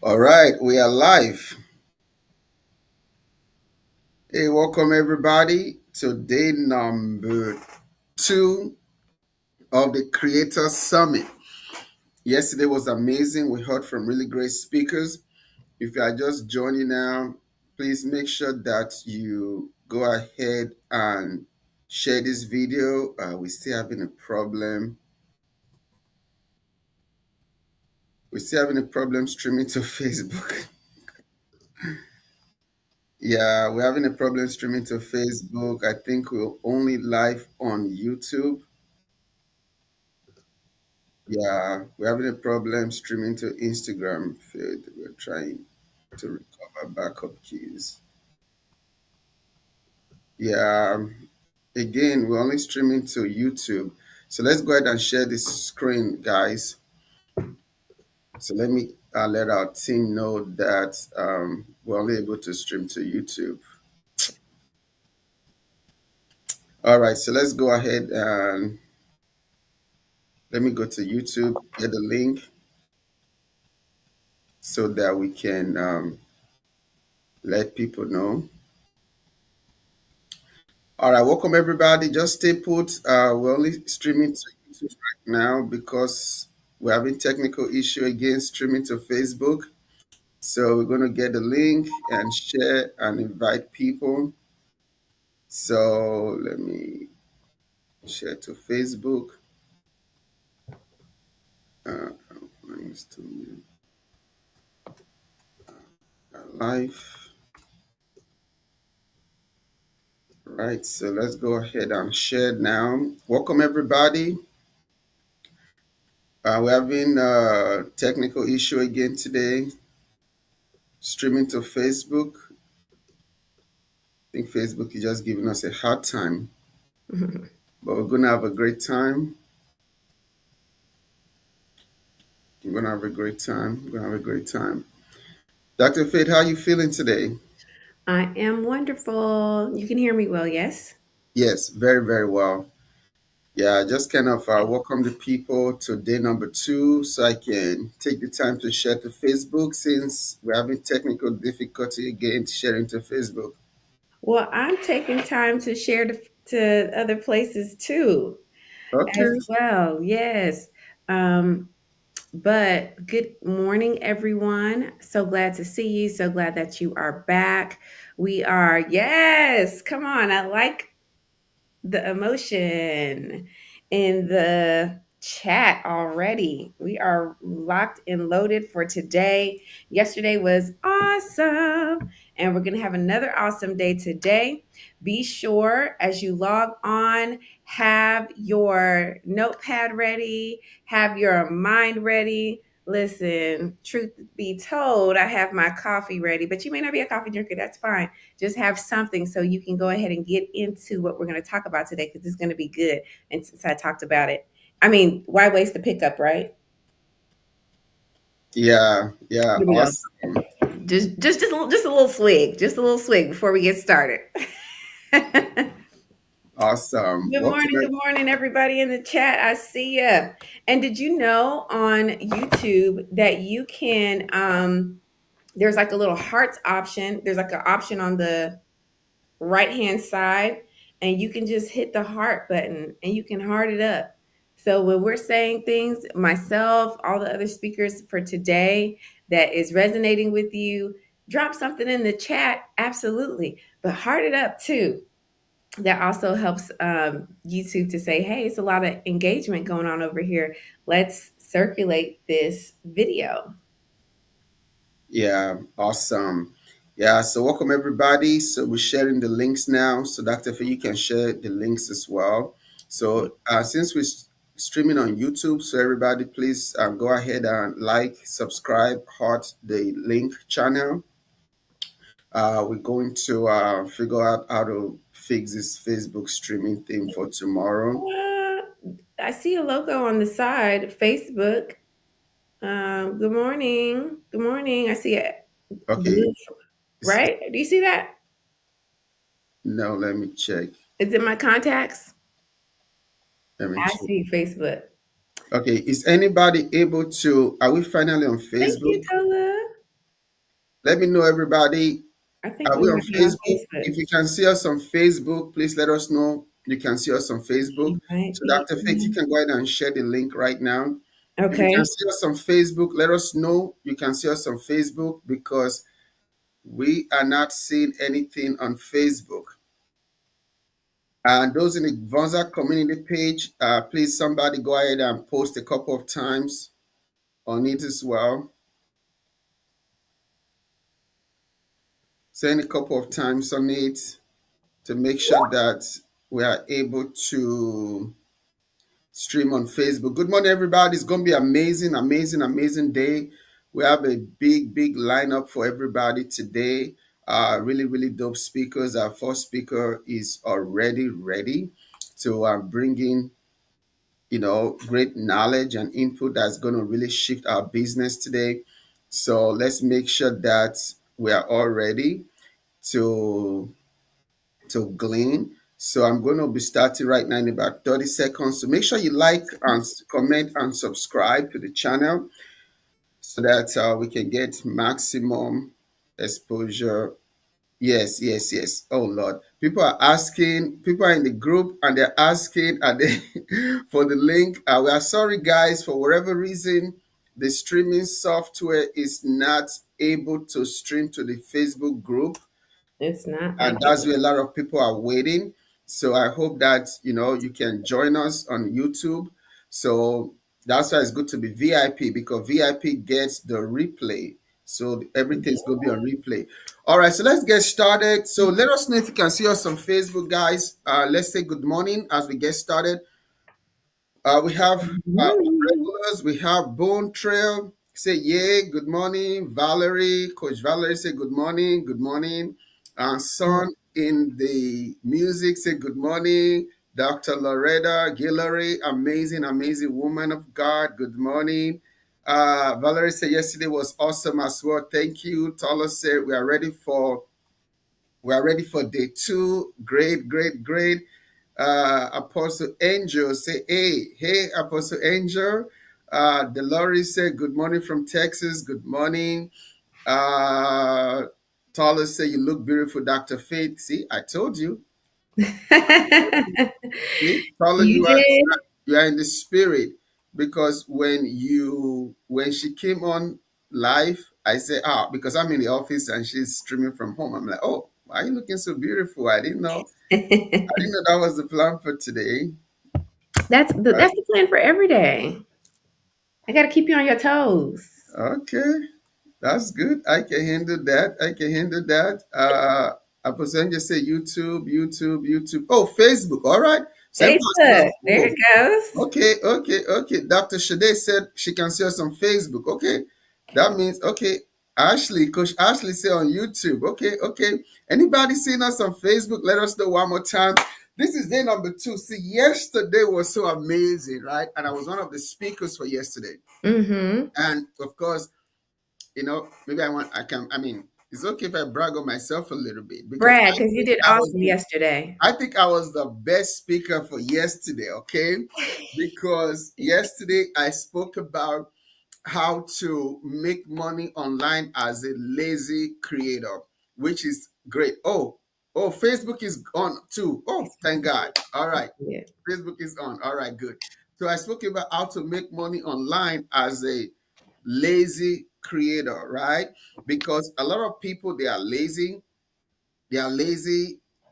All right, we are live. Hey, welcome everybody to day number two of the Creator Summit. Yesterday was amazing. We heard from really great speakers. If you are just joining now, please make sure that you go ahead and share this video. We're still having a problem. We're still having a problem streaming to Facebook. Yeah, we're having a problem streaming to Facebook. I think we're only live on YouTube. Yeah, we're having a problem streaming to Instagram feed. We're trying to recover backup keys. Yeah, again, we're only streaming to YouTube. So let's go ahead and share this screen, guys. So let me let our team know that we're only able to stream to YouTube. All right, so let's go ahead and let me go to YouTube, get the link so that we can let people know. All right, welcome everybody. Just stay put. We're only streaming to YouTube right now because we're having technical issue again streaming to Facebook. So we're going to get the link and share and invite people. So let me share to Facebook. Uh, links to live. Right, so let's go ahead and share now. Welcome everybody. We're having a technical issue again today, streaming to Facebook. I think Facebook is just giving us a hard time, but we're going to have a great time. We're going to have a great time. We're going to have a great time. Dr. Fate, how are you feeling today? I am wonderful. You can hear me well, yes? Yes, very, very well. Yeah, just kind of welcome the people to day number two so I can take the time to share to Facebook since we're having technical difficulty again sharing to Facebook. Well, I'm taking time to share to other places too, as Okay. well. Yes. Um, but good morning, everyone. So glad to see you. So glad that you are back. We are, yes, come on. I like the emotion in the chat already. We are locked and loaded for today. Yesterday was awesome, and we're going to have another awesome day today. Be sure as you log on, have your notepad ready, have your mind ready. Listen, truth be told, I have my coffee ready, but you may not be a coffee drinker. That's fine. Just have something so you can go ahead and get into what we're going to talk about today because it's going to be good. And since I talked about it, I mean, why waste the pickup, right? Yeah, yeah, Here we go. awesome. Just a little swig before we get started. Good Awesome. Welcome. morning, everybody in the chat. I see ya. And did you know on YouTube that you can there's like a little hearts option. There's like an option on the right hand side, and you can just hit the heart button and you can heart it up. So when we're saying things, myself, all the other speakers for today that is resonating with you, drop something in the chat, absolutely, but heart it up too. That also helps YouTube to say, hey, it's a lot of engagement going on over here. Let's circulate this video. Yeah, awesome. Yeah, so welcome everybody. So we're sharing the links now. So Dr. Faye, you can share the links as well. So since we're streaming on YouTube, so everybody please go ahead and like, subscribe, heart the link channel. We're going to figure out how to fix this Facebook streaming thing for tomorrow. Uh, I see a logo on the side, Facebook. Good morning. Good morning. I see it Okay, blue, right? Do you see that? no, let me check. It's in my contacts. Let me I check. see Facebook. Okay, is anybody able to? Are we finally on Thank you, Facebook? Tola. Let me know, everybody. I think Are we we on might be on Facebook? Facebook. If you can see us on Facebook, please let us know you can see us on Facebook. She might So, be. Dr. Faith, you can go ahead and share the link right now. If you can Okay. see us on Facebook, let us know you can see us on Facebook because we are not seeing anything on Facebook. And those in the Vonza community page, please somebody go ahead and post a couple of times on it as well. Send a couple of times on it to make sure that we are able to stream on Facebook. Good morning, everybody. It's going to be amazing, amazing, amazing day. We have a big, big lineup for everybody today. Really, really dope speakers. Our first speaker is already ready to bring in, great knowledge and input that's going to really shift our business today. So let's make sure that we are all ready to glean. So I'm going to be starting right now in about 30 seconds. So make sure you like and comment and subscribe to the channel so that we can get maximum exposure. Yes, yes, yes. Oh Lord. People are asking, people are in the group and they're asking for the link. We are sorry, guys, for whatever reason, the streaming software is not able to stream to the Facebook group, It's not and liking that's it. where a lot of people are waiting. So I hope that you can join us on YouTube. So that's why it's good to be VIP, because VIP gets the replay. So everything's going to be on replay. All right, so let's get started. So let us know if you can see us on Facebook, guys. Let's say good morning as we get started. We have Morning. regulars. We have Bone Trail. Say yeah, good morning. Valerie, Coach Valerie, say good morning. Good morning. Son in the music, say good morning. Dr. Loretta Guillory, amazing, amazing woman of God. Good morning. Valerie said yesterday was awesome as well. Thank you. Tala said we are ready for day two. Great, great, great. Apostle Angel say, hey, Apostle Angel. Dolores said, good morning from Texas. Good morning. Uh, Taller said, you look beautiful, Dr. Faith. See, I told you. See, Taller, You did. you are in the spirit, because when she came on live, I said, because I'm in the office and she's streaming from home. I'm like, oh, why are you looking so beautiful? I didn't know. I didn't know that was the plan for today. That's the plan for every day. I got to keep you on your toes. Okay, that's good. I can handle that. I can handle that. I present just say YouTube, YouTube, YouTube. Oh, Facebook. All right. Same person Facebook. on There Facebook. it goes. Okay, okay, okay. Dr. Shade said she can see us on Facebook. Okay. That means okay. Ashley, Coach Ashley said on YouTube. Okay, okay. Anybody seeing us on Facebook? Let us know one more time. This is day number 2. See, yesterday was so amazing, right? And I was one of the speakers for yesterday. Mm-hmm. And of course, maybe I mean, it's okay if I brag on myself a little bit, because Brad, because you did awesome yesterday. I think I was the best speaker for yesterday, okay? Because yesterday I spoke about how to make money online as a lazy creator, which is great. Oh, Facebook is on too. Oh, thank God. All right. Yeah. Facebook is on. All right, good. So I spoke about how to make money online as a lazy creator, right? Because a lot of people, they are lazy,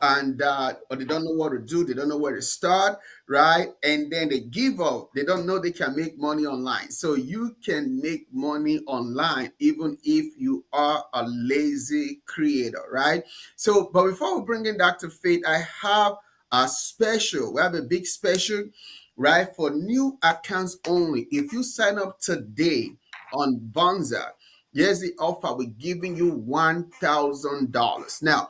and or they don't know what to do, they don't know where to start, right? And then they give up. They don't know they can make money online. So you can make money online even if you are a lazy creator, right? So but before we bring in Dr. Faith, I have we have a big special, right, for new accounts only. If you sign up today on Vonza, here's the offer. We're giving you $1,000. Now,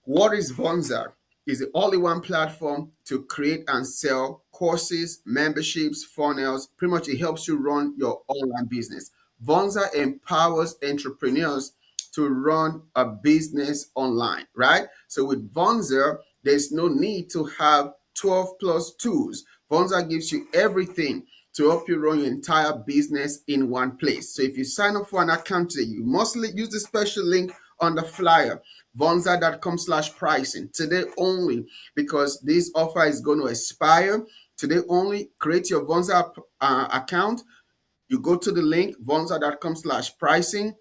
what is Vonza? Is the only one platform to create and sell courses, memberships, funnels. Pretty much it helps you run your online business. Vonza empowers entrepreneurs to run a business online, right? So with Vonza, there's no need to have 12 plus tools. Vonza gives you everything to help you run your entire business in one place. So if you sign up for an account today, you must use the special link on the flyer, vonza.com/pricing, today only, because this offer is going to expire today only. Create your Vonza account. You go to the link, vonza.com/pricing.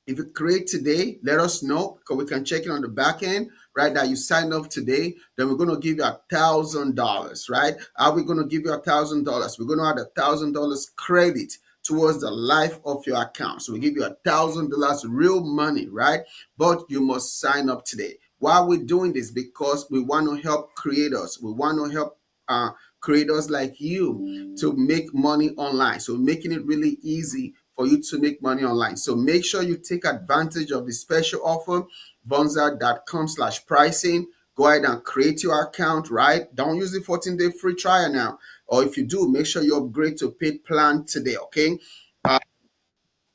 If you create today, let us know because we can check it on the back end, right? That you signed up today, then we're going to give you $1,000, right? Are we going to give you $1,000? We're going to add $1,000 credit towards the life of your account. So we give you $1,000 real money, right? But you must sign up today. Why are we doing this? Because we want to help creators. We want to help creators like you to make money online. So making it really easy for you to make money online. So make sure you take advantage of the special offer, vonza.com/pricing. Go ahead and create your account, right? Don't use the 14-day free trial now. Or if you do, make sure you upgrade to paid plan today, okay?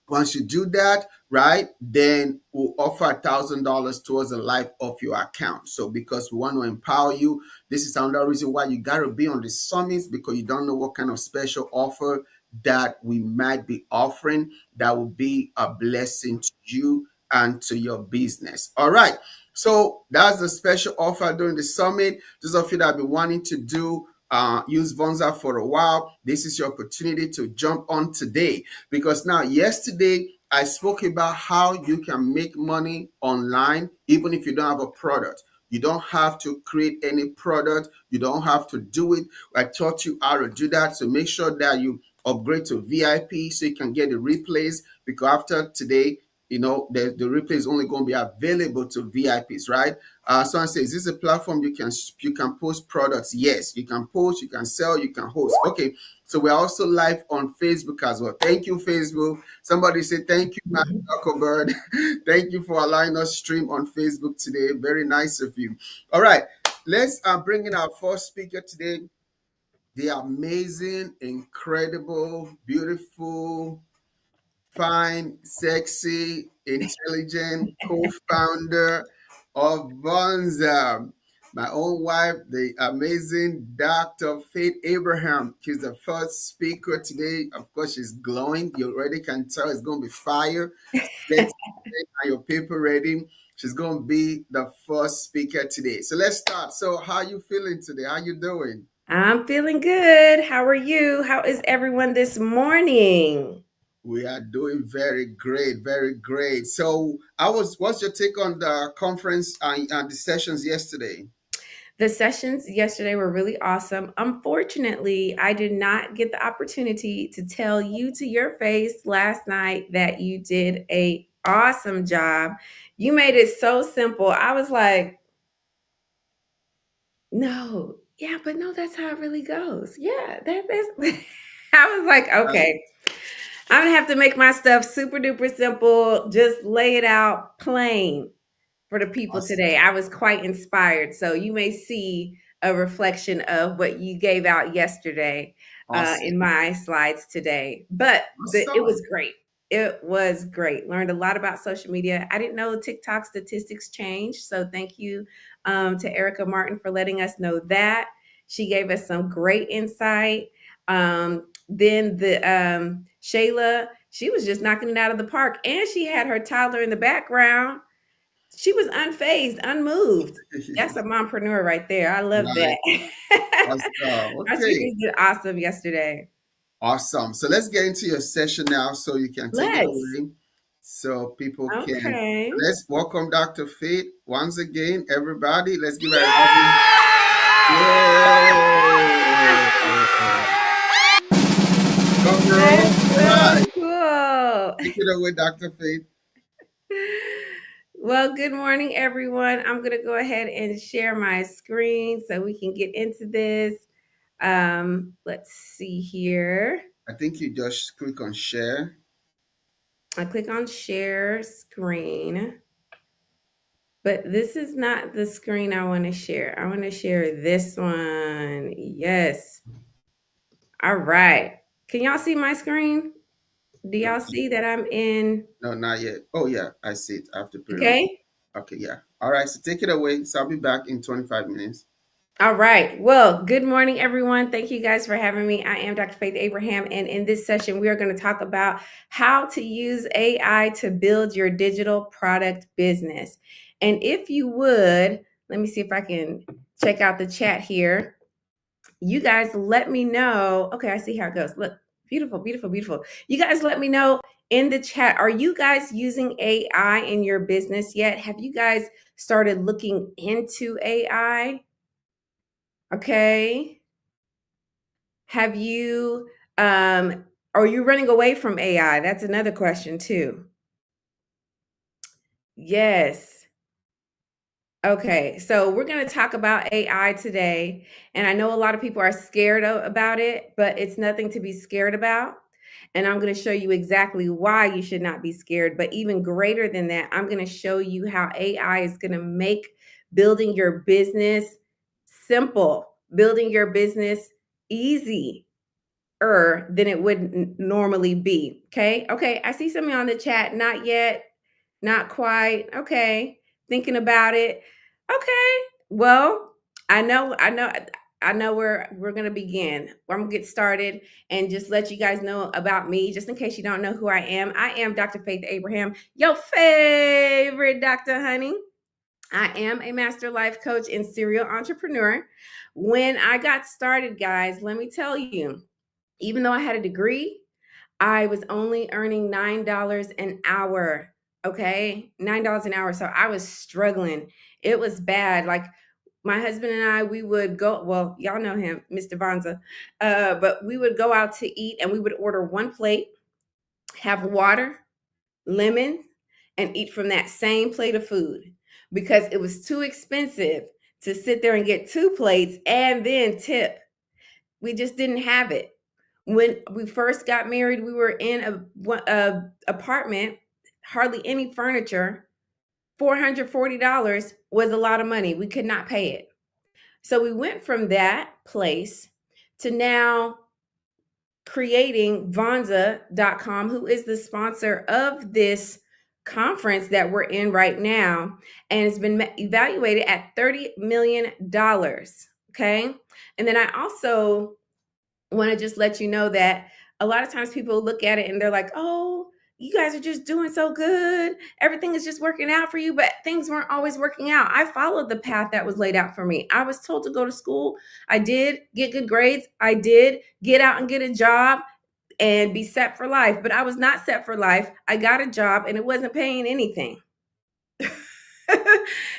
Once you do that, right, then we'll offer $1,000 towards the life of your account. So because we want to empower you, this is another reason why you got to be on the summits, because you don't know what kind of special offer that we might be offering that will be a blessing to you and to your business. All right. So that's the special offer during the summit. Those of you that have been wanting to do use Vonza for a while, this is your opportunity to jump on today. Because now, yesterday, I spoke about how you can make money online even if you don't have a product. You don't have to create any product. You don't have to do it. I taught you how to do that. So make sure that you upgrade to VIP so you can get the replays. Because after today, the replay is only going to be available to VIPs, right? Someone says, "Is this a platform you can post products?" Yes, you can post, you can sell, you can host. Okay, so we're also live on Facebook as well. Thank you, Facebook. Somebody say thank you, Matt Zuckerberg. Thank you for allowing us stream on Facebook today. Very nice of you. All right, let's bring in our first speaker today. The amazing, incredible, beautiful, fine, sexy, intelligent co-founder of Vonza. My own wife, the amazing Dr. Faith Abraham. She's the first speaker today. Of course, she's glowing. You already can tell it's going to be fire. Get your paper ready. She's going to be the first speaker today. So let's start. So how are you feeling today? How you doing? I'm feeling good. How are you? How is everyone this morning? We are doing very great, very great. So, what's your take on the conference and the sessions yesterday? The sessions yesterday were really awesome. Unfortunately, I did not get the opportunity to tell you to your face last night that you did a awesome job. You made it so simple. I was like, no, yeah, but no, that's how it really goes. Yeah, that's. I was like, Uh, okay, I'm gonna have to make my stuff super duper simple. Just lay it out plain for the people awesome, today. I was quite inspired. So you may see a reflection of what you gave out yesterday in awesome, my slides today. But it was awesome. great. It was great. Learned a lot about social media. I didn't know TikTok statistics changed. So thank you to Erica Martin for letting us know that. She gave us some great insight. Then the Shayla, she was just knocking it out of the park. And she had her toddler in the background. She was unfazed, unmoved. That's a mompreneur right there. I love Right, that. awesome. Our Okay, speakers did awesome yesterday. awesome. So let's get into your session now, so you can take it Let's. away, so people can. Okay. Let's welcome Dr. Faith once again, everybody. Let's give her a lovely. Yay! Drum roll. That's All so right, cool. take it away, Dr. Faith. Well, good morning, everyone. I'm going to go ahead and share my screen so we can get into this. Let's see here. I think you just click on share. I click on share screen. But this is not the screen I want to share. I want to share this one. Yes. All right. Can y'all see my screen? Do y'all see that I'm in? No, not yet. Oh, yeah, I see it. I have to put it on. Okay. Okay, yeah. All right, so take it away. So I'll be back in 25 minutes. All right. Well, good morning, everyone. Thank you guys for having me. I am Dr. Faith Abraham, and in this session, we are going to talk about how to use AI to build your digital product business. And if you would, let me see if I can check out the chat here. You guys let me know. Okay, I see how it goes. Look, beautiful, beautiful, beautiful. You guys let me know in the chat. Are you guys using AI in your business yet? Have you guys started looking into AI? Okay. Have you are you running away from AI? That's another question too. Yes. Okay, so we're going to talk about AI today. And I know a lot of people are scared about it, but it's nothing to be scared about. And I'm going to show you exactly why you should not be scared. But even greater than that, I'm going to show you how AI is going to make building your business simple, building your business easy than it would normally be. Okay. Okay. I see some of you on the chat. Not yet. Not quite. Okay. Thinking about it. Okay. Well, I know where we're gonna begin. I'm gonna get started and just let you guys know about me, just in case you don't know who I am. I am Dr. Faith Abraham, your favorite Dr. Honey. I am a master life coach and serial entrepreneur. When I got started, guys, let me tell you, even though I had a degree, I was only earning $9 an hour. Okay. $9 an hour. So I was struggling. It was bad. Like my husband and I, we would go, well, y'all know him, Mr. Vonza. But we would go out to eat and we would order one plate, have water, lemon, and eat from that same plate of food because it was too expensive to sit there and get two plates and then tip. We just didn't have it. When we first got married, we were in a apartment, hardly any furniture. $440 was a lot of money. We could not pay it. So we went from that place to now creating Vonza.com, who is the sponsor of this conference that we're in right now, and it's been evaluated at $30 million. Okay. And then I also want to just let you know that a lot of times people look at it and they're like, oh, you guys are just doing so good. Everything is just working out for you, but things weren't always working out. I followed the path that was laid out for me. I was told to go to school. I did get good grades. I did get out and get a job and be set for life, but I was not set for life. I got a job and it wasn't paying anything.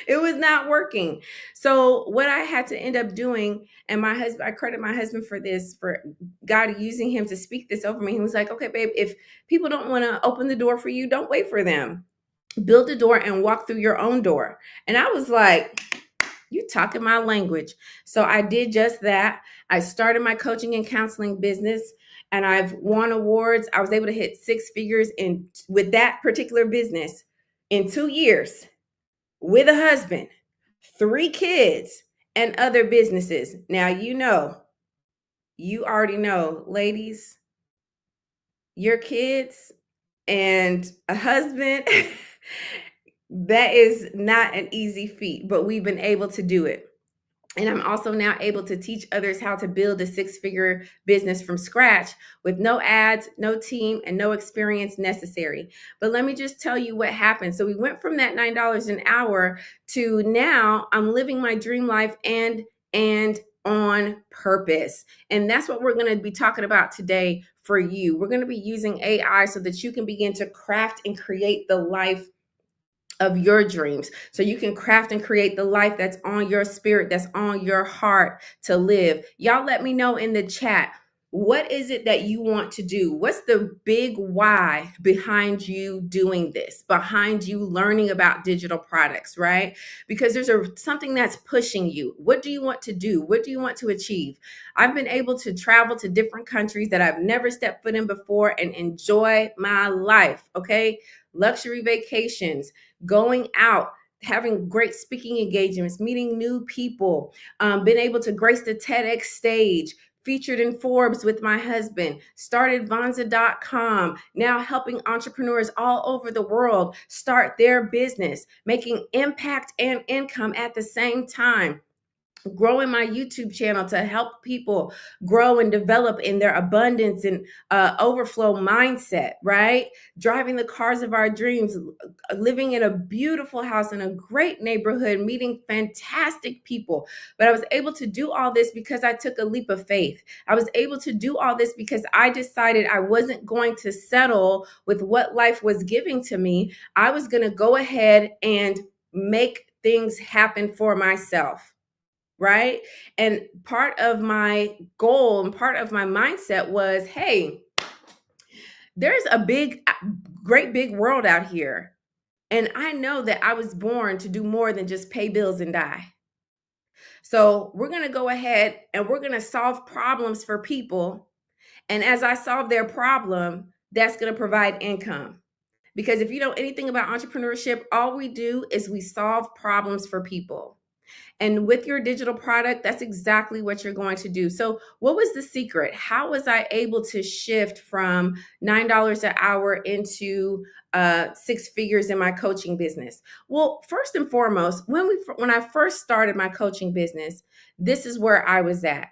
It was not working. So what I had to end up doing, and my husband, I credit my husband for this, for God using him to speak this over me. He was like, okay, babe, if people don't want to open the door for you, don't wait for them. Build a door and walk through your own door. And I was like, you talking my language. So I did just that. I started my coaching and counseling business and I've won awards. I was able to hit six figures in with that particular business in 2 years with a husband, three kids, and other businesses. Now, you already know, ladies, your kids and a husband, that is not an easy feat, but we've been able to do it. And I'm also now able to teach others how to build a six-figure business from scratch with no ads, no team, and no experience necessary. But let me just tell you what happened. So we went from that $9 an hour to now I'm living my dream life and on purpose. And that's what we're going to be talking about today for you. We're going to be using AI so that you can begin to craft and create the life of your dreams, so you can craft and create the life that's on your spirit, that's on your heart to live. Y'all let me know in the chat, what is it that you want to do? What's the big why behind you doing this, behind you learning about digital products, right? Because there's something that's pushing you. What do you want to do? What do you want to achieve? I've been able to travel to different countries that I've never stepped foot in before and enjoy my life, okay? Luxury vacations, going out, having great speaking engagements, meeting new people, been able to grace the TEDx stage, featured in Forbes with my husband, started Vonza.com, now helping entrepreneurs all over the world start their business, making impact and income at the same time. growing my YouTube channel to help people grow and develop in their abundance and overflow mindset, right? Driving the cars of our dreams, living in a beautiful house in a great neighborhood, meeting fantastic people. But I was able to do all this because I took a leap of faith. I was able to do all this because I decided I wasn't going to settle with what life was giving to me. I was going to go ahead and make things happen for myself, right? And part of my goal and part of my mindset was, hey, there's a great big world out here. And I know that I was born to do more than just pay bills and die. So we're going to go ahead and we're going to solve problems for people. And as I solve their problem, that's going to provide income. Because if you know anything about entrepreneurship, all we do is we solve problems for people. And with your digital product, that's exactly what you're going to do. So, what was the secret? How was I able to shift from $9 an hour into six figures in my coaching business? Well, first and foremost, when I first started my coaching business, this is where I was at.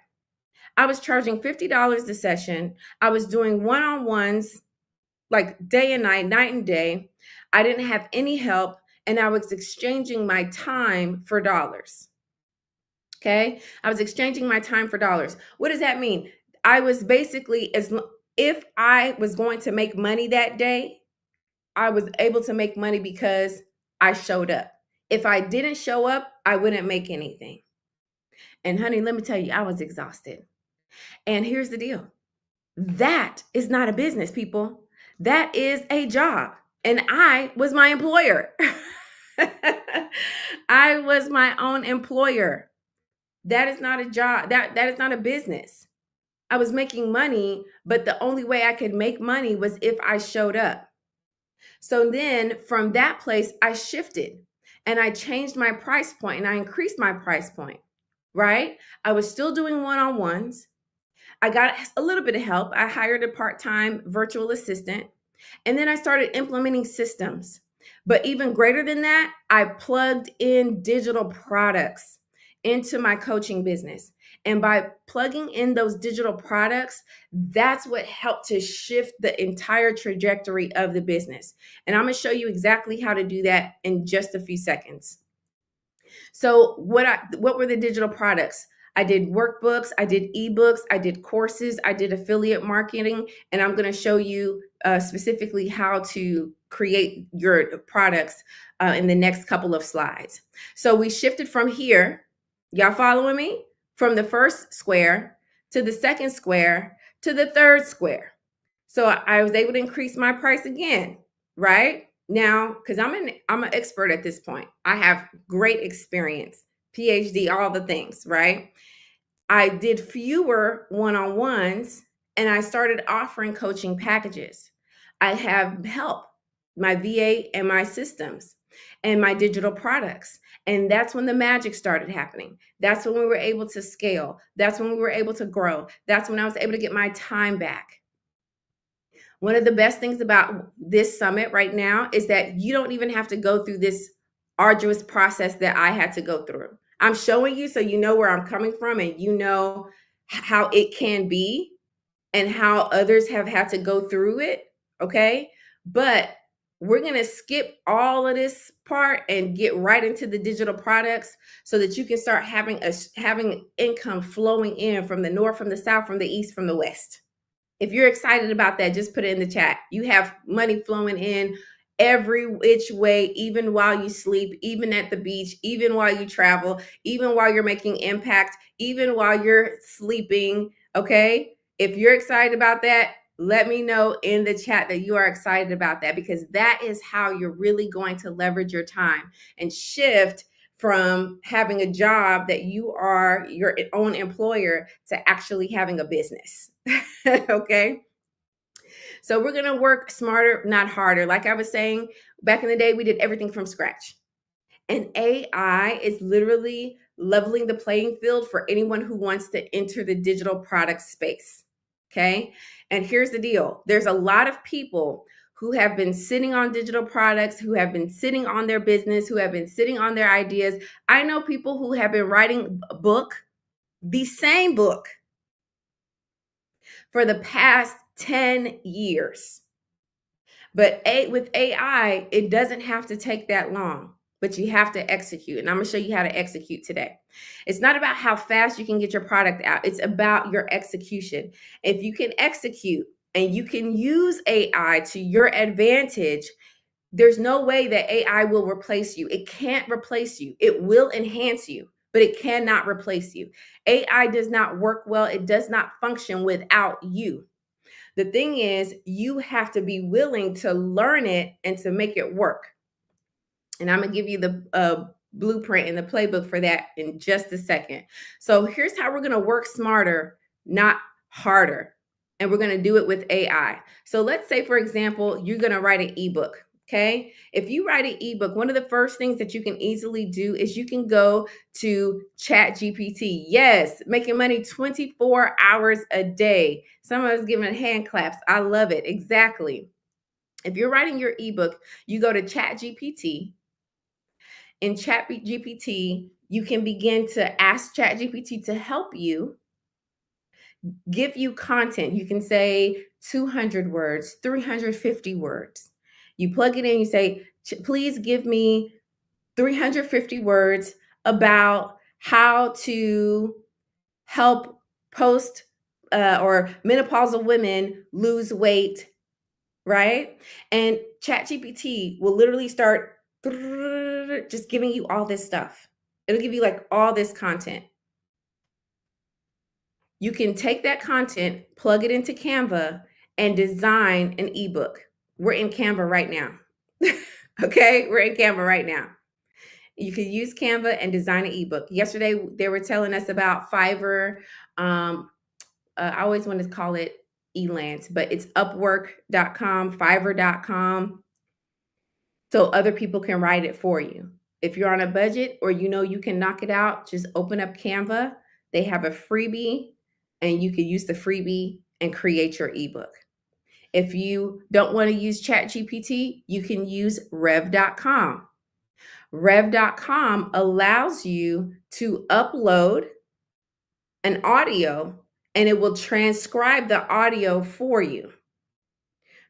I was charging $50 a session. I was doing one-on-ones like day and night and day. I didn't have any help, and I was exchanging my time for dollars. Okay. I was exchanging my time for dollars. What does that mean? I was basically, if I was going to make money that day, I was able to make money because I showed up. If I didn't show up, I wouldn't make anything. And honey, let me tell you, I was exhausted. And here's the deal. That is not a business, people. That is a job. And I was my employer. I was my own employer. That is not a job. That is not a business. I was making money, but the only way I could make money was if I showed up. So then from that place, I shifted and I changed my price point and I increased my price point, right? I was still doing one-on-ones. I got a little bit of help. I hired a part-time virtual assistant. And then I started implementing systems. But even greater than that, I plugged in digital products into my coaching business. And by plugging in those digital products, that's what helped to shift the entire trajectory of the business. And I'm going to show you exactly how to do that in just a few seconds. So what were the digital products? I did workbooks, I did ebooks, I did courses, I did affiliate marketing, and I'm going to show you specifically how to create your products in the next couple of slides. So we shifted from here, y'all following me? From the first square to the second square to the third square. So I was able to increase my price again, right? Now, because I'm an expert at this point. I have great experience, PhD, all the things, right? I did fewer one-on-ones and I started offering coaching packages. I have help, my VA and my systems and my digital products. And that's when the magic started happening. That's when we were able to scale. That's when we were able to grow. That's when I was able to get my time back. One of the best things about this summit right now is that you don't even have to go through this arduous process that I had to go through. I'm showing you so you know where I'm coming from and you know how it can be and how others have had to go through it. Okay. But we're going to skip all of this part and get right into the digital products so that you can start having income flowing in from the north, from the south, from the east, from the west. If you're excited about that, just put it in the chat. You have money flowing in every which way, even while you sleep, even at the beach, even while you travel, even while you're making impact, even while you're sleeping. Okay. If you're excited about that, let me know in the chat that you are excited about that, because that is how you're really going to leverage your time and shift from having a job that you are your own employer to actually having a business. Okay. So we're going to work smarter, not harder. Like I was saying, back in the day, we did everything from scratch. And AI is literally leveling the playing field for anyone who wants to enter the digital product space. Okay. And here's the deal, there's a lot of people who have been sitting on digital products, who have been sitting on their business, who have been sitting on their ideas. I know people who have been writing a book, the same book, for the past 10 years. But with AI, it doesn't have to take that long, but you have to execute. And I'm going to show you how to execute today. It's not about how fast you can get your product out, it's about your execution. If you can execute and you can use AI to your advantage, there's no way that AI will replace you. It can't replace you. It will enhance you, but it cannot replace you. AI does not work well, it does not function without you. The thing is, you have to be willing to learn it and to make it work. And I'm going to give you the blueprint and the playbook for that in just a second. So here's how we're going to work smarter, not harder. And we're going to do it with AI. So let's say, for example, you're going to write an ebook. Okay. If you write an ebook, one of the first things that you can easily do is you can go to Chat GPT. Yes, making money 24 hours a day. Some of us giving hand claps. I love it. Exactly. If you're writing your ebook, you go to Chat GPT. In Chat GPT, you can begin to ask Chat GPT to help you, give you content. You can say 200 words, 350 words. You plug it in, you say, please give me 350 words about how to help post or menopausal women lose weight, right? And ChatGPT will literally start just giving you all this stuff. It'll give you like all this content. You can take that content, plug it into Canva, and design an ebook. We're in Canva right now. Okay, we're in Canva right now. You can use Canva and design an ebook. Yesterday, they were telling us about Fiverr. I always want to call it Elance, but it's upwork.com, fiverr.com, so other people can write it for you. If you're on a budget or you know you can knock it out, just open up Canva. They have a freebie, and you can use the freebie and create your ebook. If you don't want to use ChatGPT, you can use rev.com. Rev.com allows you to upload an audio and it will transcribe the audio for you.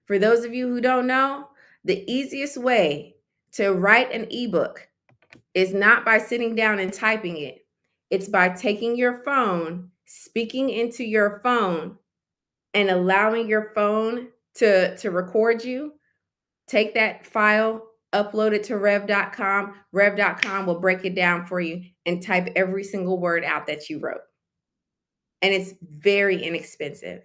For those of you who don't know, the easiest way to write an ebook is not by sitting down and typing it. It's by taking your phone, speaking into your phone, and allowing your phone to record you. Take that file, upload it to rev.com. Rev.com will break it down for you and type every single word out that you wrote. And it's very inexpensive.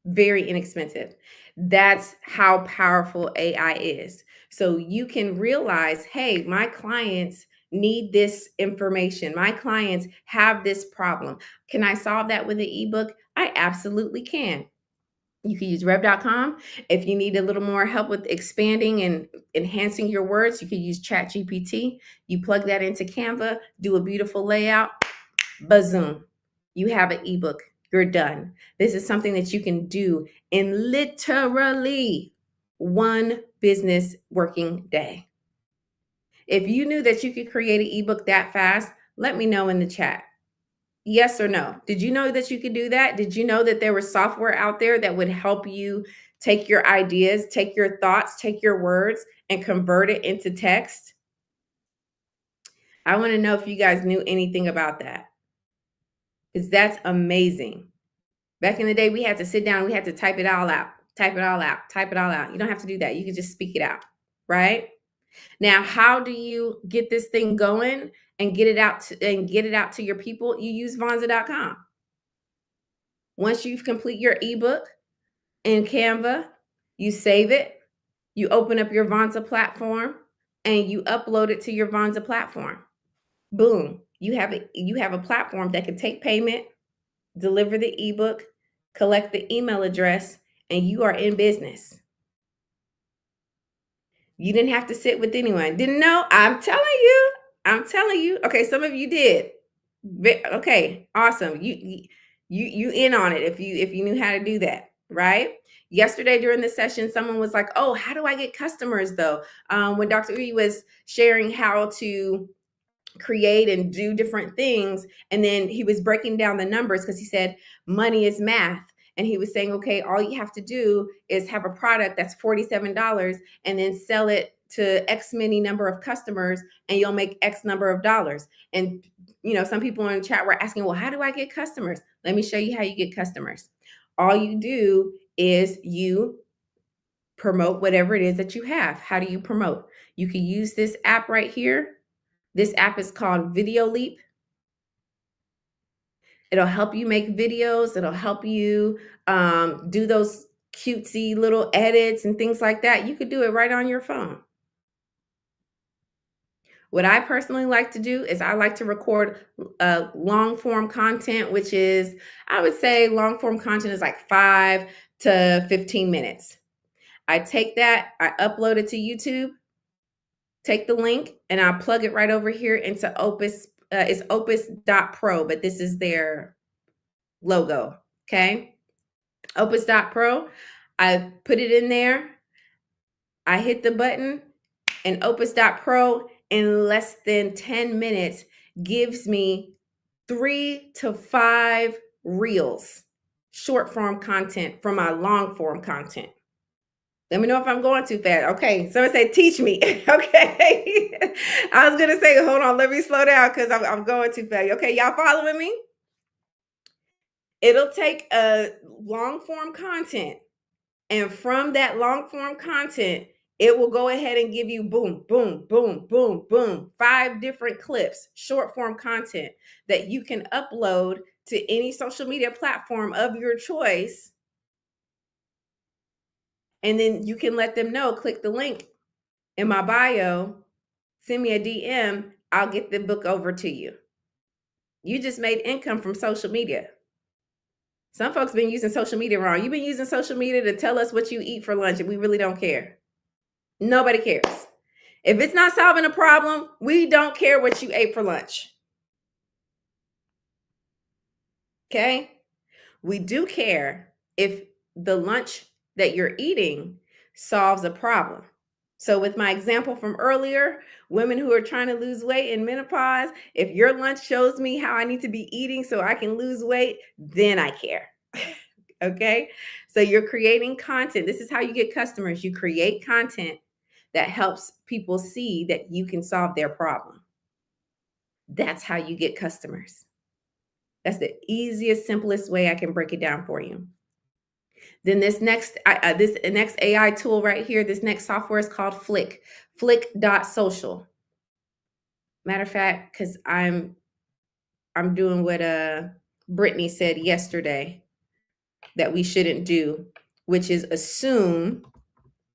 Very inexpensive. That's how powerful AI is. So you can realize, hey, my clients need this information. My clients have this problem. Can I solve that with an ebook? I absolutely can. You can use rev.com. If you need a little more help with expanding and enhancing your words, you can use ChatGPT. You plug that into Canva, do a beautiful layout, bazoom. You have an ebook. You're done. This is something that you can do in literally one business working day. If you knew that you could create an ebook that fast, let me know in the chat. Yes or no? Did you know that you could do that? Did you know that there was software out there that would help you take your ideas, take your thoughts, take your words, and convert it into text? I want to know if you guys knew anything about that, because that's amazing. Back in the day, we had to sit down, we had to type it all out, type it all out, type it all out. You don't have to do that. You can just speak it out, right? Now, how do you get this thing going and get it out to your people? You use Vonza.com. Once you've complete your ebook in Canva, you save it, you open up your Vonza platform, and you upload it to your Vonza platform. Boom. You have a platform that can take payment, deliver the ebook, collect the email address, and you are in business. You didn't have to sit with anyone. Didn't know? I'm telling you. I'm telling you. Okay, some of you did. Okay, awesome. You in on it if you knew how to do that, right? Yesterday during the session, someone was like, "Oh, how do I get customers though?" When Dr. E was sharing how to create and do different things, and then he was breaking down the numbers because he said money is math. And he was saying, okay, all you have to do is have a product that's $47 and then sell it to X many number of customers and you'll make X number of dollars. And some people in the chat were asking, well, how do I get customers? Let me show you how you get customers. All you do is you promote whatever it is that you have. How do you promote? You can use this app right here. This app is called Video Leap. It'll help you make videos. It'll help you do those cutesy little edits and things like that. You could do it right on your phone. What I personally like to do is I like to record long form content, which is, I would say, long form content is like 5 to 15 minutes. I take that, I upload it to YouTube, take the link, and I plug it right over here into Opus. It's opus.pro, but this is their logo. Okay. Opus.pro. I put it in there. I hit the button, and Opus.pro in less than 10 minutes gives me 3 to 5 reels, short form content from my long form content. Let me know if I'm going too fast. Okay, someone say, teach me. Okay. I was going to say, hold on, let me slow down because I'm going too fast. Okay, y'all following me? It'll take a long form content, and from that long form content, it will go ahead and give you boom, boom, boom, boom, boom, 5 different clips, short form content that you can upload to any social media platform of your choice. And then you can let them know, click the link in my bio, send me a DM, I'll get the book over to you. You just made income from social media. Some folks been using social media wrong. You've been using social media to tell us what you eat for lunch, and we really don't care. Nobody cares. If it's not solving a problem, we don't care what you ate for lunch. Okay? We do care if the lunch that you're eating solves a problem. So, with my example from earlier, women who are trying to lose weight in menopause, if your lunch shows me how I need to be eating so I can lose weight, then I care. Okay? So, you're creating content. This is how you get customers. You create content that helps people see that you can solve their problem. That's how you get customers. That's the easiest, simplest way I can break it down for you. Then this next AI tool right here, this next software is called Flick.social. Matter of fact, because I'm doing what Brittany said yesterday that we shouldn't do, which is assume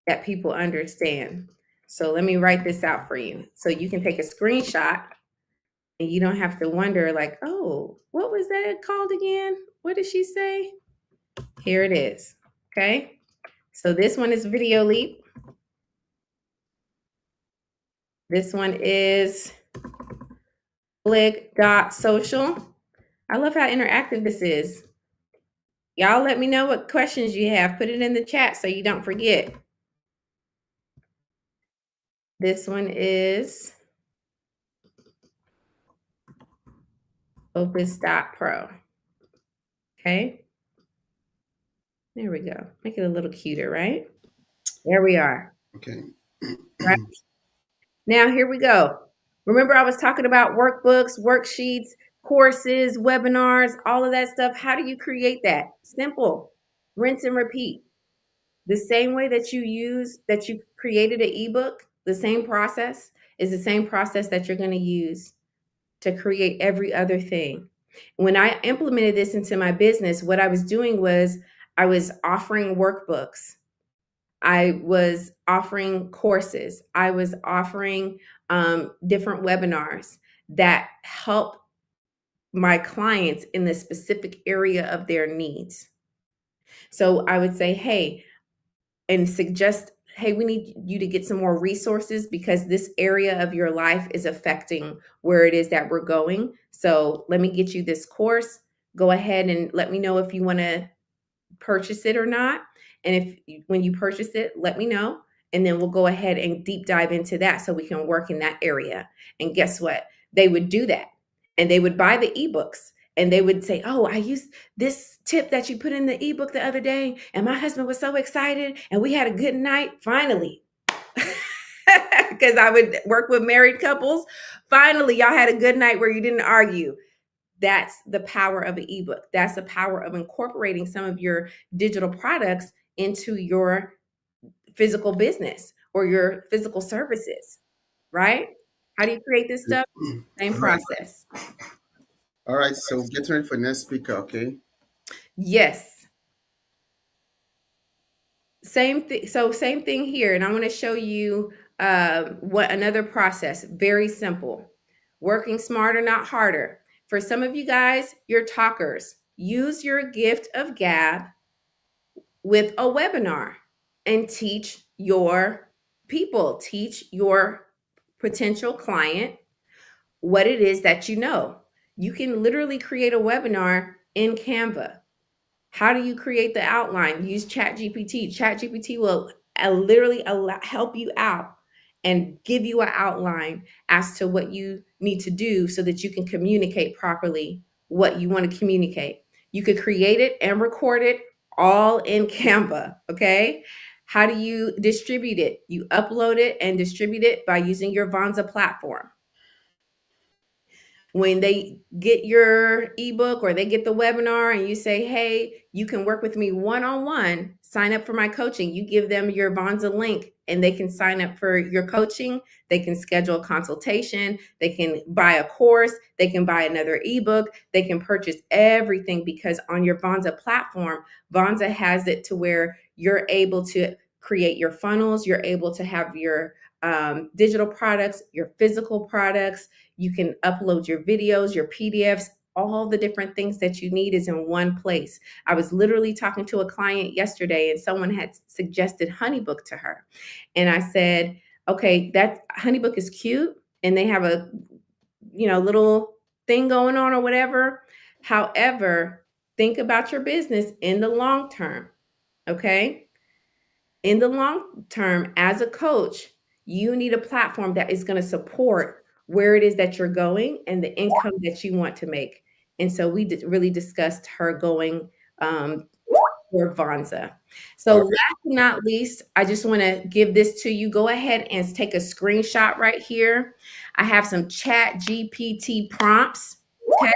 that people understand. So let me write this out for you. So you can take a screenshot and you don't have to wonder like, oh, what was that called again? What did she say? Here it is. Okay. So this one is Video Leap. This one is Flick.social. I love how interactive this is. Y'all let me know what questions you have. Put it in the chat so you don't forget. This one is Opus.pro. Okay. There we go. Make it a little cuter, right? There we are. Okay. Right. Now, here we go. Remember, I was talking about workbooks, worksheets, courses, webinars, all of that stuff. How do you create that? Simple. Rinse and repeat. The same way that you created an ebook, the same process is the same process that you're going to use to create every other thing. When I implemented this into my business, what I was doing was I was offering workbooks. I was offering courses. I was offering different webinars that help my clients in the specific area of their needs. So I would say, hey, and suggest, hey, we need you to get some more resources because this area of your life is affecting where it is that we're going. So let me get you this course. Go ahead and let me know if you want to purchase it or not. And when you purchase it, let me know. And then we'll go ahead and deep dive into that so we can work in that area. And guess what? They would do that. And they would buy the ebooks and they would say, "Oh, I used this tip that you put in the ebook the other day, and my husband was so excited, and we had a good night finally." Because I would work with married couples. Finally, y'all had a good night where you didn't argue. That's the power of an ebook. That's the power of incorporating some of your digital products into your physical business or your physical services, right? How do you create this stuff? Same All right. process. All right. So get ready for next speaker. Okay. Yes. Same thing. So same thing here. And I want to show you what another process. Very simple. Working smarter, not harder. For some of you guys, you're talkers. Use your gift of gab with a webinar and teach your people, teach your potential client what it is that you know. You can literally create a webinar in Canva. How do you create the outline? Use ChatGPT. ChatGPT will literally help you out and give you an outline as to what you need to do so that you can communicate properly what you want to communicate. You could create it and record it all in Canva. Okay. How do you distribute it? You upload it and distribute it by using your Vonza platform. When they get your ebook or they get the webinar and you say, "Hey, you can work with me one-on-one, sign up for my coaching." You give them your Vonza link and they can sign up for your coaching. They can schedule a consultation. They can buy a course. They can buy another ebook. They can purchase everything because on your Vonza platform, Vonza has it to where you're able to create your funnels. You're able to have your digital products, your physical products. You can upload your videos, your PDFs, all the different things that you need is in one place. I was literally talking to a client yesterday and someone had suggested Honeybook to her. And I said, "Okay, that Honeybook is cute and they have a, little thing going on or whatever. However, think about your business in the long term, okay? In the long term, as a coach, you need a platform that is going to support where it is that you're going and the income that you want to make." And so we really discussed her going um, for Vonza. So All last but not least, I just want to give this to you. Go ahead and take a screenshot right here. I have some chat GPT prompts. Okay.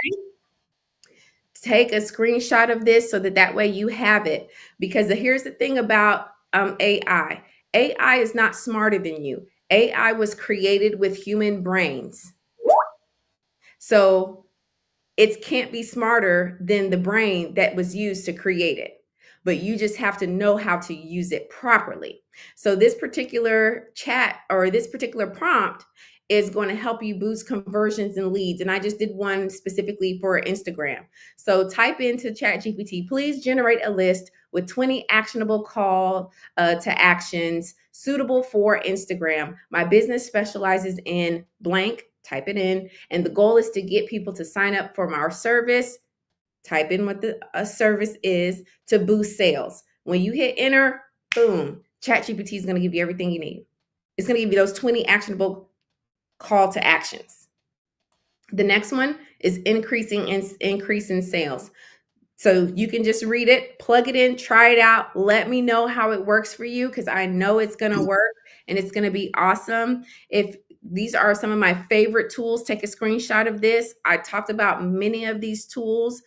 Take a screenshot of this so that way you have it. Because here's the thing about AI. AI is not smarter than you. AI was created with human brains. So it can't be smarter than the brain that was used to create it. But you just have to know how to use it properly. So this particular chat or this particular prompt is going to help you boost conversions and leads. And I just did one specifically for Instagram. So type into ChatGPT, "Please generate a list with 20 actionable call to actions suitable for Instagram. My business specializes in blank." Type it in. And the goal is to get people to sign up for our service. Type in what the service is to boost sales. When you hit enter, boom, ChatGPT is going to give you everything you need. It's going to give you those 20 actionable call to actions. The next one is increase in sales. So you can just read it, plug it in, try it out. Let me know how it works for you because I know it's going to work and it's going to be awesome. If these are some of my favorite tools, take a screenshot of this. I talked about many of these tools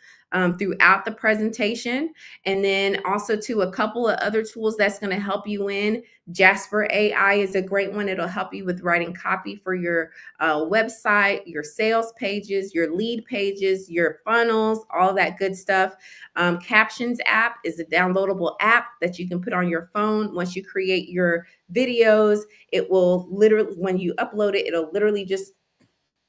throughout the presentation. And then also to a couple of other tools that's going to help you in. Jasper AI is a great one. It'll help you with writing copy for your website, your sales pages, your lead pages, your funnels, all that good stuff. Captions app is a downloadable app that you can put on your phone. Once you create your videos, it will literally, when you upload it, it'll literally just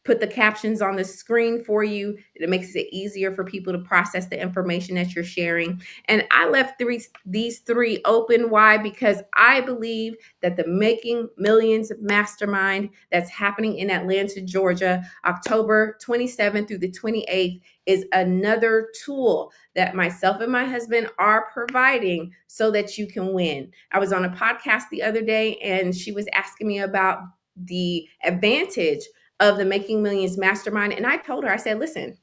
put the captions on the screen for you. It makes it easier for people to process the information that you're sharing. And I left these three open. Why? Because I believe that the Making Millions Mastermind that's happening in Atlanta, Georgia, October 27th through the 28th, is another tool that myself and my husband are providing so that you can win. I was on a podcast the other day and she was asking me about the advantage of the Making Millions Mastermind. And I told her, I said, listen,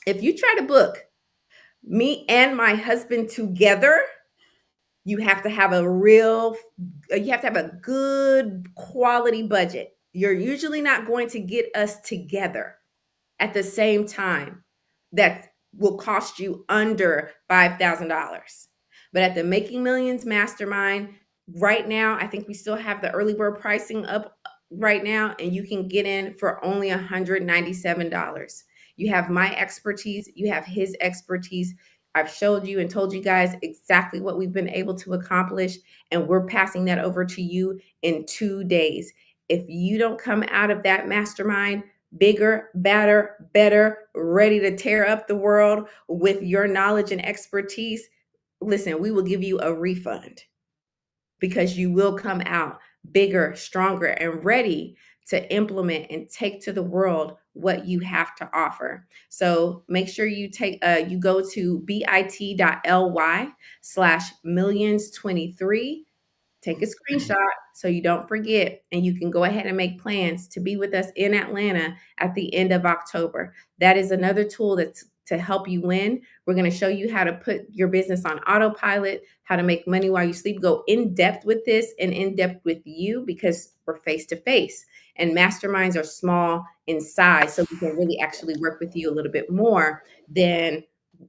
if you try to book me and my husband together, you have to have you have to have a good quality budget. You're usually not going to get us together at the same time that will cost you under $5,000. But at the Making Millions Mastermind, right now, I think we still have the early bird pricing up right now, and you can get in for only $197. You have my expertise, you have his expertise. I've showed you and told you guys exactly what we've been able to accomplish, and we're passing that over to you in 2 days. If you don't come out of that mastermind bigger, badder, better, ready to tear up the world with your knowledge and expertise, listen, we will give you a refund because you will come out bigger, stronger, and ready to implement and take to the world what you have to offer. So make sure you go to bit.ly/millions23. Take a screenshot so you don't forget, and you can go ahead and make plans to be with us in Atlanta at the end of October. That is another tool that's to help you win. We're going to show you how to put your business on autopilot, how to make money while you sleep, go in depth with this and in depth with you because we're face to face. And masterminds are small in size, so we can really actually work with you a little bit more than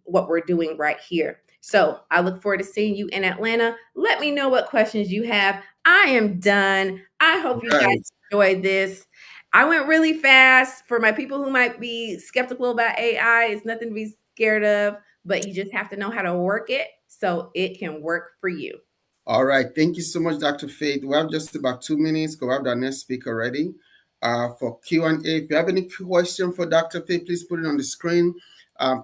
what we're doing right here. So I look forward to seeing you in Atlanta. Let me know what questions you have. I am done. I hope you guys Right. enjoyed this. I went really fast. For my people who might be skeptical about AI, it's nothing to be scared of, but you just have to know how to work it so it can work for you. All right. Thank you so much, Dr. Faith. We have just about 2 minutes because we have the next speaker ready for Q&A. If you have any question for Dr. Faith, please put it on the screen.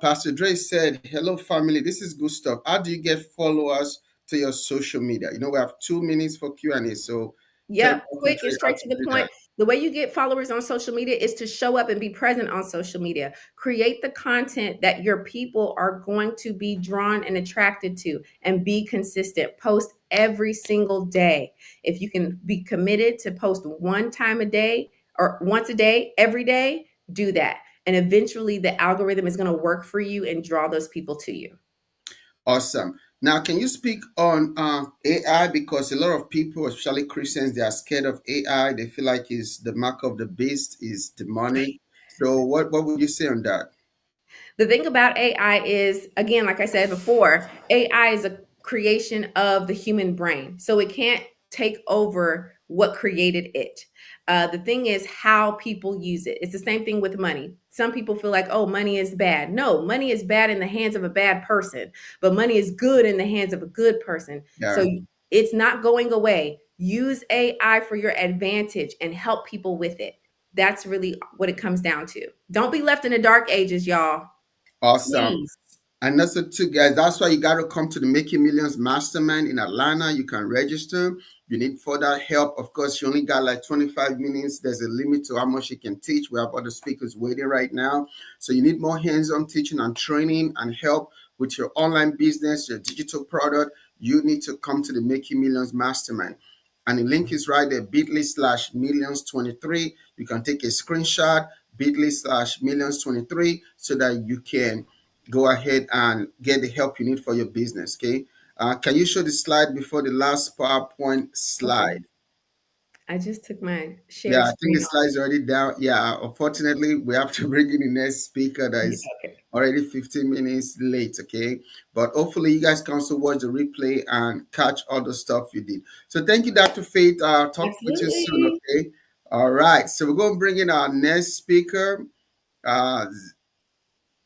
Pastor Dre said, hello, family. This is good stuff. How do you get followers to your social media? We have 2 minutes for Q&A. So tell Yep, Dr. quick Dre and how straight to to the do that. point. The way you get followers on social media is to show up and be present on social media. Create the content that your people are going to be drawn and attracted to, and be consistent. Post every single day. If you can be committed to post one time a day or once a day, every day, do that. And eventually the algorithm is going to work for you and draw those people to you. Awesome. Now, can you speak on AI? Because a lot of people, especially Christians, they are scared of AI. They feel like it's the mark of the beast, is demonic. So, what would you say on that? The thing about AI is, again, like I said before, AI is a creation of the human brain. So it can't take over what created it. The thing is how people use it. It's the same thing with money. Some people feel like, oh, money is bad. No, money is bad in the hands of a bad person, but money is good in the hands of a good person. So Yeah. it's not going away. Use AI for your advantage and help people with it. That's really what it comes down to. Don't be left in the dark ages, y'all. Awesome. Please. And also, too, guys, that's why you got to come to the Making Millions Mastermind in Atlanta. You can register. You need further help. Of course, you only got like 25 minutes. There's a limit to how much you can teach. We have other speakers waiting right now. So you need more hands-on teaching and training and help with your online business, your digital product. You need to come to the Making Millions Mastermind. And the link is right there, bit.ly/millions23. You can take a screenshot, bit.ly/millions23, so that you can go ahead and get the help you need for your business. Okay. Can you show the slide before the last PowerPoint Okay. slide? I just took my share Yeah, I think screen the off. slide's already down. Yeah, unfortunately, we have to bring in the next speaker that Yeah, is okay. already 15 minutes late. Okay. But hopefully, you guys can also watch the replay and catch all the stuff you did. So, thank you, Dr. Faith. Talk with you soon. Absolutely. Okay. All right. So, we're going to bring in our next speaker. Uh,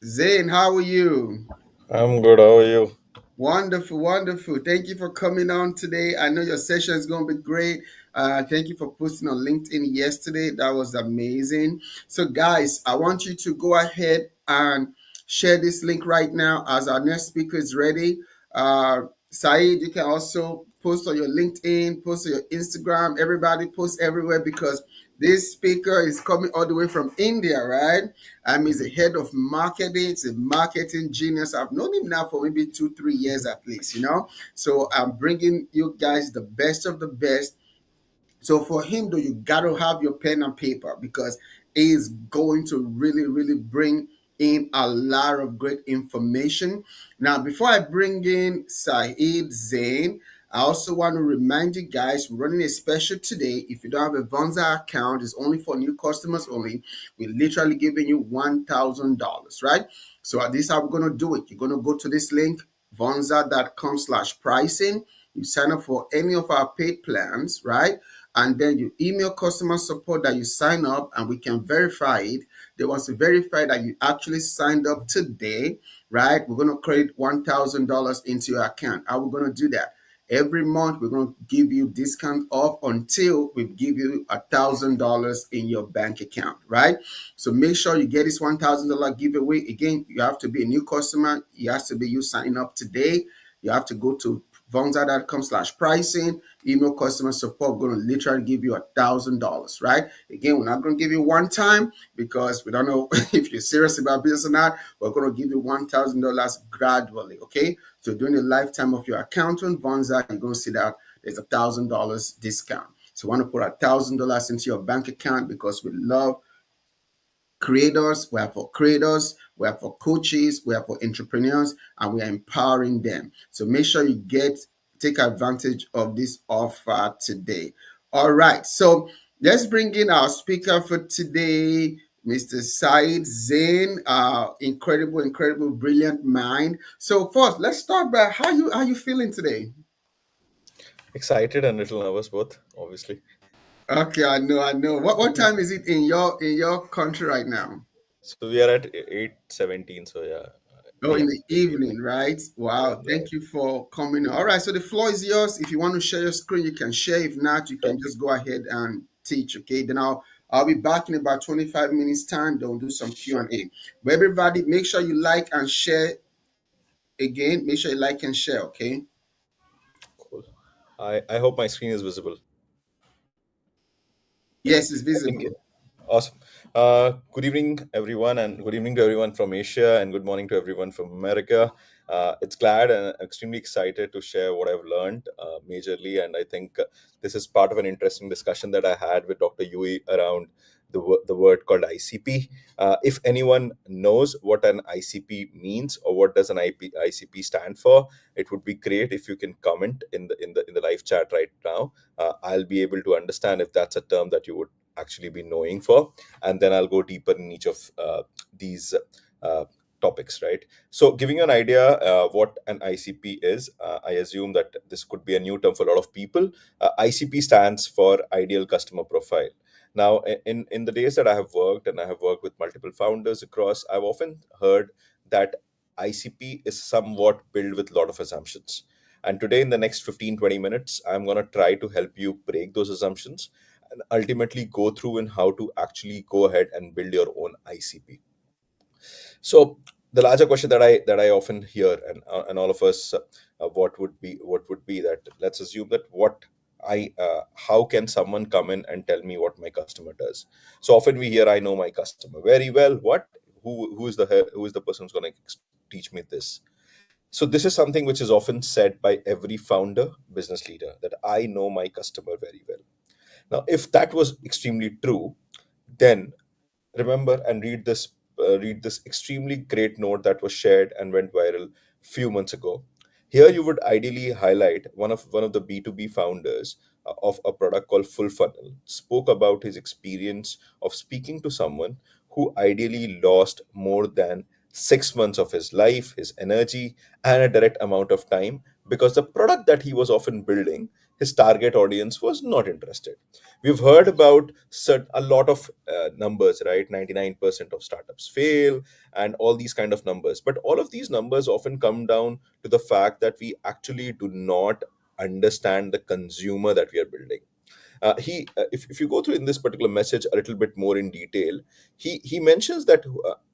Zane, how are you? I'm good. How are you? Wonderful, wonderful. Thank you for coming on today. I know your session is going to be great. Thank you for posting on LinkedIn yesterday. That was amazing. So, guys, I want you to go ahead and share this link right now as our next speaker is ready. Saeed, you can also post on your LinkedIn, post on your Instagram. Everybody post everywhere because this speaker is coming all the way from India, right? He's the head of marketing. He's a marketing genius. I've known him now for maybe 2, 3 years at least, So I'm bringing you guys the best of the best. So for him, though, you got to have your pen and paper because he's going to really, really bring in a lot of great information. Now, before I bring in Saeed Zain, I also want to remind you guys we're running a special today. If you don't have a Vonza account, it's only for new customers only. We're literally giving you $1,000, right? So this is how we're going to do it. You're going to go to this link, vonza.com/pricing. You sign up for any of our paid plans, right? And then you email customer support that you sign up and we can verify it. They want to verify that you actually signed up today, right? We're going to credit $1,000 into your account. How are we going to do that? Every month, we're going to give you discount off until we give you $1,000 in your bank account, right? So make sure you get this $1,000 giveaway. Again, you have to be a new customer. It has to be you signing up today. You have to go to vonza.com/pricing, email customer support. We're going to literally give you $1,000, right? Again, we're not going to give you one time because we don't know if you're serious about business or not. We're going to give you $1,000 gradually, okay? So during the lifetime of your account on Vonza, you're going to see that there's $1,000 discount. So you want to put $1,000 into your bank account because we love creators, we are for creators, we are for coaches, we are for entrepreneurs, and we are empowering them. So make sure you take advantage of this offer today. All right, so let's bring in our speaker for today, Mr. Said Zain, incredible, incredible, brilliant mind. So first, let's start by how you feeling today? Excited and a little nervous both, obviously. Okay, I know, I know. What time is it in your country right now? So we are at 8:17, so yeah, Oh, in PM. the evening, right? Wow. Yeah. Thank you for coming. All right. So the floor is yours. If you want to share your screen, you can share. If not, you Sure. can just go ahead and teach. Okay. Then I'll be back in about 25 minutes time. Then we'll do some Sure. Q&A. But everybody, make sure you like and share again. Make sure you like and share. Okay. Cool. I hope my screen is visible. Yes, it's I think visible. awesome. Good evening, everyone, and good evening to everyone from Asia, and good morning to everyone from America. It's glad and extremely excited to share what I've learned majorly, and I think this is part of an interesting discussion that I had with Dr. Yui around the word called ICP. If anyone knows what an ICP means or what does an ICP stand for, it would be great if you can comment in the live chat right now. I'll be able to understand if that's a term that you would actually be knowing for, and then I'll go deeper in each of these uh, topics, right? So giving you an idea what an ICP is, I assume that this could be a new term for a lot of people. ICP stands for ideal customer profile. Now, in the days that I have worked, and I have worked with multiple founders across, I've often heard that ICP is somewhat built with a lot of assumptions. And today, in the next 15-20 minutes, I'm going to try to help you break those assumptions and ultimately go through in how to actually go ahead and build your own ICP. So the larger question that I often hear, and all of us, what would be that, let's assume that what I how can someone come in and tell me what my customer does? So often we hear, I know my customer very well. What? Who is the person who's going to teach me this? So this is something which is often said by every founder, business leader, that I know my customer very well. Now, if that was extremely true, then remember and read this extremely great note that was shared and went viral few months ago. Here you would ideally highlight one of the B2B founders of a product called Full Funnel spoke about his experience of speaking to someone who ideally lost more than 6 months of his life, his energy, and a direct amount of time because the product that he was often building, his target audience was not interested. We've heard about a lot of numbers, right? 99% of startups fail and all these kind of numbers, but all of these numbers often come down to the fact that we actually do not understand the consumer that we are building. If you go through in this particular message a little bit more in detail, he mentions that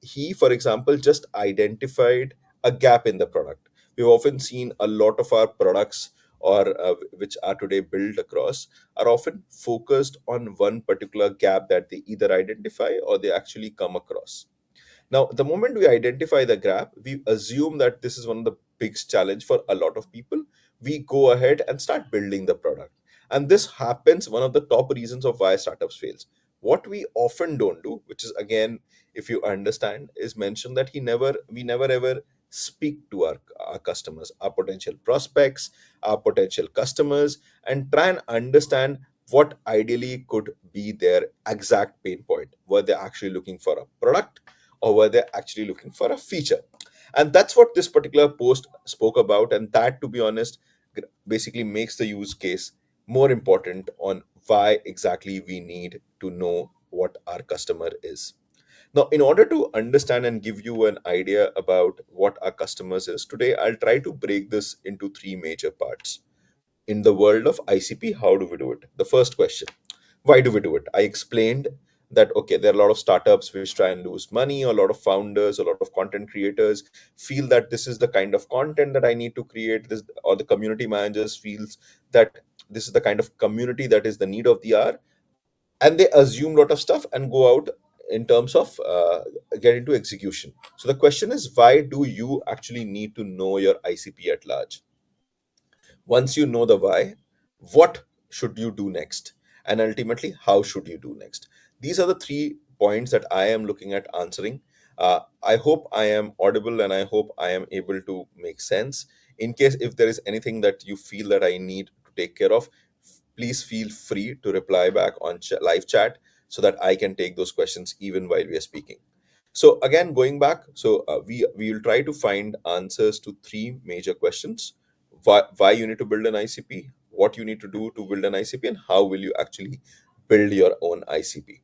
he, for example, just identified a gap in the product. We've often seen a lot of our products, or which are today built across, are often focused on one particular gap that they either identify or they actually come across. Now, the moment we identify the gap, we assume that this is one of the biggest challenge for a lot of people. We go ahead and start building the product. And this happens, one of the top reasons of why startups fails. What we often don't do, which is again, if you understand, is mention that we never ever speak to our customers, our potential prospects, our potential customers, and try and understand what ideally could be their exact pain point. Were they actually looking for a product, or were they actually looking for a feature? And that's what this particular post spoke about, and that, to be honest, basically makes the use case more important on why exactly we need to know what our customer is. Now, in order to understand and give you an idea about what our customers is today, I'll try to break this into three major parts. In the world of ICP, how do we do it? The first question: why do we do it? I explained that okay, there are a lot of startups which try and lose money, or a lot of founders, a lot of content creators feel that this is the kind of content that I need to create, this, or the community managers feels that this is the kind of community that is the need of the hour, and they assume a lot of stuff and go out in terms of get into execution. So the question is, why do you actually need to know your ICP at large? Once you know the why, what should you do next? And ultimately, how should you do next? These are the 3 points that I am looking at answering. I hope I am audible and I hope I am able to make sense. In case if there is anything that you feel that I need to take care of, please feel free to reply back on live chat so that I can take those questions even while we are speaking. So again, going back, so we will try to find answers to three major questions: why you need to build an ICP, what you need to do to build an ICP, and how will you actually build your own ICP.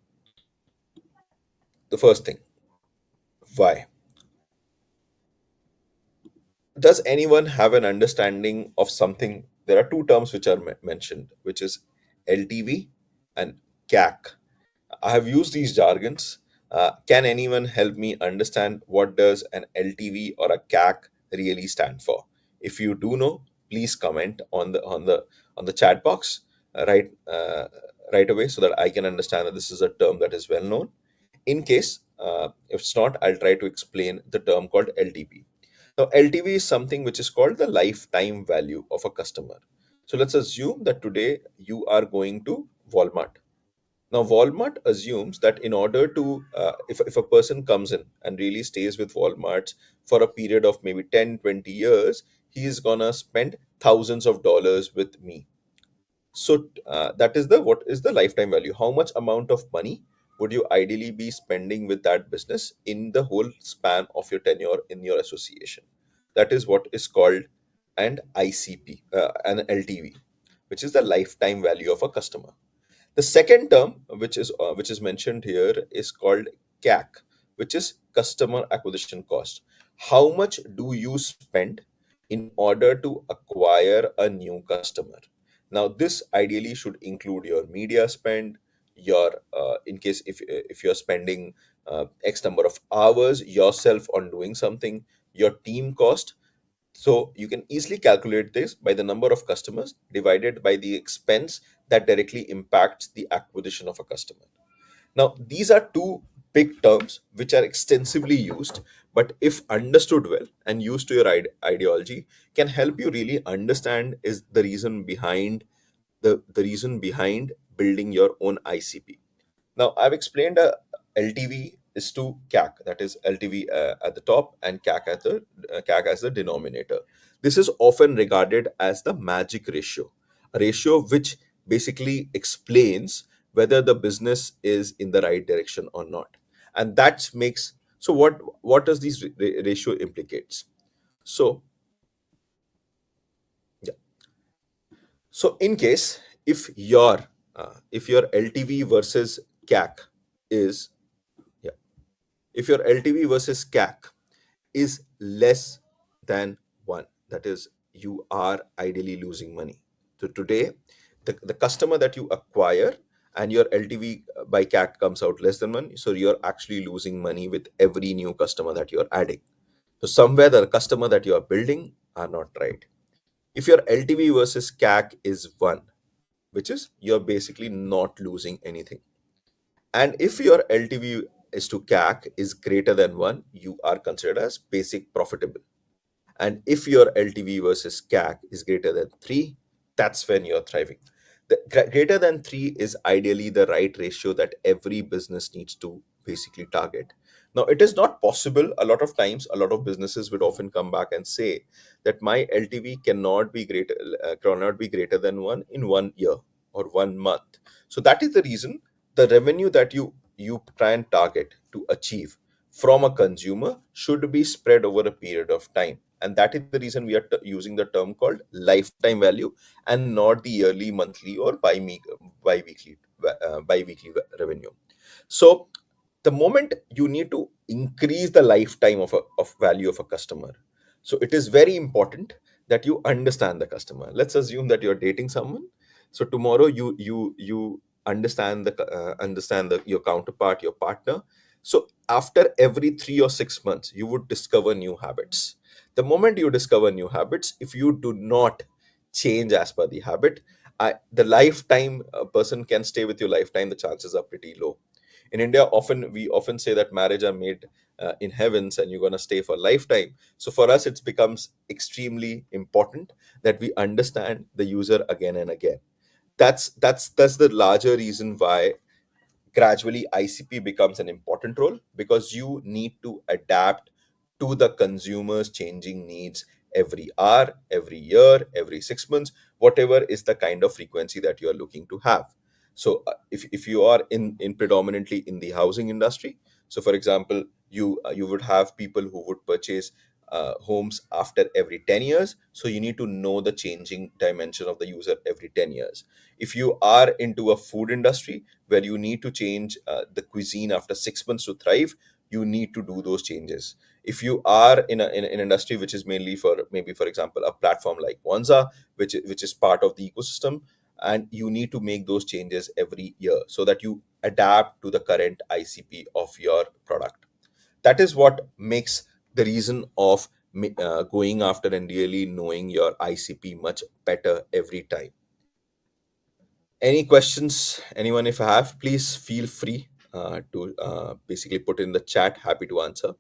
The first thing, why? Does anyone have an understanding of something? There are two terms which are mentioned, which is LTV and CAC. I have used these jargons. Can anyone help me understand what does an LTV or a CAC really stand for? If you do know, please comment on the chat box right away so that I can understand that this is a term that is well known. In case if it's not, I'll try to explain the term called LTV. Now, LTV is something which is called the lifetime value of a customer. So let's assume that today you are going to Walmart. Now, Walmart assumes that in order to, if a person comes in and really stays with Walmart for a period of maybe 10, 20 years, he is gonna spend thousands of dollars with me. So that is the what is the lifetime value? How much amount of money would you ideally be spending with that business in the whole span of your tenure in your association? That is what is called an ICP, an LTV, which is the lifetime value of a customer. The second term, which is mentioned here, is called CAC, which is customer acquisition cost. How much do you spend in order to acquire a new customer? Now, this ideally should include your media spend, your in case if you're spending X number of hours yourself on doing something, your team cost. So you can easily calculate this by the number of customers divided by the expense that directly impacts the acquisition of a customer. Now, these are two big terms which are extensively used, but if understood well and used to your ideology, can help you really understand is the reason behind building your own ICP. Now, I've explained LTV is to CAC, that is LTV at the top and CAC at the CAC as the denominator. This is often regarded as the magic ratio, a ratio which basically explains whether the business is in the right direction or not. And that makes so what does this ratio implicates? So yeah. So in case if your LTV versus CAC is yeah, if your LTV versus CAC is less than 1, that is, you are ideally losing money. So today the customer that you acquire and your LTV by CAC comes out less than one, so you're actually losing money with every new customer that you're adding. So somewhere the customer that you are building are not right. If your LTV versus CAC is one, which is you're basically not losing anything. And if your LTV is to CAC is greater than one, you are considered as basic profitable. And if your LTV versus CAC is greater than 3, that's when you're thriving. Greater than 3 is ideally the right ratio that every business needs to basically target. Now, it is not possible. A lot of times, a lot of businesses would often come back and say that my LTV cannot be greater than 1 in 1 year or 1 month. So that is the reason the revenue that you try and target to achieve from a consumer should be spread over a period of time, and that is the reason we are using the term called lifetime value and not the yearly, monthly, or bi-weekly revenue. So the moment you need to increase the lifetime of value of a customer, so it is very important that you understand the customer. Let's assume that you're dating someone. So tomorrow you understand your counterpart, your partner. So after every 3 or 6 months you would discover new habits. The moment you discover new habits, if you do not change as per the habit, the lifetime a person can stay with you lifetime, the chances are pretty low. In India, we often say that marriage are made in heavens and you're going to stay for lifetime. So for us, it becomes extremely important that we understand the user again and again. That's the larger reason why gradually ICP becomes an important role, because you need to adapt to the consumer's changing needs every hour, every year, every 6 months, whatever is the kind of frequency that you are looking to have. So if you are in predominantly in the housing industry, so for example, you would have people who would purchase homes after every 10 years, so you need to know the changing dimension of the user every 10 years. If you are into a food industry where you need to change the cuisine after 6 months to thrive, you need to do those changes. If you are in an industry which is mainly for, maybe for example, a platform like Vonza, which is part of the ecosystem, and you need to make those changes every year so that you adapt to the current ICP of your product. That is what makes the reason of going after and really knowing your ICP much better every time. Any questions, anyone? If I have, please feel free to basically put in the chat. Happy to answer.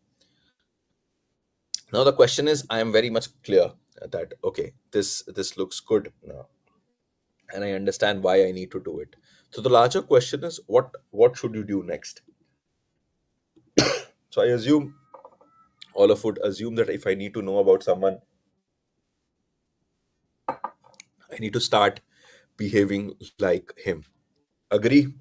Now the question is, I am very much clear that okay, this looks good now, and I understand why I need to do it. So the larger question is, what should you do next? So I assume all of would assume that if I need to know about someone, I need to start behaving like him. Agree?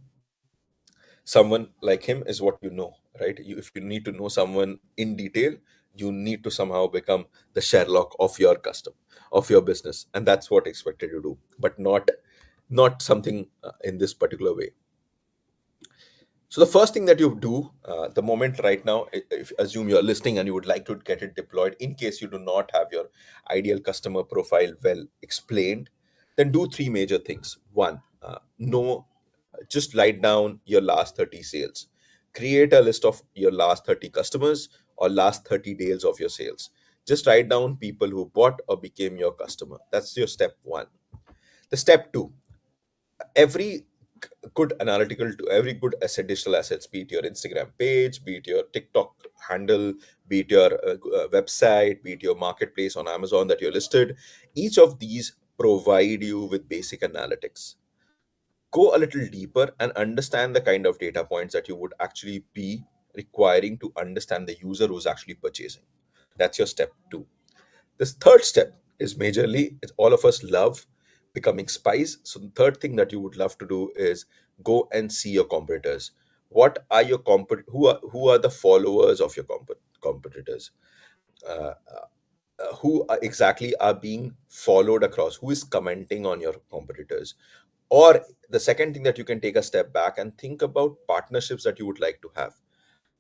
Someone like him is what you know, right? If you need to know someone in detail, you need to somehow become the Sherlock of your custom, of your business, and that's what expected to do, but not something in this particular way. So the first thing that you do, the moment right now, if assume you're listening and you would like to get it deployed, in case you do not have your ideal customer profile well explained, then do three major things. One, know, just write down your last 30 sales. Create a list of your last 30 customers or last 30 days of your sales. Just write down people who bought or became your customer. That's your step one. The step two, every good analytical to every good asset, digital assets, be it your Instagram page, be it your TikTok handle, be it your website, be it your marketplace on Amazon that you're listed, each of these provide you with basic analytics. Go a little deeper and understand the kind of data points that you would actually be requiring to understand the user who's actually purchasing. That's your step two. This third step is majorly, it's all of us love becoming spies. So the third thing that you would love to do is go and see your competitors. What are your who are the followers of your competitors? Uh, who exactly are being followed across? Who is commenting on your competitors? Or the second thing that you can take a step back and think about partnerships that you would like to have,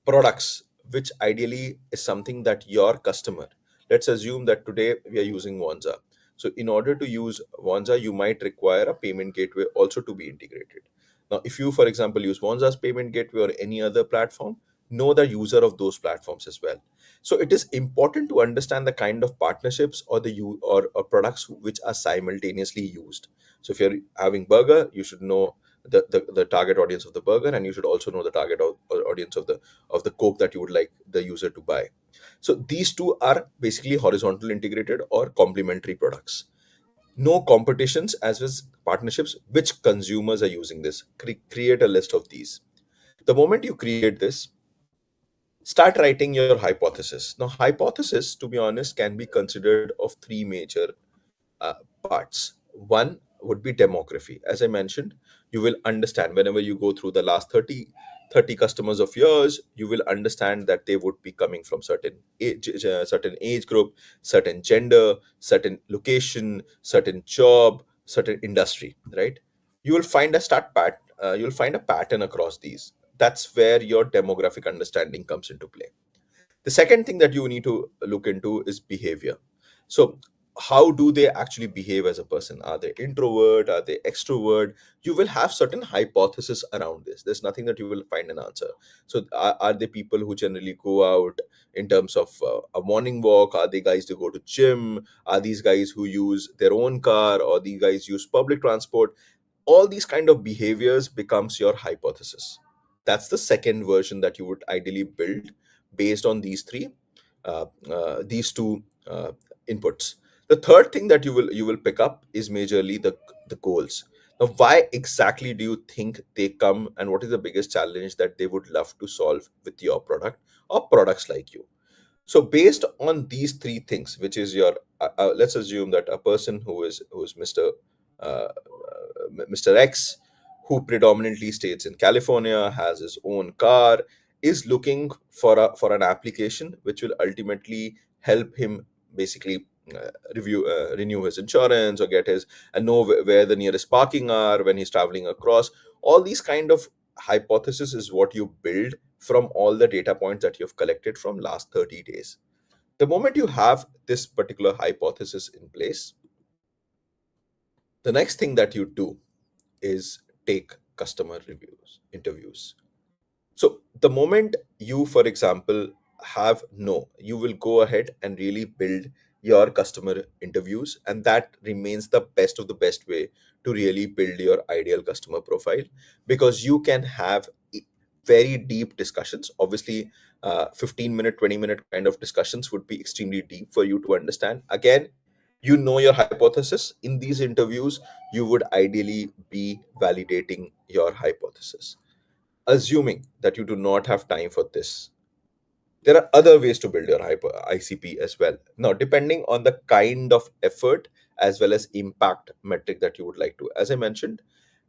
products which ideally is something that your customer, let's assume that today we are using Vonza. So in order to use Vonza, you might require a payment gateway also to be integrated. Now, if you, for example, use Vonza's payment gateway or any other platform, know the user of those platforms as well. So it is important to understand the kind of partnerships or or products which are simultaneously used. So if you're having burger, you should know the target audience of the burger, and you should also know the target audience of the Coke that you would like the user to buy. So these two are basically horizontal integrated or complementary products. No competitions as well as partnerships. Which consumers are using this? Create a list of these. The moment you create this, start writing your hypothesis. Now, hypothesis, to be honest, can be considered of three major parts. One would be demography. As I mentioned, you will understand whenever you go through the last 30 customers of yours, you will understand that they would be coming from certain age group, certain gender, certain location, certain job, certain industry, right? You will find a you'll find a pattern across these. That's where your demographic understanding comes into play. The second thing that you need to look into is behavior. So how do they actually behave as a person? Are they introvert? Are they extrovert? You will have certain hypothesis around this. There's nothing that you will find an answer. So are they people who generally go out in terms of a morning walk? Are they guys who go to gym? Are these guys who use their own car, or these guys use public transport? All these kind of behaviors becomes your hypothesis. That's the second version that you would ideally build based on these two inputs. The third thing that you will pick up is majorly the goals. Now, why exactly do you think they come, and what is the biggest challenge that they would love to solve with your product or products like you? So based on these three things, which is your let's assume that a person who is Mr. X, who predominantly stays in California, has his own car, is looking for an application which will ultimately help him basically renew his insurance, or get his and know where the nearest parking are when he's traveling across. All these kind of hypothesis is what you build from all the data points that you've collected from last 30 days. The moment you have this particular hypothesis in place, the next thing that you do is take customer reviews, interviews. So the moment you, for example, have no, you will go ahead and really build your customer interviews, and that remains the best of the best way to really build your ideal customer profile, because you can have very deep discussions. Obviously, 15-minute, 20-minute kind of discussions would be extremely deep for you to understand. Again, you know your hypothesis. In these interviews, you would ideally be validating your hypothesis. Assuming that you do not have time for this, there are other ways to build your ICP as well. Now, depending on the kind of effort as well as impact metric that you would like to, as I mentioned,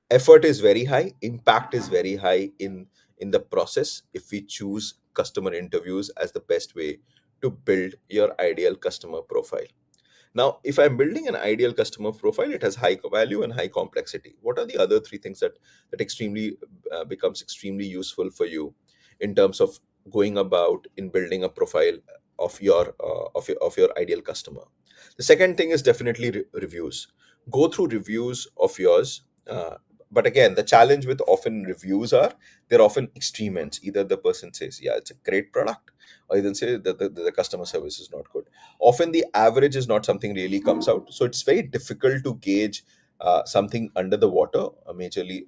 effort is very high, impact is very high in the process if we choose customer interviews as the best way to build your ideal customer profile. Now, if I'm building an ideal customer profile, it has high value and high complexity. What are the other three things that extremely becomes extremely useful for you in terms of going about in building a profile of your ideal customer? The second thing is definitely reviews. Go through reviews of yours. But again, the challenge with often reviews are they're often extreme ends. Either the person says, "Yeah, it's a great product," or even say that the customer service is not good. Often the average is not something really comes out, so it's very difficult to gauge something under the water, majorly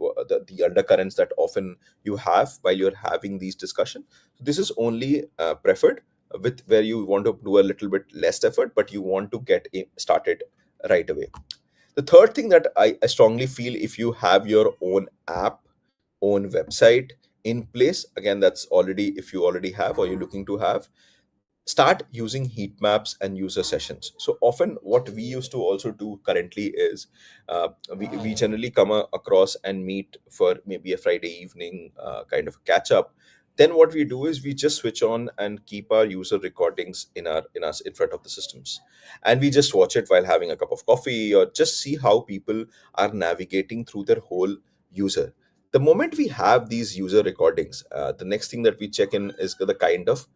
the undercurrents that often you have while you're having these discussions. This is only preferred with where you want to do a little bit less effort, but you want to get started right away. The third thing that I strongly feel, if you have your own app, own website in place, again, that's already, if you already have or you're looking to have, start using heat maps and user sessions. So often what we used to also do currently is we generally come across and meet for maybe a Friday evening kind of catch up. Then what we do is we just switch on and keep our user recordings in front of the systems, and we just watch it while having a cup of coffee, or just see how people are navigating through their whole user. The moment we have these user recordings, the next thing that we check in is the kind of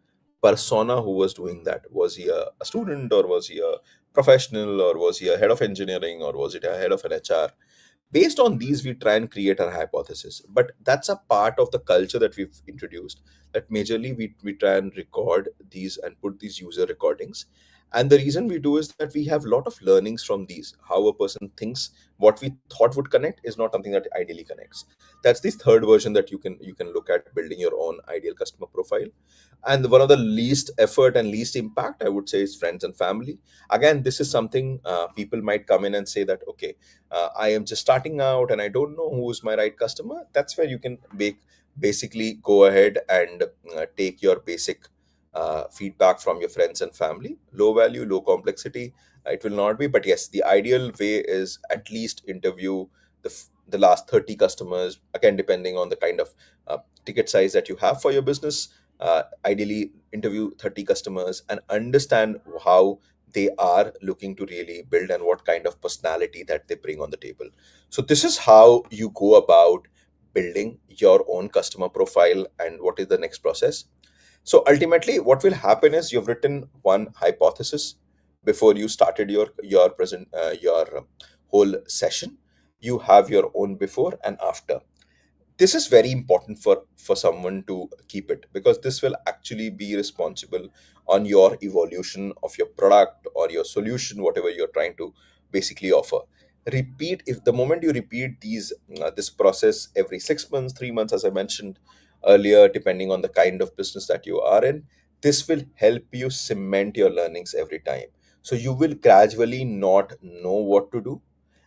persona who was doing that. Was he a student, or was he a professional, or was he a head of engineering, or was it a head of an HR? Based on these, we try and create our hypothesis, but that's a part of the culture that we've introduced, that majorly we try and record these and put these user recordings. And the reason we do is that we have a lot of learnings from these. How a person thinks, what we thought would connect is not something that ideally connects. That's the third version that you can look at building your own ideal customer profile. And one of the least effort and least impact, I would say, is friends and family. Again, this is something, people might come in and say that, okay, I am just starting out and I don't know who's my right customer. That's where you can basically go ahead and take your basic feedback from your friends and family. Low value, low complexity, it will not be. But yes, the ideal way is at least interview the last 30 customers, again, depending on the kind of ticket size that you have for your business. Ideally, interview 30 customers and understand how they are looking to really build and what kind of personality that they bring on the table. So this is how you go about building your own customer profile. And what is the next process? So ultimately, what will happen is you've written one hypothesis before you started your whole session. You have your own before and after. This is very important for someone to keep it, because this will actually be responsible on your evolution of your product or your solution, whatever you're trying to basically offer. Repeat, if the moment you repeat this process every 6 months, 3 months, as I mentioned earlier, depending on the kind of business that you are in, this will help you cement your learnings every time. So you will gradually not know what to do,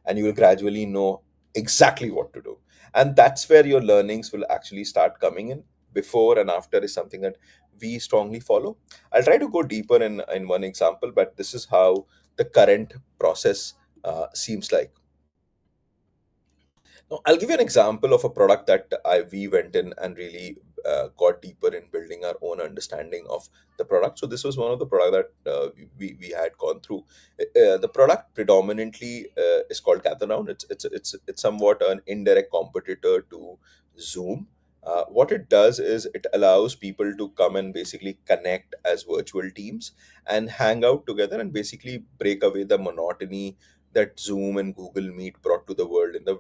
and you will gradually know exactly what to do. And that's where your learnings will actually start coming in. Before and after is something that we strongly follow. I'll try to go deeper in one example, but this is how the current process seems like. Now, I'll give you an example of a product that we went in and really got deeper in building our own understanding of the product. So this was one of the product that we had gone through. The product predominantly is called Gather Round. It's somewhat an indirect competitor to Zoom. What it does is it allows people to come and basically connect as virtual teams and hang out together and basically break away the monotony that Zoom and Google Meet brought to the world in the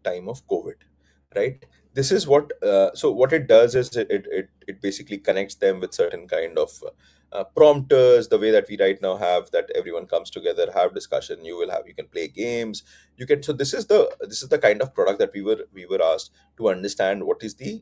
time of COVID, right? This is what so what it does is it basically connects them with certain kind of prompters, the way that we right now have, that everyone comes together, have discussion. You can play games. You can. So this is the kind of product that we were asked to understand what is the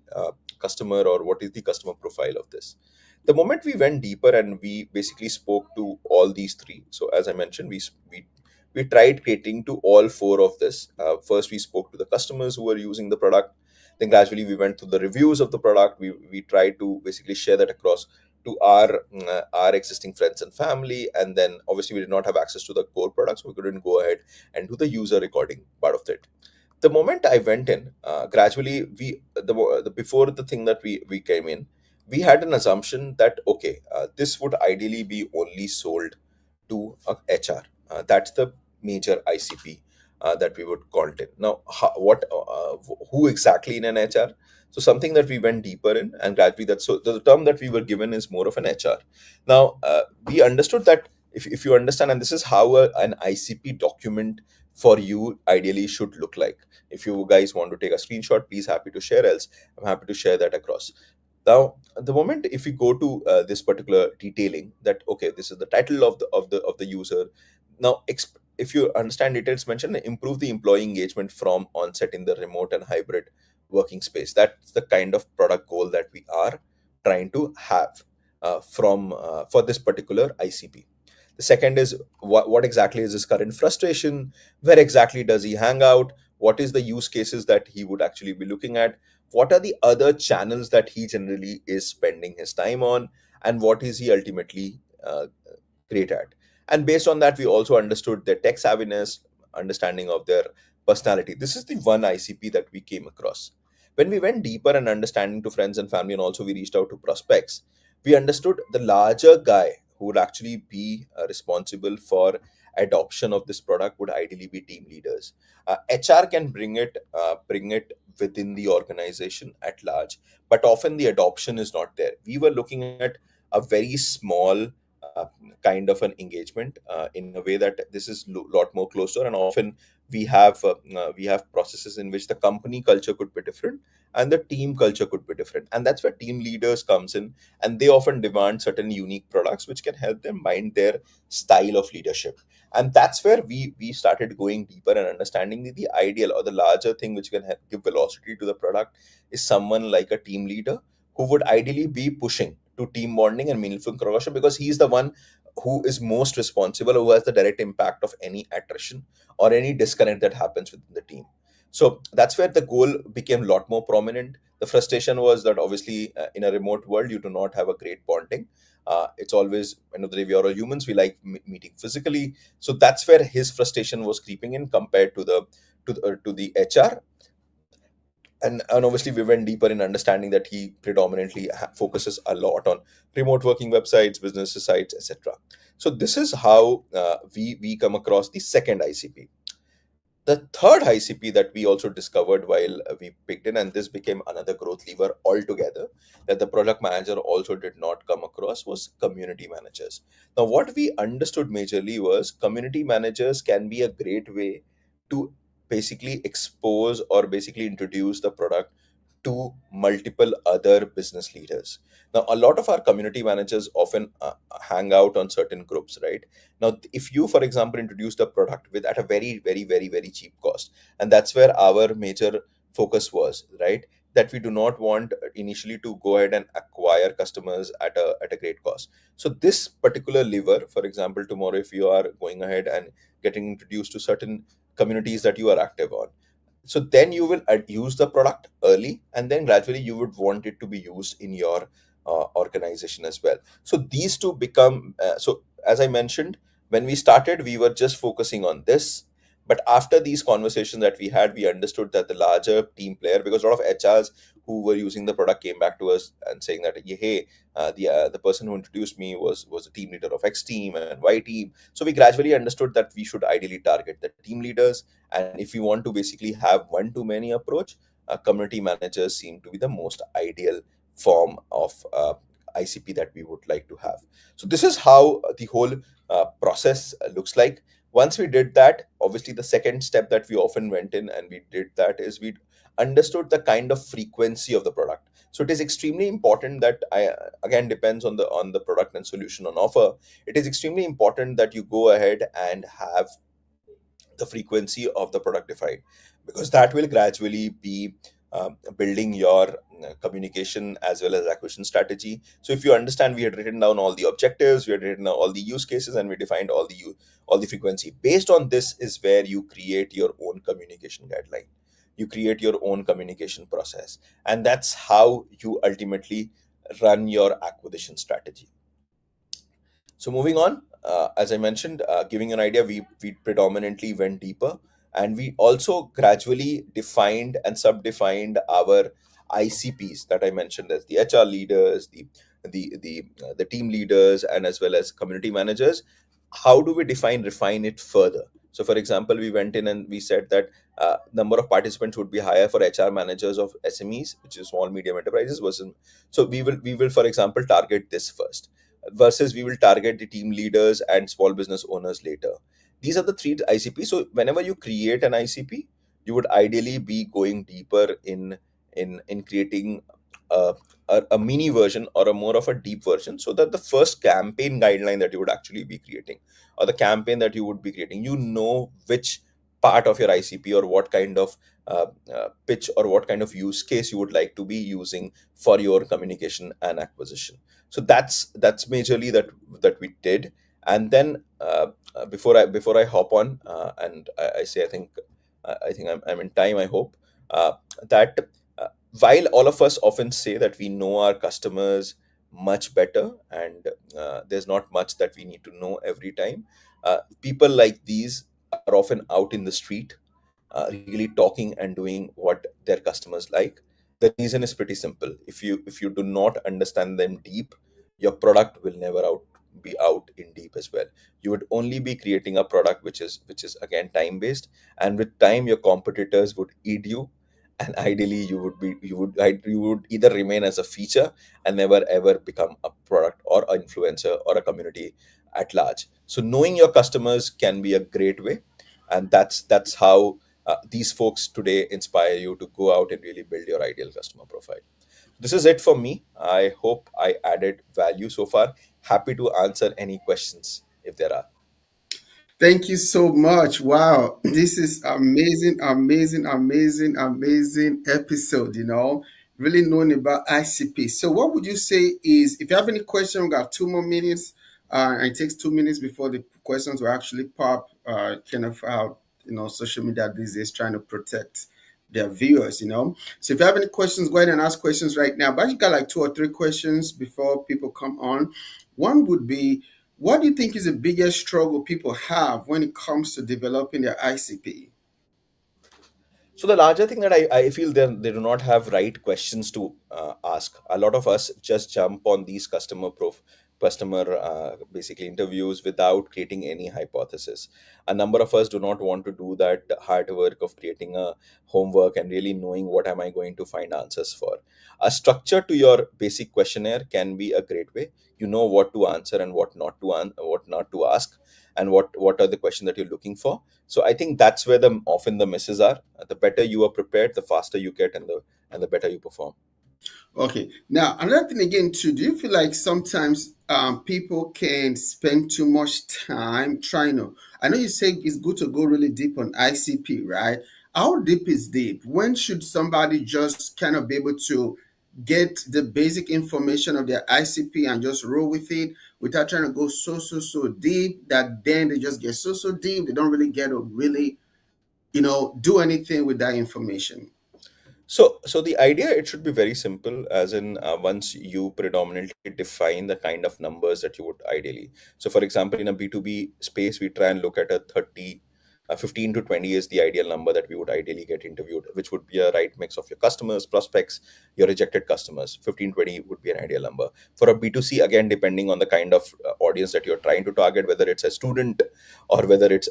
customer, or what is the customer profile of this. The moment we went deeper and we basically spoke to all these three. So as I mentioned, we tried catering to all four of this. First, we spoke to the customers who were using the product. Then gradually we went to the reviews of the product. We tried to basically share that across to our existing friends and family. And then obviously we did not have access to the core products, so we couldn't go ahead and do the user recording part of it. The moment I went in, gradually the before the thing that we came in, we had an assumption that okay, this would ideally be only sold to a HR. That's the major ICP that we would call it. Now, who exactly in an HR? So something that we went deeper in, and gradually that, so the term that we were given is more of an HR. Now, we understood that if you understand, and this is how an ICP document for you ideally should look like. If you guys want to take a screenshot, please happy to share. Else, I'm happy to share that across. Now, the moment if we go to this particular detailing, that okay, this is the title of the user. Now, if you understand details mentioned, improve the employee engagement from onset in the remote and hybrid working space. That's the kind of product goal that we are trying to have from for this particular ICP. The second is what exactly is his current frustration? Where exactly does he hang out? What is the use cases that he would actually be looking at? What are the other channels that he generally is spending his time on? And what is he ultimately great at? And based on that, we also understood their tech savviness, understanding of their personality. This is the one ICP that we came across. When we went deeper and understanding to friends and family, and also we reached out to prospects, we understood the larger guy who would actually be responsible for adoption of this product would ideally be team leaders. HR can bring it within the organization at large, but often the adoption is not there. We were looking at a very small uh, kind of an engagement in a way that this is lot more closer. And often we have processes in which the company culture could be different and the team culture could be different, and that's where team leaders comes in, and they often demand certain unique products which can help them mind their style of leadership. And that's where we started going deeper and understanding the ideal or the larger thing which can help give velocity to the product is someone like a team leader who would ideally be pushing to team bonding and meaningful collaboration, because he's the one who is most responsible, who has the direct impact of any attrition or any disconnect that happens within the team. So that's where the goal became a lot more prominent. The frustration was that obviously in a remote world you do not have a great bonding. It's always, end of the day, we are all humans, we like meeting physically. So that's where his frustration was creeping in compared to the HR. And obviously we went deeper in understanding that he predominantly focuses a lot on remote working websites, business sites, etc. So this is how we come across the second ICP. The third ICP that we also discovered while we picked in, and this became another growth lever altogether, that the product manager also did not come across, was community managers. Now, what we understood majorly was community managers can be a great way to basically expose or basically introduce the product to multiple other business leaders. Now, a lot of our community managers often hang out on certain groups, right? Now, if you, for example, introduce the product with at a very, very, very, very cheap cost, and that's where our major focus was, right? That we do not want initially to go ahead and acquire customers at a great cost. So this particular lever, for example, tomorrow if you are going ahead and getting introduced to certain communities that you are active on, so then you will use the product early, and then gradually you would want it to be used in your organization as well. So these two become so as I mentioned, when we started we were just focusing on this, but after these conversations that we had, we understood that the larger team player, because a lot of HRs who were using the product came back to us and saying that, "Yeah, hey, the person who introduced me was a team leader of X team and Y team." So we gradually understood that we should ideally target the team leaders, and if you want to basically have one to many approach, community managers seem to be the most ideal form of ICP that we would like to have. So this is how the whole process looks like. Once we did that, obviously the second step that we often went in and we did that is we understood the kind of frequency of the product. So it is extremely important that I again depends on the product and solution on offer. It is extremely important that you go ahead and have the frequency of the product defined, because that will gradually be building your communication as well as acquisition strategy. So if you understand, we had written down all the objectives, we had written down all the use cases, and we defined all the frequency. Based on this is where you create your own communication guideline, you create your own communication process, and that's how you ultimately run your acquisition strategy. So moving on, as I mentioned, giving an idea, we predominantly went deeper, and we also gradually defined and subdefined our ICPs that I mentioned as the HR leaders, the team leaders, and as well as community managers. How do we refine it further? So, for example, we went in and we said that number of participants would be higher for HR managers of SMEs, which is small medium enterprises. Versus, so we will, for example, target this first, versus we will target the team leaders and small business owners later. These are the three ICP. So whenever you create an ICP, you would ideally be going deeper in creating a mini version or a more of a deep version, so that the first campaign guideline that you would actually be creating, or the campaign that you would be creating, you know which part of your ICP or what kind of pitch or what kind of use case you would like to be using for your communication and acquisition. So that's majorly that we did. And then before I hop on and I say, I think I'm in time, I hope, that uh, while all of us often say that we know our customers much better, and there's not much that we need to know every time, people like these are often out in the street, really talking and doing what their customers like. The reason is pretty simple. If you do not understand them deep, your product will never be out in deep as well. You would only be creating a product which is again time based, and with time your competitors would eat you, and ideally you would either remain as a feature and never ever become a product or an influencer or a community at large. So knowing your customers can be a great way, and that's how these folks today inspire you to go out and really build your ideal customer profile. This is it for me. I hope I added value so far. Happy to answer any questions if there are. Thank you so much. Wow, this is amazing, amazing, amazing, amazing episode. Really knowing about ICP. So, what would you say is, if you have any question, we got 2 more minutes, and it takes 2 minutes before the questions will actually pop. Kind of how social media these days trying to protect their viewers. So, if you have any questions, go ahead and ask questions right now. But you got like 2 or 3 questions before people come on. One would be, what do you think is the biggest struggle people have when it comes to developing their ICP? So the larger thing that I feel they do not have right questions to ask. A lot of us just jump on these customer basically interviews without creating any hypothesis. A number of us do not want to do that hard work of creating a homework and really knowing what am I going to find answers for. A structure to your basic questionnaire can be a great way. You know what to answer and what not to ask, and what are the questions that you're looking for. So I think that's where the often the misses are. The better you are prepared, the faster you get, and the better you perform. Okay. Now, another thing again, too, do you feel like sometimes people can spend too much time trying to? I know you say it's good to go really deep on ICP, right? How deep is deep? When should somebody just kind of be able to get the basic information of their ICP and just roll with it without trying to go so deep that then they just get so deep they don't really get to really, do anything with that information? So the idea, it should be very simple, as in once you predominantly define the kind of numbers that you would ideally. So for example, in a B2B space, we try and look at a 30, 15 to 20 is the ideal number that we would ideally get interviewed, which would be a right mix of your customers, prospects, your rejected customers. 15-20 would be an ideal number. For a B2C, again, depending on the kind of audience that you're trying to target, whether it's a student or whether it's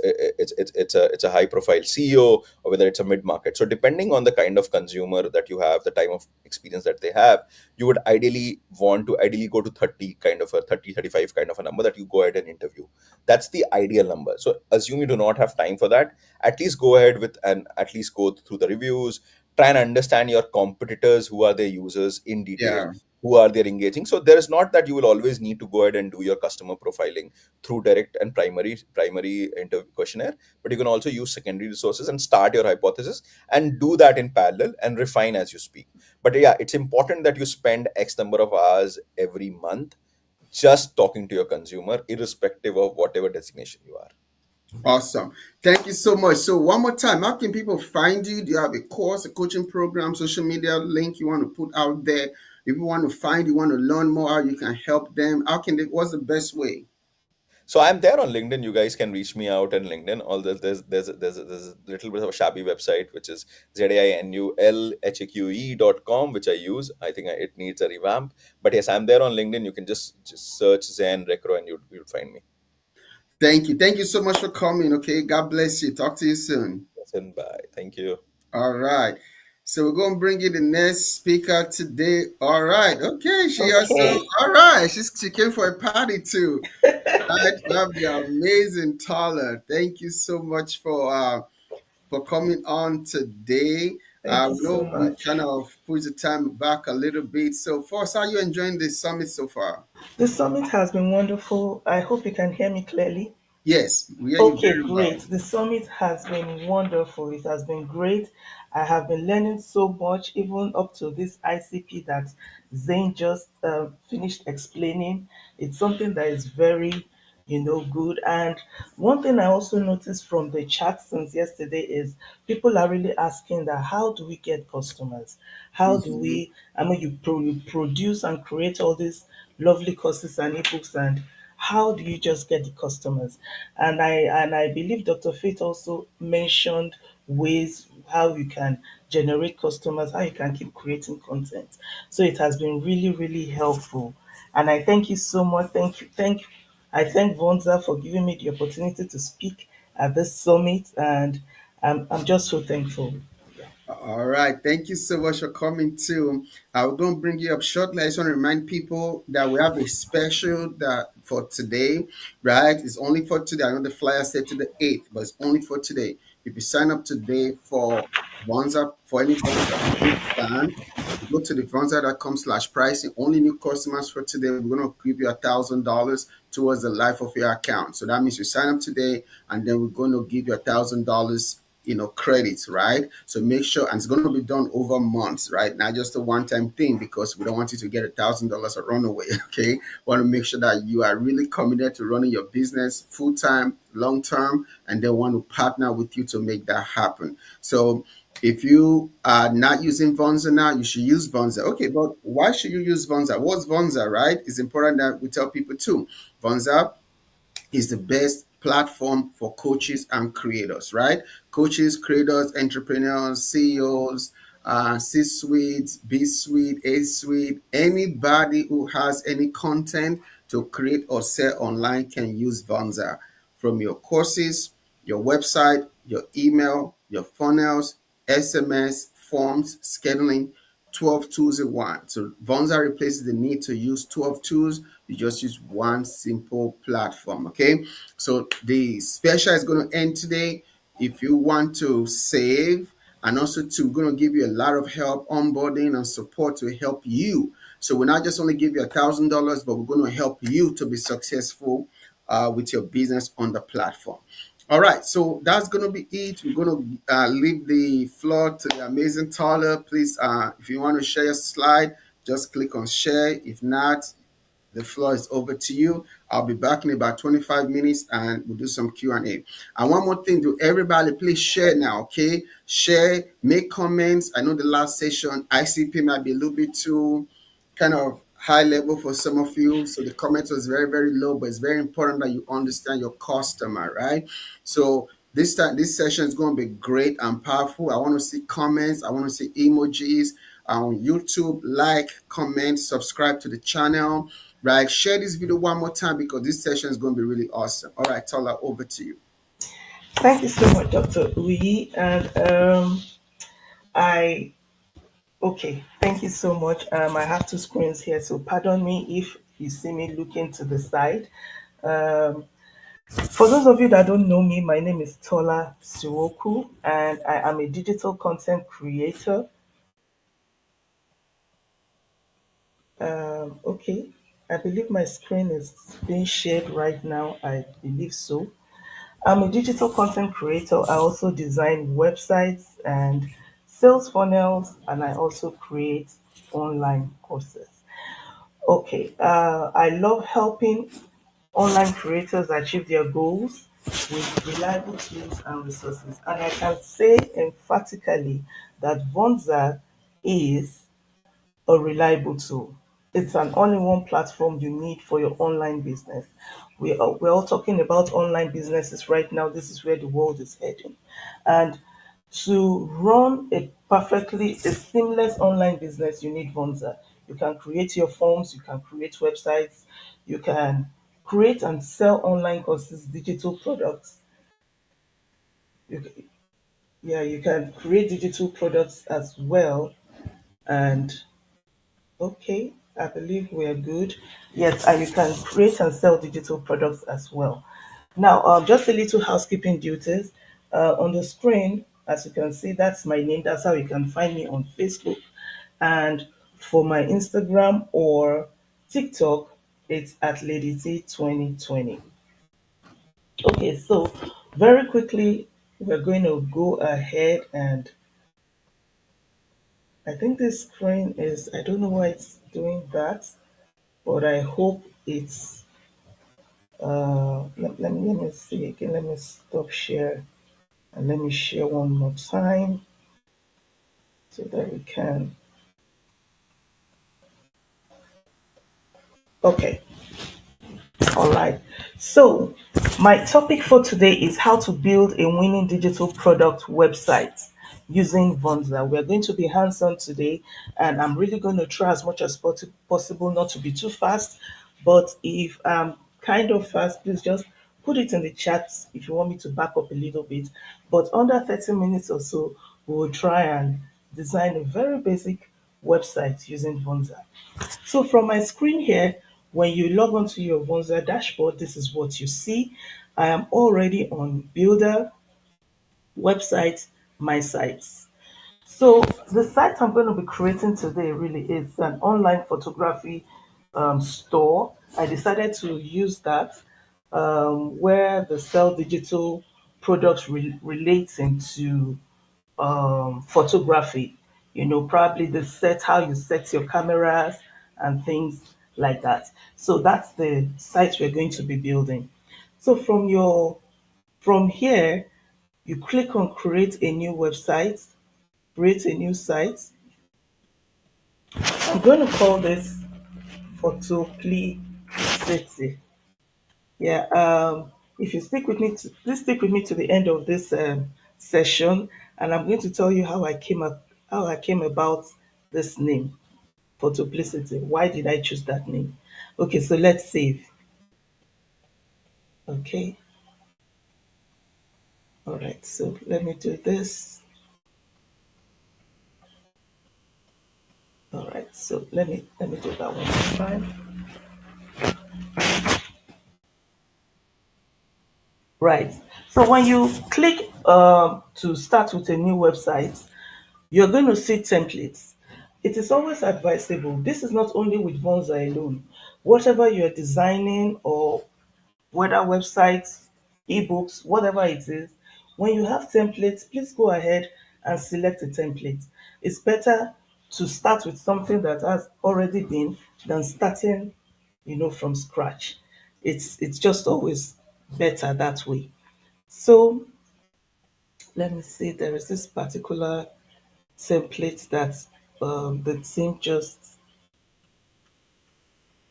a high profile CEO, or whether it's a mid market. So depending on the kind of consumer that you have, the time of experience that they have, you would ideally want to ideally go to 30, kind of a 30-35 kind of a number that you go ahead and interview. That's the ideal number. So assume you do not have time for that, at least go ahead with and at least go through the reviews, try and understand your competitors, who are their users in detail, Yeah. who are they engaging. So there is not that you will always need to go ahead and do your customer profiling through direct and primary interview questionnaire, but you can also use secondary resources and start your hypothesis and do that in parallel and refine as you speak. But yeah, it's important that you spend X number of hours every month just talking to your consumer, irrespective of whatever designation you are. Awesome. Thank you so much. So one more time, how can people find you? Do you have a course, a coaching program, social media link you want to put out there? If you want to find, you want to learn more, how you can help them. How can they, what's the best way? So I'm there on LinkedIn. You guys can reach me out on LinkedIn. Although there's a little bit of a shabby website, which is ZAINULHAQE.com, which I use. I think it needs a revamp. But yes, I'm there on LinkedIn. You can just search Zen Recro and you'll find me. Thank you. Thank you so much for coming. Okay. God bless you. Talk to you soon. Listen, bye. Thank you. All right. So we're gonna bring in the next speaker today. All right. Okay. She also Okay. all right. She came for a party too. Right. We have the amazing Tyler. Thank you so much for coming on today. Thank you We so know we much. kind of push the time back a little bit. So, first, how are you enjoying the summit so far? The summit has been wonderful. I hope you can hear me clearly. Yes, we hear you Okay, very great. well. The summit has been wonderful. It has been great. I have been learning so much, even up to this ICP that Zane just finished explaining. It's something that is very, good. And one thing I also noticed from the chat since yesterday is people are really asking that how do we get customers? How do Mhm. we, I mean, you produce and create all these lovely courses and ebooks, and how do you just get the customers? And I believe Dr. Faith also mentioned ways how you can generate customers, how you can keep creating content. So it has been really, really helpful. And I thank you so much. I thank Vonza for giving me the opportunity to speak at this summit, and I'm just so thankful. All right. Thank you so much for coming too. I'm going to bring you up shortly. I just want to remind people that we have a special that for today, right? It's only for today. I know the flyer said to the 8th, but it's only for today. If you sign up today for Vonza, for any Vonza food plan, you go to the vonza.com/pricing. Only new customers for today. We're going to give you $1,000 towards the life of your account. So that means you sign up today, and then we're going to give you $1,000, credits, right? So make sure, and it's going to be done over months, right? Not just a one-time thing, because we don't want you to get $1,000 a runaway. Okay, want to make sure that you are really committed to running your business full-time, long-term, and they want to partner with you to make that happen. So if you are not using Vonza now, you should use Vonza. Okay, but why should you use Vonza? What's Vonza, right? It's important that we tell people too. Vonza is the best platform for coaches and creators, right? Coaches, creators, entrepreneurs, CEOs, C-suite, B-suite, A-suite, anybody who has any content to create or sell online can use Vonza. From your courses, your website, your email, your funnels, SMS, forms, scheduling, 12 tools in one. So Vonza replaces the need to use 12 tools. You just use one simple platform. Okay. So the special is going to end today. If you want to save, and also too, we're going to give you a lot of help, onboarding and support to help you. So we're not just only give you $1,000, but we're going to help you to be successful with your business on the platform. All right, so that's going to be it. We're going to leave the floor to the amazing Tyler. Please, if you want to share your slide, just click on share. If not, the floor is over to you. I'll be back in about 25 minutes and we'll do some Q&A. And one more thing, to everybody, please share now, okay? Share, make comments. I know the last session, ICP might be a little bit too kind of high level for some of you. So the comment was very, very low, but it's very important that you understand your customer, right? So this time, this session is going to be great and powerful. I want to see comments. I want to see emojis on YouTube. Like, comment, subscribe to the channel, right? Share this video one more time because this session is going to be really awesome. All right, Tola, over to you. Thank you so much, Dr. Uyi. And I okay, thank you so much. I have two screens here, so pardon me if you see me looking to the side. Um, for those of you that don't know me, my name is Tola Siwoku, and I am a digital content creator. Okay, I believe my screen is being shared right now. I believe so. I'm a digital content creator. I also design websites and sales funnels, and I also create online courses. Okay, I love helping online creators achieve their goals with reliable tools and resources. And I can say emphatically that Vonza is a reliable tool. It's an all-in-one platform you need for your online business. We're all talking about online businesses right now. This is where the world is heading. And to run a seamless online business, you need Vonza. You can create your forms, you can create websites, you can create and sell online courses, digital products. You, c- yeah, you can create digital products as well. And okay, I believe we are good. Yes, and you can create and sell digital products as well. Now, just a little housekeeping duties. On the screen, as you can see, that's my name. That's how you can find me on Facebook. And for my Instagram or TikTok, it's at Lady T 2020. Okay, so very quickly, we're going to go ahead and I think this screen is, I don't know why it's doing that, but I hope it's let me see again. Let me stop share and let me share one more time so that we can. Okay, all right. So my topic for today is how to build a winning digital product website using Vonza. We're going to be hands-on today, and I'm really going to try as much as possible not to be too fast. But if I'm kind of fast, please just put it in the chat if you want me to back up a little bit. But under 30 minutes or so, we will try and design a very basic website using Vonza. So from my screen here, when you log onto your Vonza dashboard, this is what you see. I am already on Builder, Website, My Sites. So the site I'm going to be creating today really is an online photography store. I decided to use that where they sell digital products relating to photography. Probably the set, how you set your cameras and things like that. So that's the site we're going to be building. So from here, you click on create a new website, create a new site. I'm going to call this Photoplicity. Yeah. If you stick with me, please stick with me to the end of this session, and I'm going to tell you how I came about this name, Photoplicity. Why did I choose that name? Okay, so let's save. Okay. All right. So let me do this. All right. So let me do that one more time. Right. So when you click to start with a new website, you're going to see templates. It is always advisable. This is not only with Vonza alone. Whatever you're designing, or whether websites, ebooks, whatever it is, when you have templates, please go ahead and select a template. It's better to start with something that has already been than starting, from scratch. It's just always better that way. So let me see. There is this particular template that the team just,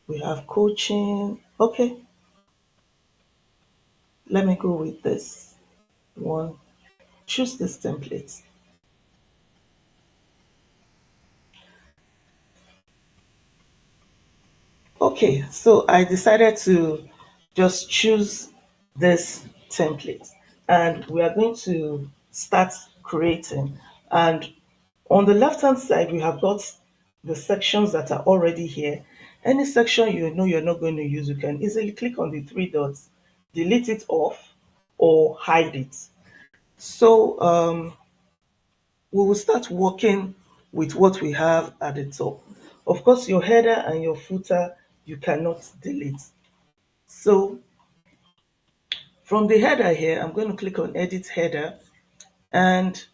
we have coaching. Okay, let me go with this one. Choose this template. Okay, so I decided to just choose this template, and we are going to start creating. And on the left hand side, we have got the sections that are already here. Any section you know you're not going to use, you can easily click on the three dots, delete it off, or hide it. So we will start working with what we have at the top. Of course, your header and your footer you cannot delete. So from the header here, I'm going to click on edit header. And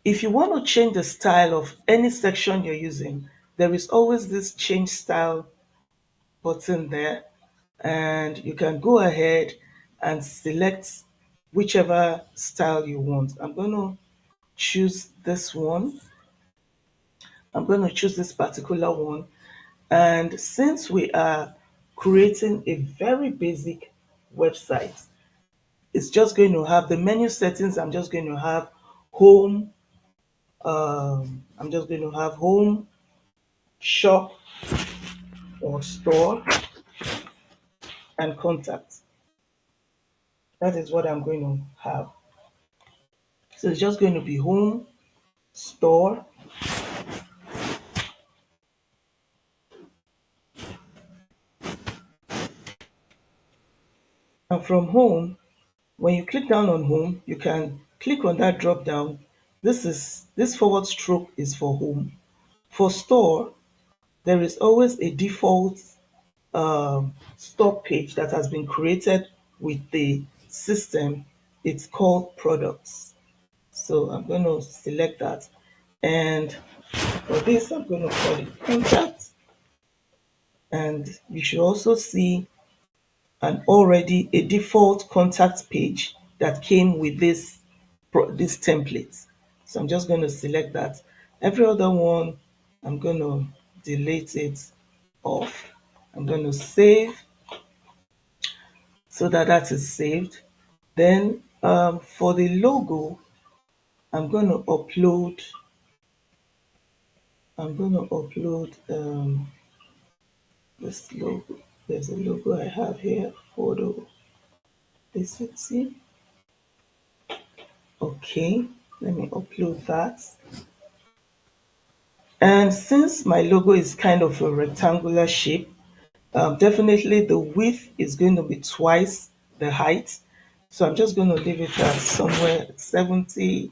if you want to change the style of any section you're using, there is always this change style button there. And you can go ahead and select whichever style you want. I'm going to choose this one. I'm going to choose this particular one. And since we are creating a very basic website, it's just going to have the menu settings. I'm just going to have home. I'm just going to have home, shop or store, and contact. That is what I'm going to have. So it's just going to be home, store, and from home, when you click down on home, you can click on that drop down. This forward stroke is for home. For store, there is always a default store page that has been created with the system. It's called products. So I'm going to select that. And for this, I'm going to call it contact. And you should also see an already a default contact page that came with this template. So I'm just going to select that. Every other one, I'm going to delete it off. I'm going to save so that that is saved. Then for the logo, I'm going to upload. I'm going to upload this logo. There's a logo I have here. Photo. Basically, Okay, let me upload that. And since my logo is kind of a rectangular shape, definitely the width is going to be twice the height. So I'm just going to leave it at somewhere 70,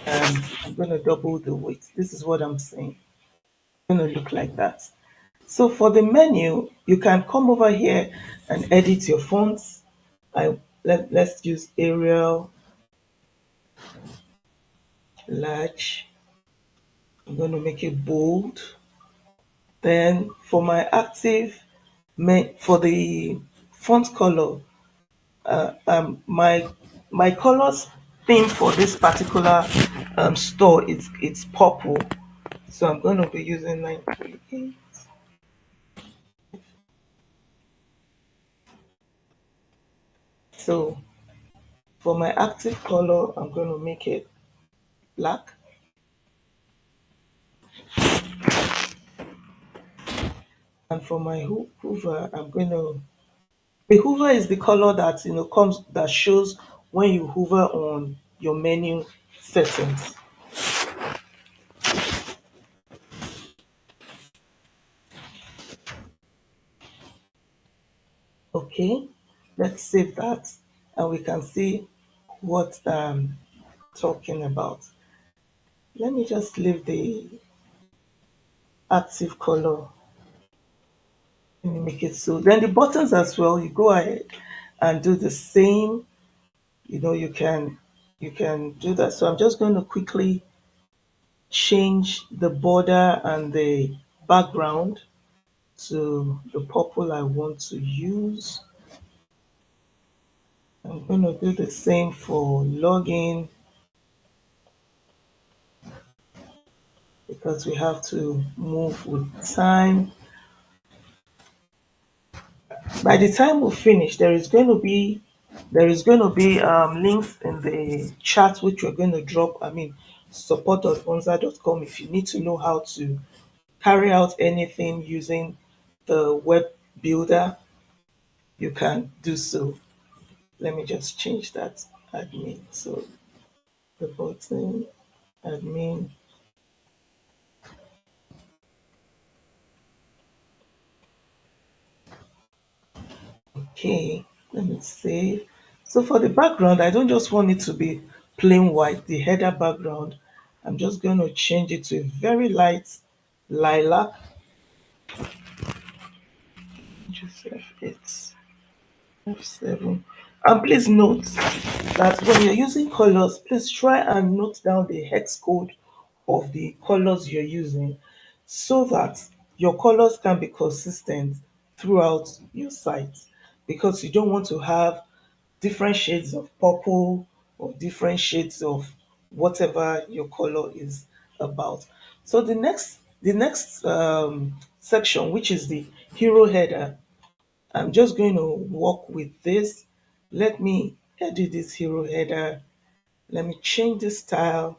and I'm going to double the width. This is what I'm saying. It's going to look like that. So for the menu, you can come over here and edit your fonts. Let's use Arial, large. I'm going to make it bold. Then for my for the font color, my colors theme for this particular store it's purple. So I'm going to be using 938. So for my active color, I'm going to make it black. And for my hoover, the hoover is the color that comes that shows when you hover on your menu settings. Okay, let's save that and we can see what I'm talking about. Let me just leave the active color. Let me make it so. Then the buttons as well, you go ahead and do the same. You can do that. So I'm just going to quickly change the border and the background to the purple I want to use. I'm going to do the same for login because we have to move with time. By the time we finish, there is going to be links in the chat which we're going to drop. I mean, support.vonza.com if you need to know how to carry out anything using the web builder, you can do so. Let me just change that admin. So the button admin. Okay, let me save. So for the background, I don't just want it to be plain white, the header background. I'm just going to change it to a very light lilac. Just F8, F7. And please note that when you're using colors, please try and note down the hex code of the colors you're using so that your colors can be consistent throughout your site, because you don't want to have different shades of purple or different shades of whatever your color is about. So the next section, which is the hero header, I'm just going to work with this. Let me edit this hero header. Let me change the style.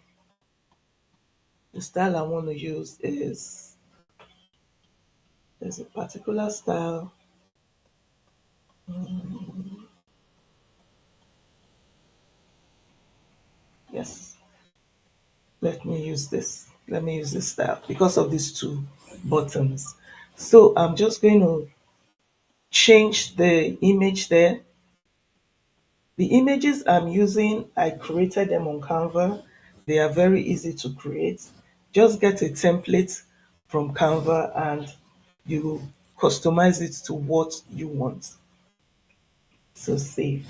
The style I want to use is there's a particular style. Yes, let me use this. Let me use this style because of these two buttons. So I'm just going to change the image there. The images I'm using, I created them on Canva. They are very easy to create. Just get a template from Canva and you customize it to what you want. So save.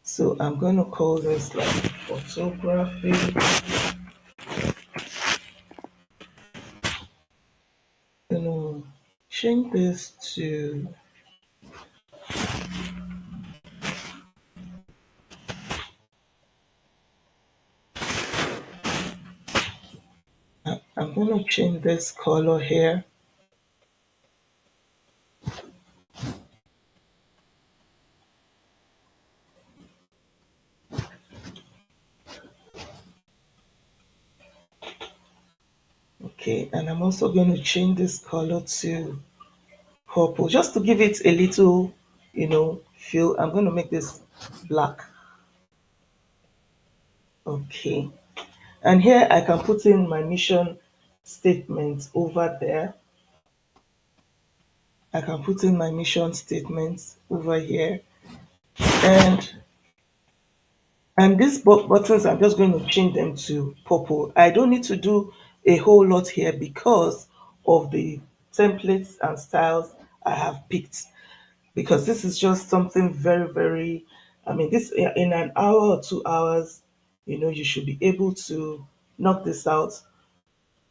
So I'm going to call this like photography. You know, change this to, I'm going to change this color here. Okay, and I'm also going to change this color to purple just to give it a little, feel. I'm going to make this black. Okay. And here I can put in my mission statement over there. I can put in my mission statements over here. And these buttons, I'm just going to change them to purple. I don't need to do a whole lot here because of the templates and styles I have picked. Because this is just something very, very, I mean, this in an hour or 2 hours, you should be able to knock this out.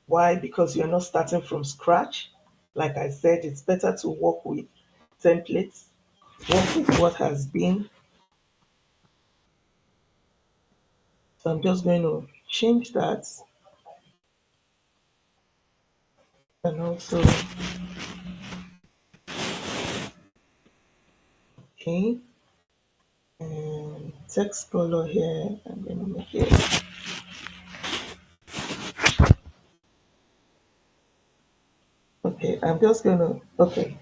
Why? Because you're not starting from scratch. Like I said, it's better to work with templates, work with what has been. So I'm just going to change that, and also, okay, and text color here, I'm going to make it, okay, okay,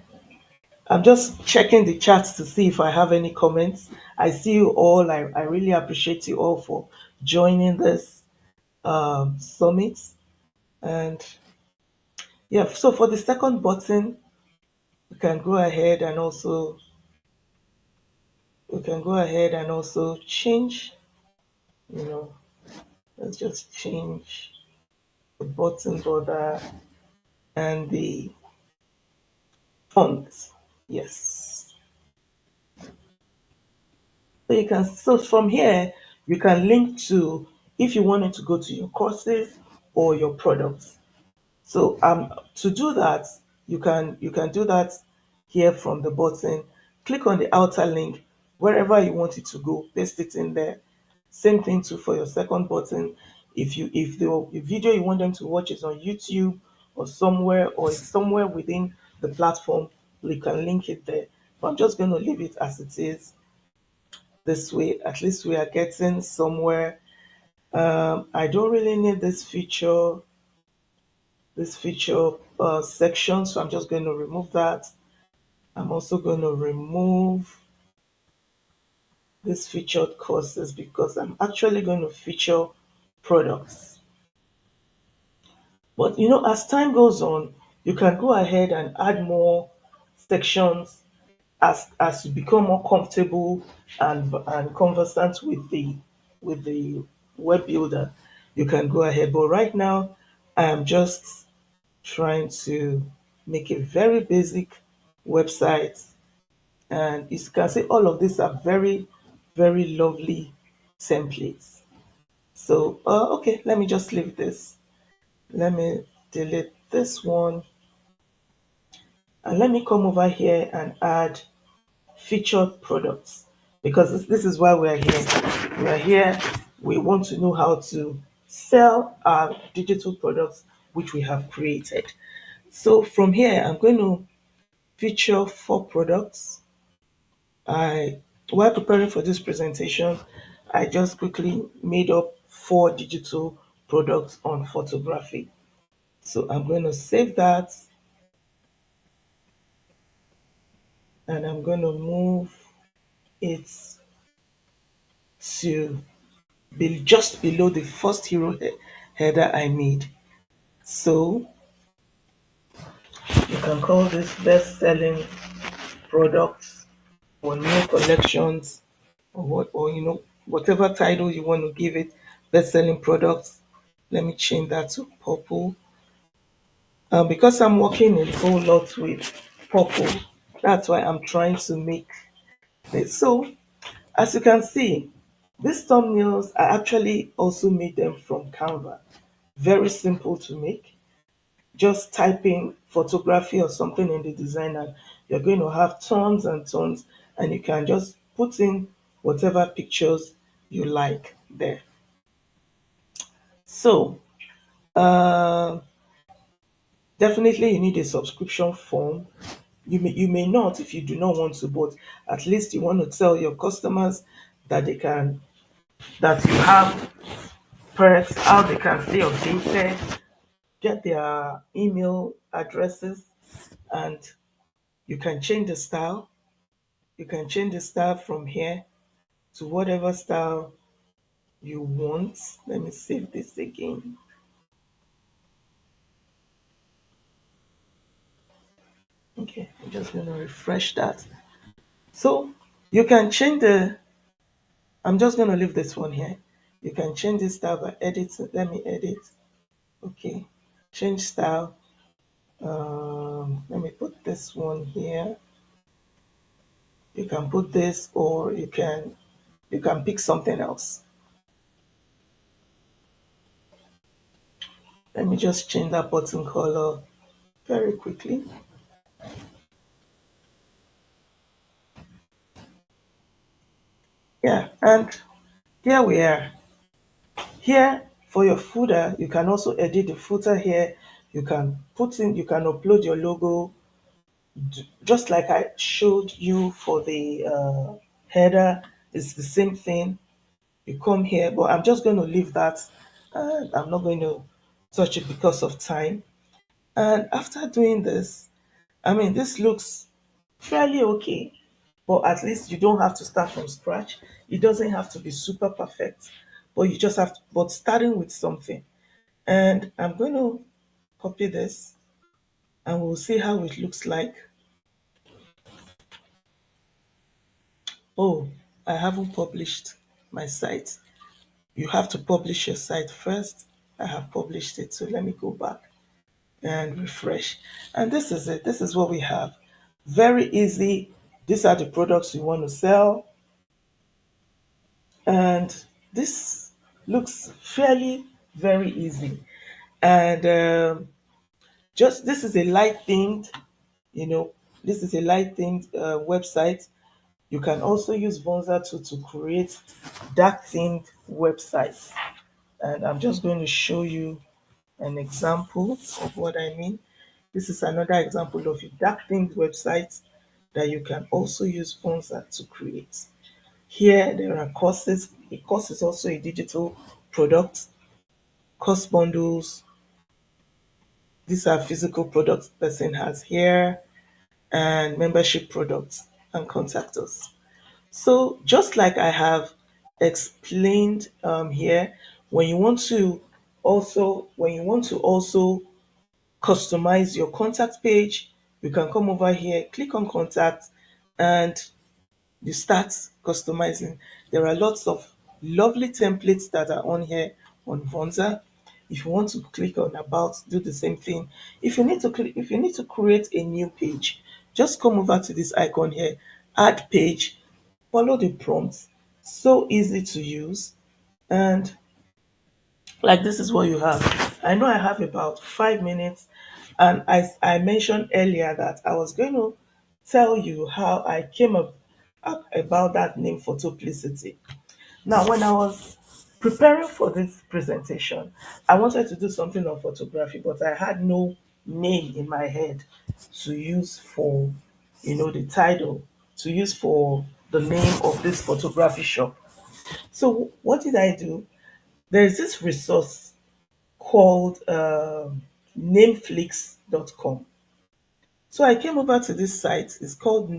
I'm just checking the chats to see if I have any comments. I see you all. I really appreciate you all for joining this summit. And yeah, so for the second button, we can go ahead and also change, you know, let's just change the button border and the font. Yes. So from here you can link to, if you wanted to go to your courses or your products. So to do that, you can do that here from the button. Click on the outer link wherever you want it to go, paste it in there. Same thing too for your second button. If the video you want them to watch is on YouTube or somewhere, or it's somewhere within the platform, you can link it there. But I'm just going to leave it as it is. This way, at least we are getting somewhere. I don't really need this feature section, so I'm just going to remove that. I'm also going to remove this featured courses because I'm actually going to feature products. But as time goes on, you can go ahead and add more sections as you become more comfortable and conversant with the web builder. You can go ahead. But right now, I am just trying to make a very basic website. And you can see all of these are very, very lovely templates. So, okay, let me just leave this. Let me delete this one. And let me come over here and add featured products, because this is why we are here. We are here. We want to know how to sell our digital products which we have created. So from here, I'm going to feature 4 products. I While preparing for this presentation, I just quickly made up 4 digital products on photography. So I'm going to save that, and I'm going to move it to be just below the first header I made. So you can call this best selling products or new collections, or whatever title you want to give it, best selling products. Let me change that to purple. Because I'm working a whole lot with purple, that's why I'm trying to make this. So as you can see, these thumbnails, I actually also made them from Canva. Very simple to make. Just typing photography or something in the designer, you're going to have tons and tons, and you can just put in whatever pictures you like there. So, uh, definitely you need a subscription form. You may not if you do not want to, but at least you want to tell your customers that you have perks, how they can stay updated, get their email addresses, and you can change the style. You can change the style from here to whatever style you want. Let me save this again. Okay, I'm just going to refresh that. So you can change the, I'm just going to leave this one here. You can change this style by editing. Let me edit. Okay, change style. Let me put this one here. You can put this, or you can pick something else. Let me just change that button color very quickly. Yeah, and here we are. Here for your footer, you can also edit the footer here. You can put in, you can upload your logo, just like I showed you for the header. It's the same thing. You come here, but I'm just going to leave that. I'm not going to touch it because of time. And after doing this, I mean, this looks fairly okay, but at least you don't have to start from scratch. It doesn't have to be super perfect, but you just have to, but starting with something. And I'm going to copy this and we'll see how it looks like. Oh, I haven't published my site. You have to publish your site first. I have published it, so let me go back and refresh. And this is it. This is what we have. Very easy. These are the products you want to sell. And this looks fairly very easy. And just this is a light themed, you know, this is a light themed website. You can also use Vonza to create dark themed websites. And I'm just going to show you an example of what I mean. This is another example of a dark themed website that you can also use Vonza to create. Here there are courses. A course is also a digital product. Course bundles. These are physical products person has here, and membership products and contact us. So just like I have explained here, when you want to also customize your contact page, you can come over here, click on contact, and you start customizing. There are lots of lovely templates that are on here on Vonza. If you want to click on about, do the same thing. If you need to create a new page, just come over to this icon here, add page, follow the prompts. So easy to use. And like this is what you have. I know I have about 5 minutes, and I mentioned earlier that I was going to tell you how I came up about that name photoplicity. Now, when I was preparing for this presentation, I wanted to do something on photography, but I had no name in my head to use for, the title, to use for the name of this photography shop. So what did I do? There's this resource called nameflix.com. So I came over to this site. It's called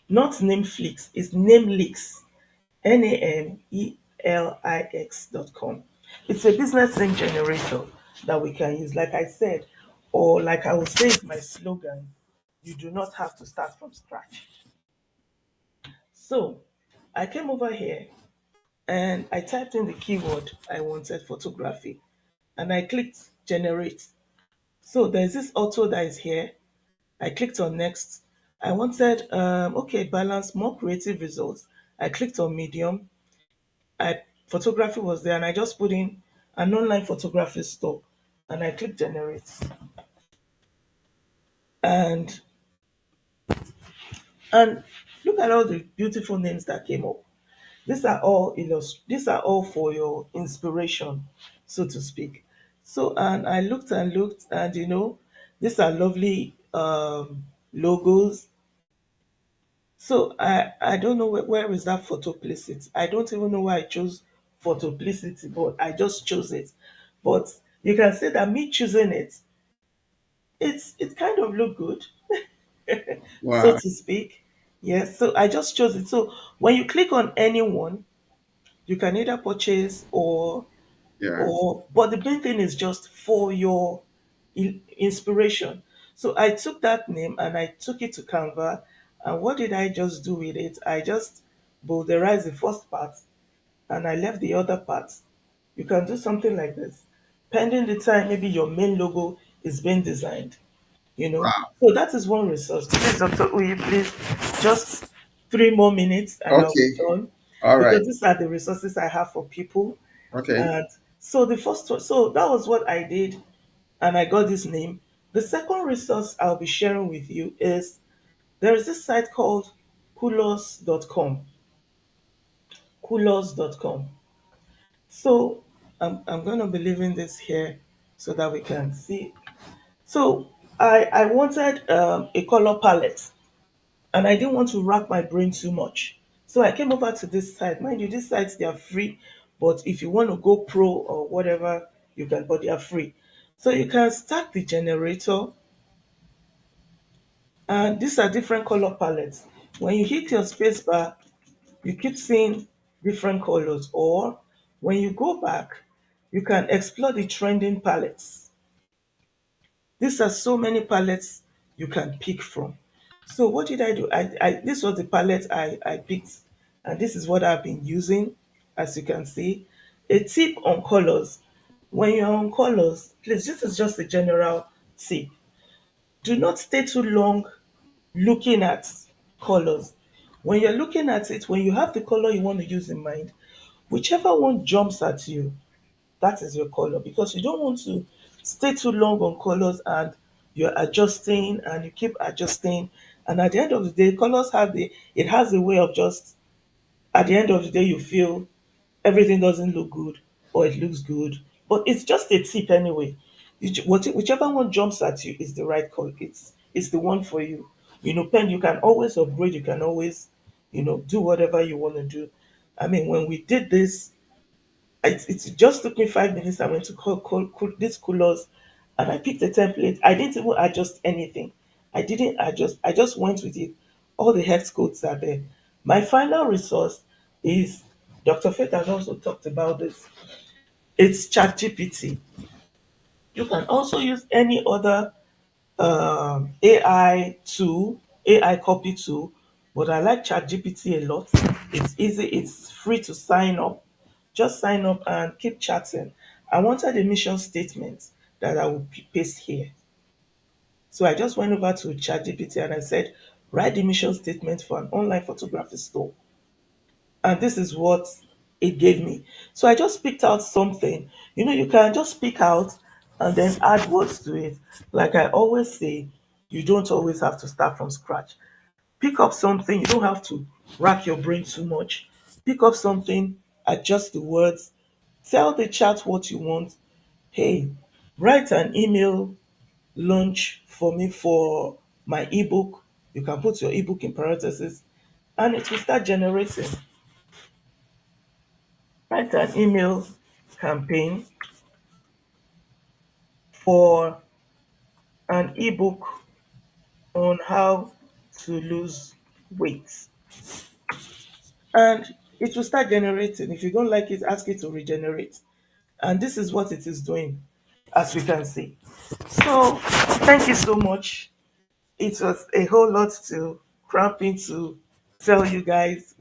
not Nameflix, it's Namelix, Namelix.com. It's a business name generator that we can use, like I said, or like I would say, it's my slogan, you do not have to start from scratch. So I came over here and I typed in the keyword I wanted, photography, and I clicked generate. So there's this auto that is here. I clicked on next. I wanted okay, balance, more creative results. I clicked on medium. I Photography was there, and I just put in an online photography store, and I clicked generate. And and look at all the beautiful names that came up. These are all for your inspiration, so to speak. So, and I looked and looked, and these are lovely logos. So I don't know where is that photoplicity. I don't even know why I chose photoplicity, but I just chose it. But you can say that me choosing it, it kind of looked good, so Wow. to speak. Yes, so I just chose it. So when you click on anyone, You can either purchase Yeah. or but the main thing is just for your inspiration. So I took that name and I took it to Canva. And what did I just do with it? I just bowdlerized the first part and I left the other part. You can do something like this. Pending the time, maybe your main logo is being designed, you know. Wow. So that is one resource. Please, Dr. Uyi, please, just 3 more minutes and I'll be Okay. done. All right. Because these are the resources I have for people. Okay. And so the first one, so that was what I did, and I got this name. The second resource I'll be sharing with you is there is this site called kulos.com. Kulos.com. So I'm going to be leaving this here so that we can see. So I wanted a color palette and I didn't want to rack my brain too much. So I came over to this site. Mind you, these sites they are free, but if you want to go pro or whatever, you can, but they are free. So you can start the generator, and these are different color palettes. When you hit your space bar, you keep seeing different colors, or when you go back, you can explore the trending palettes. These are so many palettes you can pick from. So what did I do? This was the palette I picked, and this is what I've been using, as you can see. A tip on colors. When you're on colors, please, this is just a general tip. Do not stay too long looking at colors. When you're looking at it, when you have the color you want to use in mind, whichever one jumps at you, that is your color, because you don't want to stay too long on colors and you're adjusting and you keep adjusting, and at the end of the day colors have the it has a way of just at the end of the day you feel everything doesn't look good or it looks good, but it's just a tip anyway. Whichever one jumps at you is the right color. It's the one for you. Pen, you can always upgrade, you can always do whatever you want to do. I mean, when we did this, it just took me 5 minutes. I went to these colors and I picked a template. I didn't even adjust anything. I didn't adjust. I just went with it. All the hex codes are there. My final resource is Dr. Faith has also talked about this. It's ChatGPT. You can also use any other AI tool, AI copy tool, but I like ChatGPT a lot. It's easy, it's free to sign up. Just sign up and keep chatting. I wanted a mission statement that I will paste here. So I just went over to ChatGPT and I said, write the mission statement for an online photography store. And this is what it gave me. So I just picked out something. You can just pick out and then add words to it. Like I always say, you don't always have to start from scratch. Pick up something, you don't have to rack your brain too much. Pick up something, adjust the words, tell the chat what you want. Hey, write an email launch for me for my ebook. You can put your ebook in parentheses and it will start generating. Write an email campaign for an ebook on how to lose weight. And it will start generating. If you don't like it, ask it to regenerate. And this is what it is doing, as we can see. So, thank you so much. It was a whole lot to cramp into tell you guys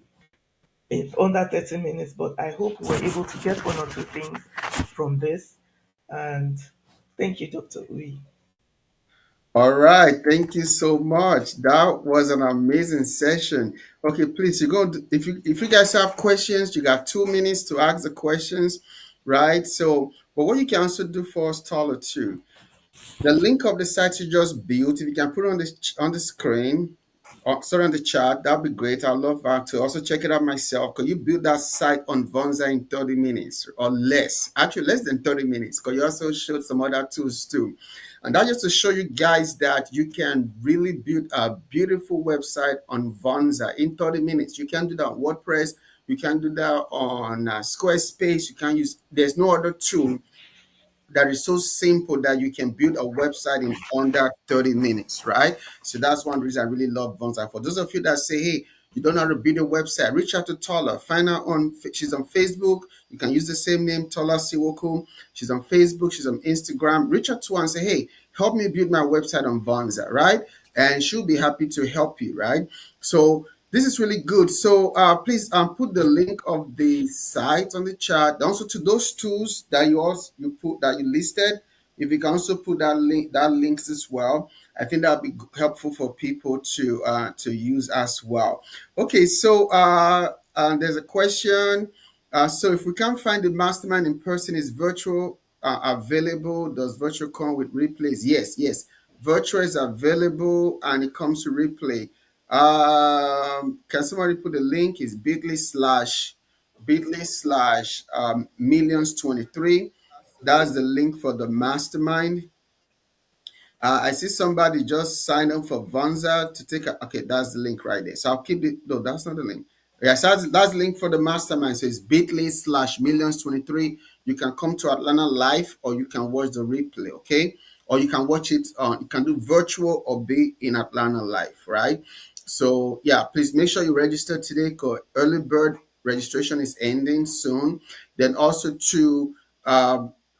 in under 30 minutes, but I hope we were able to get one or two things from this. And thank you, Dr. Uyi. All right. Thank you so much. That was an amazing session. Okay, please, if you guys have questions, you got 2 minutes to ask the questions, right? So, but what you can also do for us, Taller, too. The link of the site you just built, if you can put it on the screen, or sorry, on the chat, that'd be great. I'd love to also check it out myself. Because you build that site on Vonza in 30 minutes or less, actually less than 30 minutes. Because you also showed some other tools too, and that just to show you guys that you can really build a beautiful website on Vonza in 30 minutes. You can do that on WordPress. You can do that on Squarespace. You can use. There's no other tool that is so simple that you can build a website in under 30 minutes, right? So that's one reason I really love Vonza. For those of you that say, hey, You don't know how to build a website, reach out to Tola. Find her she's on Facebook. You can use the same name, Tola Siwoko. She's on Facebook, she's on Instagram. Reach out to her and say, hey, help me build my website on Vonza, right? And she'll be happy to help you, right? So this is really good. So please put the link of the site on the chat. Also to those tools that you listed, if you can also put that links as well. I think that'll be helpful for people to use as well. Okay, so there's a question. So if we can't find the mastermind in person, is virtual available? Does virtual come with replays? Yes, yes. Virtual is available and it comes to replay. Can somebody put the link? Is bit.ly/millions 23. That's the link for the mastermind. I see somebody just sign up for Vonza to take a, okay, that's the link right there. So I'll keep it. No, that's not the link. Yes, that's the link for the mastermind. So it's bit.ly/millions 23. You can come to Atlanta live or you can watch the replay, okay? Or you can watch it on, you can do virtual or be in Atlanta live, right? So yeah, please make sure you register today because early bird registration is ending soon. Then also to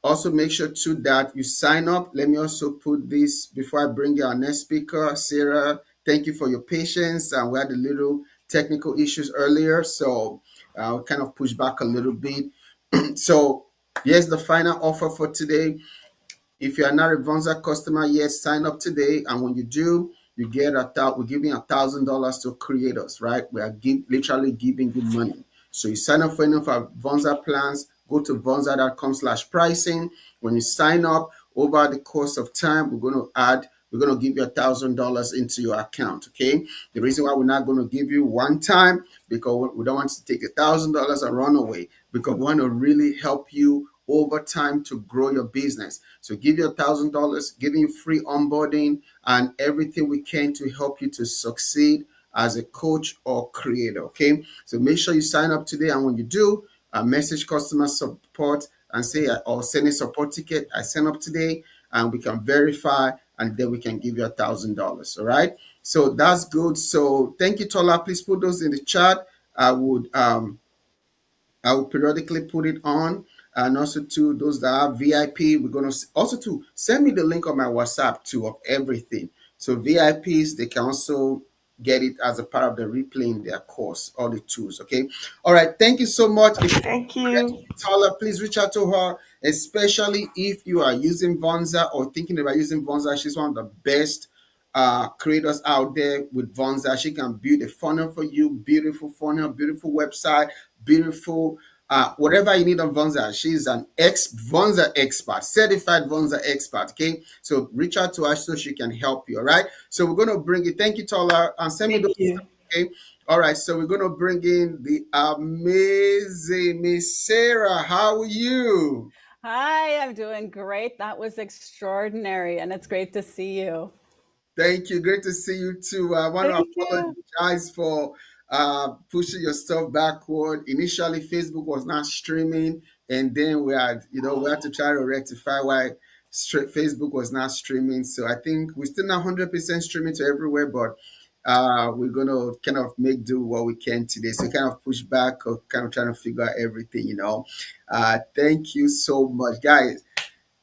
also make sure too that you sign up. Let me also put this before I bring you our next speaker, Sarah. Thank you for your patience. We had a little technical issues earlier, so I'll kind of push back a little bit. So here's the final offer for today. If you are not a Vonza customer yet, sign up today. And when you do, you get we're giving $1,000 to creators, right? We are literally giving you money. So you sign up for any of our Vonza plans, go to vonza.com/pricing. When you sign up, over the course of time, we're going to give you $1,000 into your account. Okay. The reason why we're not going to give you one time, because we don't want to take $1,000 and run away, because we want to really help you over time to grow your business. So give you $1,000, giving you free onboarding and everything we can to help you to succeed as a coach or creator. Okay. So make sure you sign up today. And when you do, message customer support and say, or send a support ticket. I sign up today and we can verify and then we can give you $1,000. All right. So that's good. So thank you, Tola. Please put those in the chat. I would I will periodically put it on. And also to those that are VIP, we're going to also to send me the link on my WhatsApp too of everything. So VIPs, they can also get it as a part of the replay in their course, all the tools. Okay. All right. Thank you so much. If Thank you. Tyler, please reach out to her, especially if you are using Vonza or thinking about using Vonza. She's one of the best creators out there with Vonza. She can build a funnel for you, beautiful funnel, beautiful website, beautiful whatever you need on Vonza. She's an Vonza expert, certified Vonza expert. Okay, so reach out to her so she can help you. All right. So we're gonna bring it. Thank you, Tyler, and send me Thank those. you. Okay. All right. So we're gonna bring in the amazing Miss Sarah. How are you? Hi, I'm doing great. That was extraordinary, and it's great to see you. Thank you. Great to see you too. I want to Thank you. apologize for pushing your stuff backward. Initially, Facebook was not streaming, and then we had to try to rectify why Facebook was not streaming. So I think we're still not 100% streaming to everywhere, but we're gonna kind of make do what we can today. So kind of push back or kind of trying to figure out everything. Thank you so much, guys.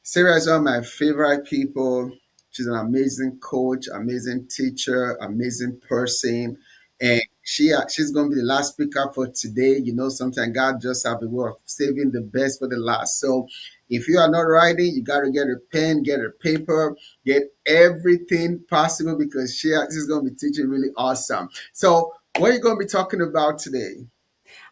Sarah is one of my favorite people. She's an amazing coach, amazing teacher, amazing person. And she's going to be the last speaker for today. Sometimes God just have a way of saving the best for the last. So if you are not writing, you got to get a pen, get a paper, get everything possible because she's going to be teaching really awesome. So what are you going to be talking about today?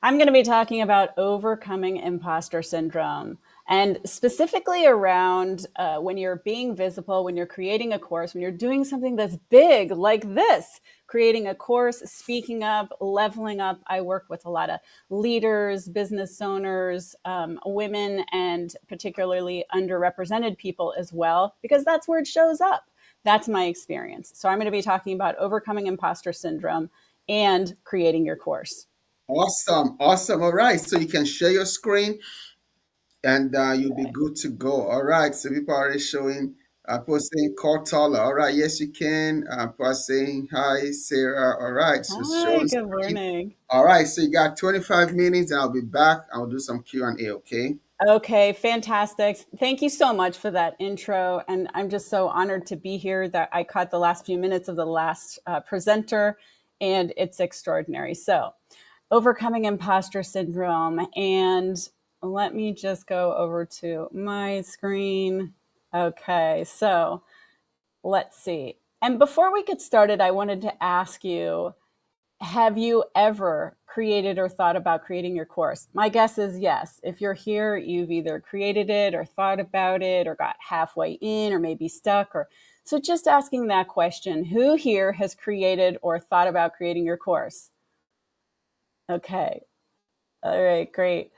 I'm going to be talking about overcoming imposter syndrome and specifically around when you're being visible, when you're creating a course, when you're doing something that's big like this, creating a course, speaking up, leveling up. I work with a lot of leaders, business owners, women, and particularly underrepresented people as well, because that's where it shows up. That's my experience. So I'm going to be talking about overcoming imposter syndrome and creating your course. Awesome. Awesome. All right. So you can share your screen and you'll be good to go. All right. So people are already showing Paul saying call taller. All right, yes, you can. Paul saying hi, Sarah. All right, so Hi, Sean good saying, morning. all right, so you got 25 minutes, and I'll be back. I'll do some Q&A, okay? Okay, fantastic. Thank you so much for that intro. And I'm just so honored to be here that I caught the last few minutes of the last presenter, and it's extraordinary. So, overcoming imposter syndrome. And let me just go over to my screen. Okay, so let's see. And before we get started, I wanted to ask you, have you ever created or thought about creating your course? My guess is yes. If you're here, you've either created it or thought about it or got halfway in or maybe stuck or so just asking that question, who here has created or thought about creating your course? Okay. All right, great.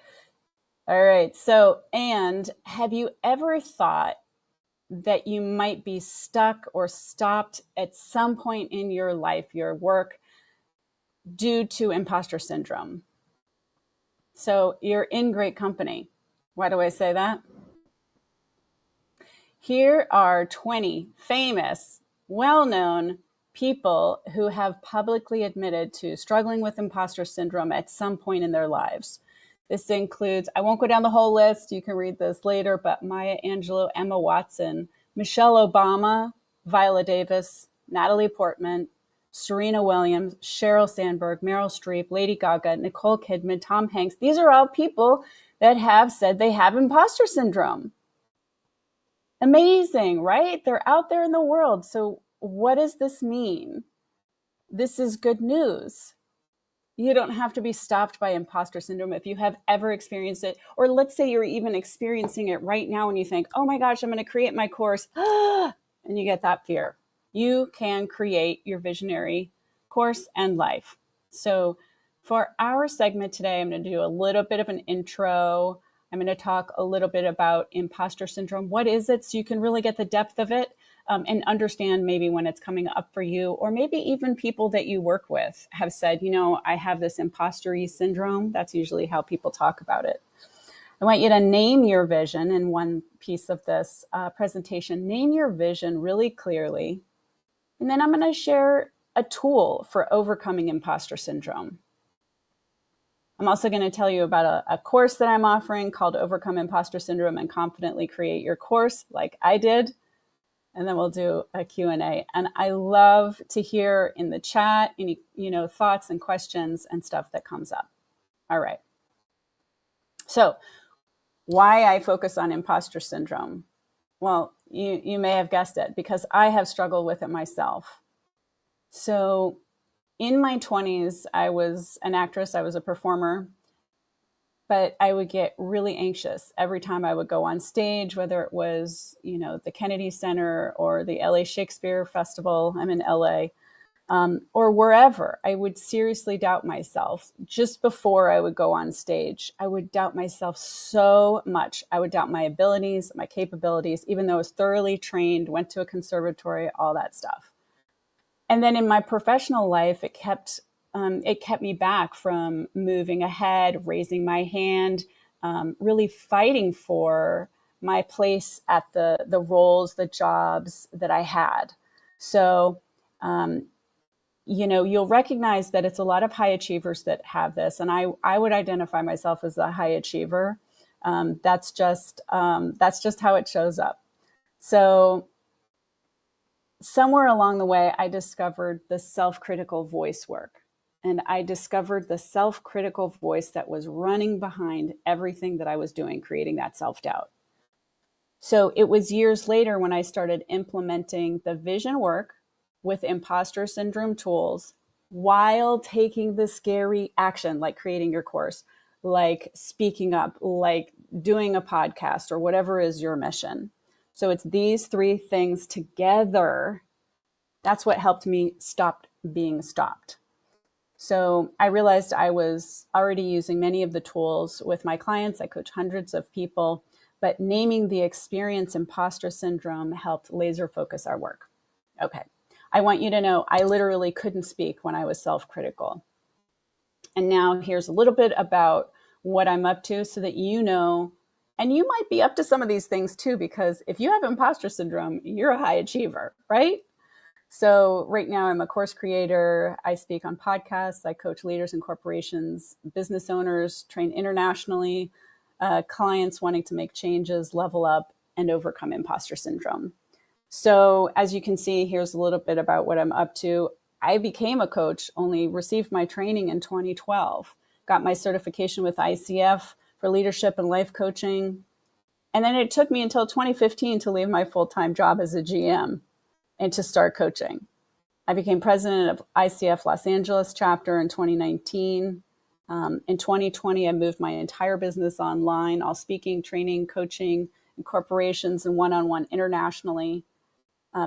All right. So, and have you ever thought that you might be stuck or stopped at some point in your life, your work, due to imposter syndrome? So you're in great company. Why do I say that? Here are 20 famous, well known people who have publicly admitted to struggling with imposter syndrome at some point in their lives. This includes, I won't go down the whole list, you can read this later, but Maya Angelou, Emma Watson, Michelle Obama, Viola Davis, Natalie Portman, Serena Williams, Sheryl Sandberg, Meryl Streep, Lady Gaga, Nicole Kidman, Tom Hanks. These are all people that have said they have imposter syndrome. Amazing, right? They're out there in the world. So, what does this mean? This is good news. You don't have to be stopped by imposter syndrome if you have ever experienced it. Or let's say you're even experiencing it right now and you think, oh my gosh, I'm going to create my course. And you get that fear. You can create your visionary course and life. So, for our segment today, I'm going to do a little bit of an intro. I'm going to talk a little bit about imposter syndrome. What is it? So you can really get the depth of it and understand maybe when it's coming up for you, or maybe even people that you work with have said, you know, I have this imposter syndrome. That's usually how people talk about it. I want you to name your vision in one piece of this presentation. Name your vision really clearly. And then I'm going to share a tool for overcoming imposter syndrome. I'm also going to tell you about a course that I'm offering called Overcome Imposter Syndrome and Confidently Create Your Course, like I did. And then we'll do a Q&A. And I love to hear in the chat any, thoughts and questions and stuff that comes up. All right. So, why I focus on imposter syndrome? Well, you may have guessed it, because I have struggled with it myself. So, in my 20s, I was an actress, I was a performer, but I would get really anxious every time I would go on stage, whether it was, the Kennedy Center or the LA Shakespeare Festival. I'm in LA. Or wherever. I would seriously doubt myself. Just before I would go on stage, I would doubt myself so much. I would doubt my abilities, my capabilities, even though I was thoroughly trained, went to a conservatory, all that stuff. And then in my professional life, it kept me back from moving ahead, raising my hand, really fighting for my place at the roles, the jobs that I had. So, you'll recognize that it's a lot of high achievers that have this. And I would identify myself as a high achiever. That's just how it shows up. So somewhere along the way, I discovered the self-critical voice work. And I discovered the self-critical voice that was running behind everything that I was doing, creating that self-doubt. So it was years later when I started implementing the vision work with imposter syndrome tools while taking the scary action, like creating your course, like speaking up, like doing a podcast, or whatever is your mission. So it's these three things together. That's what helped me stop being stopped. So I realized I was already using many of the tools with my clients. I coach hundreds of people, but naming the experience imposter syndrome helped laser focus our work. Okay. I want you to know I literally couldn't speak when I was self-critical. And now here's a little bit about what I'm up to so that you know And you might be up to some of these things too, because if you have imposter syndrome, you're a high achiever, right? So right now I'm a course creator. I speak on podcasts. I coach leaders in corporations, business owners, train internationally, clients wanting to make changes, level up, and overcome imposter syndrome. So as you can see, here's a little bit about what I'm up to. I became a coach, only received my training in 2012, got my certification with ICF for leadership and life coaching. And then it took me until 2015 to leave my full-time job as a GM and to start coaching. I became president of ICF Los Angeles chapter in 2019. In 2020, I moved my entire business online, all speaking, training, coaching, in corporations and one-on-one internationally.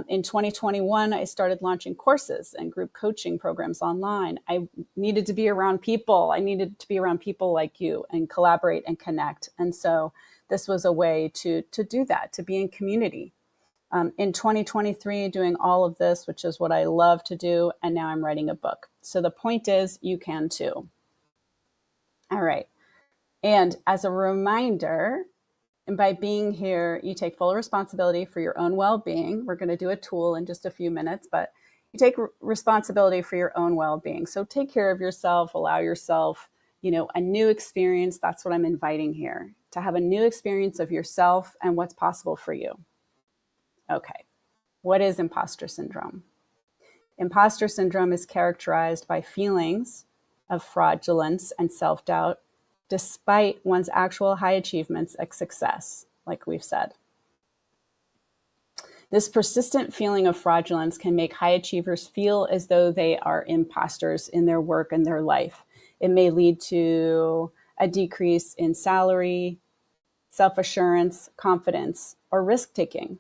In 2021, I started launching courses and group coaching programs online. I needed to be around people. I needed to be around people like you and collaborate and connect. And so this was a way to do that, to be in community. In 2023, doing all of this, which is what I love to do. And now I'm writing a book. So the point is, you can too. All right. And as a reminder, and by being here, you take full responsibility for your own well-being. We're going to do a tool in just a few minutes, but you take responsibility for your own well-being. So take care of yourself, allow yourself, a new experience. That's what I'm inviting here, to have a new experience of yourself and what's possible for you. Okay. What is imposter syndrome? Imposter syndrome is characterized by feelings of fraudulence and self-doubt, despite one's actual high achievements and success, like we've said. This persistent feeling of fraudulence can make high achievers feel as though they are imposters in their work and their life. It may lead to a decrease in salary, self-assurance, confidence, or risk-taking.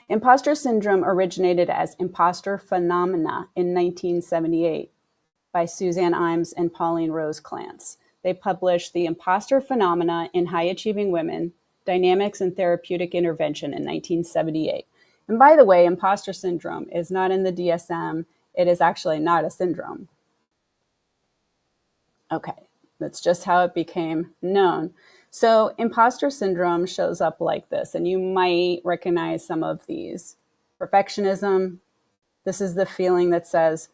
Imposter syndrome originated as imposter phenomena in 1978 by Suzanne Imes and Pauline Rose Clance. They published The Imposter Phenomena in High Achieving Women, Dynamics and Therapeutic Intervention in 1978. And by the way, imposter syndrome is not in the DSM. It is actually not a syndrome. Okay, that's just how it became known. So imposter syndrome shows up like this, and you might recognize some of these. Perfectionism. This is the feeling that says,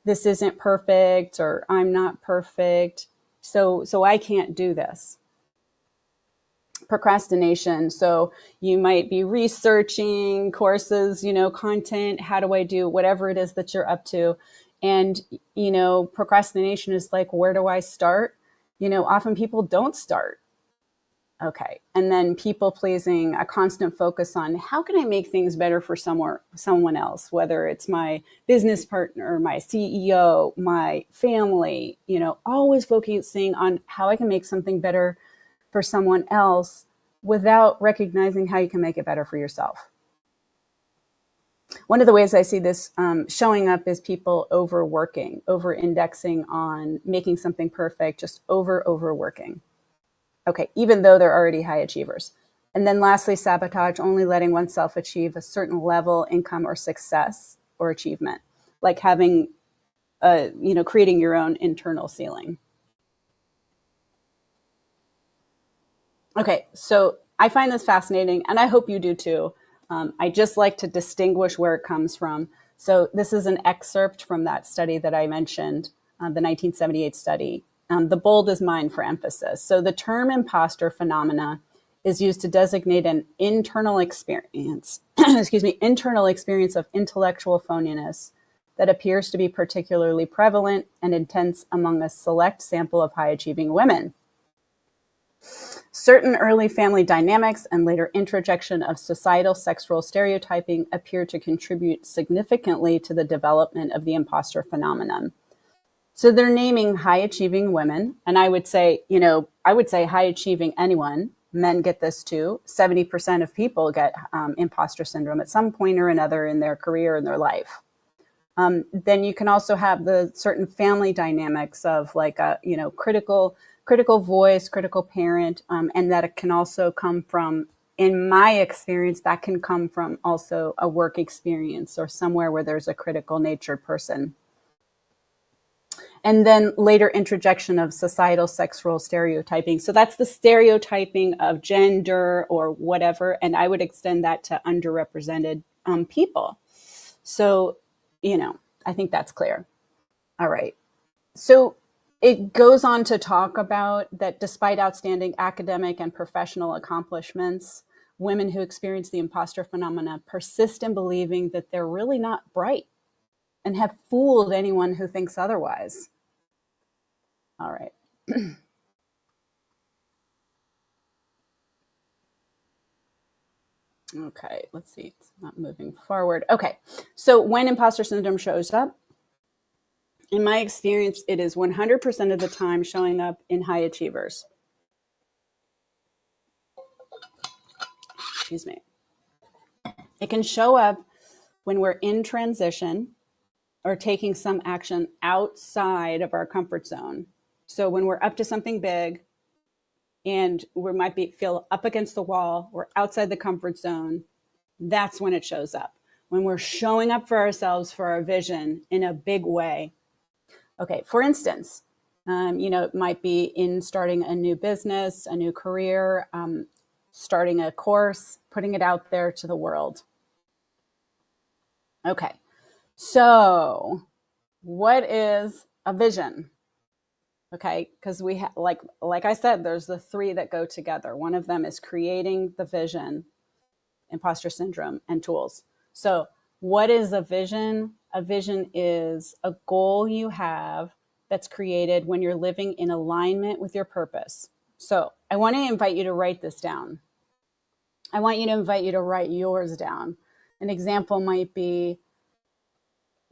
this isn't perfect, or I'm not perfect, so I can't do this. Procrastination. So you might be researching courses, content, how do I do whatever it is that you're up to. And, procrastination is like, where do I start? Often people don't start. Okay. And then people pleasing, a constant focus on how can I make things better for someone else, whether it's my business partner, my CEO, my family, always focusing on how I can make something better for someone else without recognizing how you can make it better for yourself. One of the ways I see this showing up is people overworking, over-indexing on making something perfect, just overworking. Okay, even though they're already high achievers. And then lastly, sabotage, only letting oneself achieve a certain level, income, or success or achievement, like having, creating your own internal ceiling. Okay, so I find this fascinating, and I hope you do too. I just like to distinguish where it comes from. So this is an excerpt from that study that I mentioned, the 1978 study. The bold is mine for emphasis. So the term imposter phenomena is used to designate an internal experience, internal experience of intellectual phoniness that appears to be particularly prevalent and intense among a select sample of high-achieving women. Certain early family dynamics and later introjection of societal sex role stereotyping appear to contribute significantly to the development of the imposter phenomenon. So they're naming high-achieving women, and I would say high-achieving anyone. Men get this too. 70% of people get imposter syndrome at some point or another in their career, in their life. Then you can also have the certain family dynamics of like a critical voice, critical parent, and that it can also come from, in my experience, that can come from also a work experience or somewhere where there's a critical natured person. And then later introjection of societal sex role stereotyping. So that's the stereotyping of gender or whatever. And I would extend that to underrepresented people. So, I think that's clear. All right. So it goes on to talk about that despite outstanding academic and professional accomplishments, women who experience the imposter phenomena persist in believing that they're really not bright and have fooled anyone who thinks otherwise. All right. Okay, let's see. It's not moving forward. Okay, so when imposter syndrome shows up, in my experience, it is 100% of the time showing up in high achievers. Excuse me. It can show up when we're in transition or taking some action outside of our comfort zone. So when we're up to something big and we might feel up against the wall, we're outside the comfort zone, that's when it shows up. When we're showing up for ourselves, for our vision in a big way. Okay, for instance, it might be in starting a new business, a new career, starting a course, putting it out there to the world. Okay, so what is a vision? Okay, because we have, like I said, there's the three that go together. One of them is creating the vision, imposter syndrome, and tools. So what is a vision? A vision is a goal you have that's created when you're living in alignment with your purpose. So I want to invite you to write this down. I want you to invite you to write yours down. An example might be,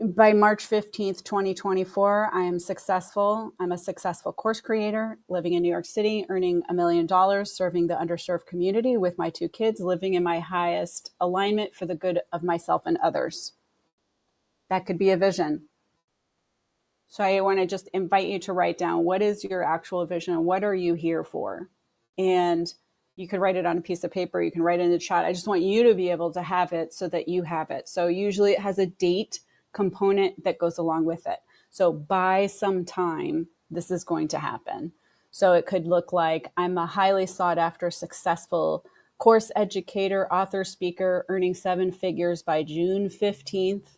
by March 15th, 2024, I am successful. I'm a successful course creator, living in New York City, earning $1 million, serving the underserved community with my 2 kids, living in my highest alignment for the good of myself and others. That could be a vision. So I want to just invite you to write down, what is your actual vision and what are you here for? And you could write it on a piece of paper. You can write it in the chat. I just want you to be able to have it so that you have it. So usually it has a date component that goes along with it. So by some time, this is going to happen. So it could look like, I'm a highly sought after, successful course educator, author, speaker, earning 7 figures by June 15th,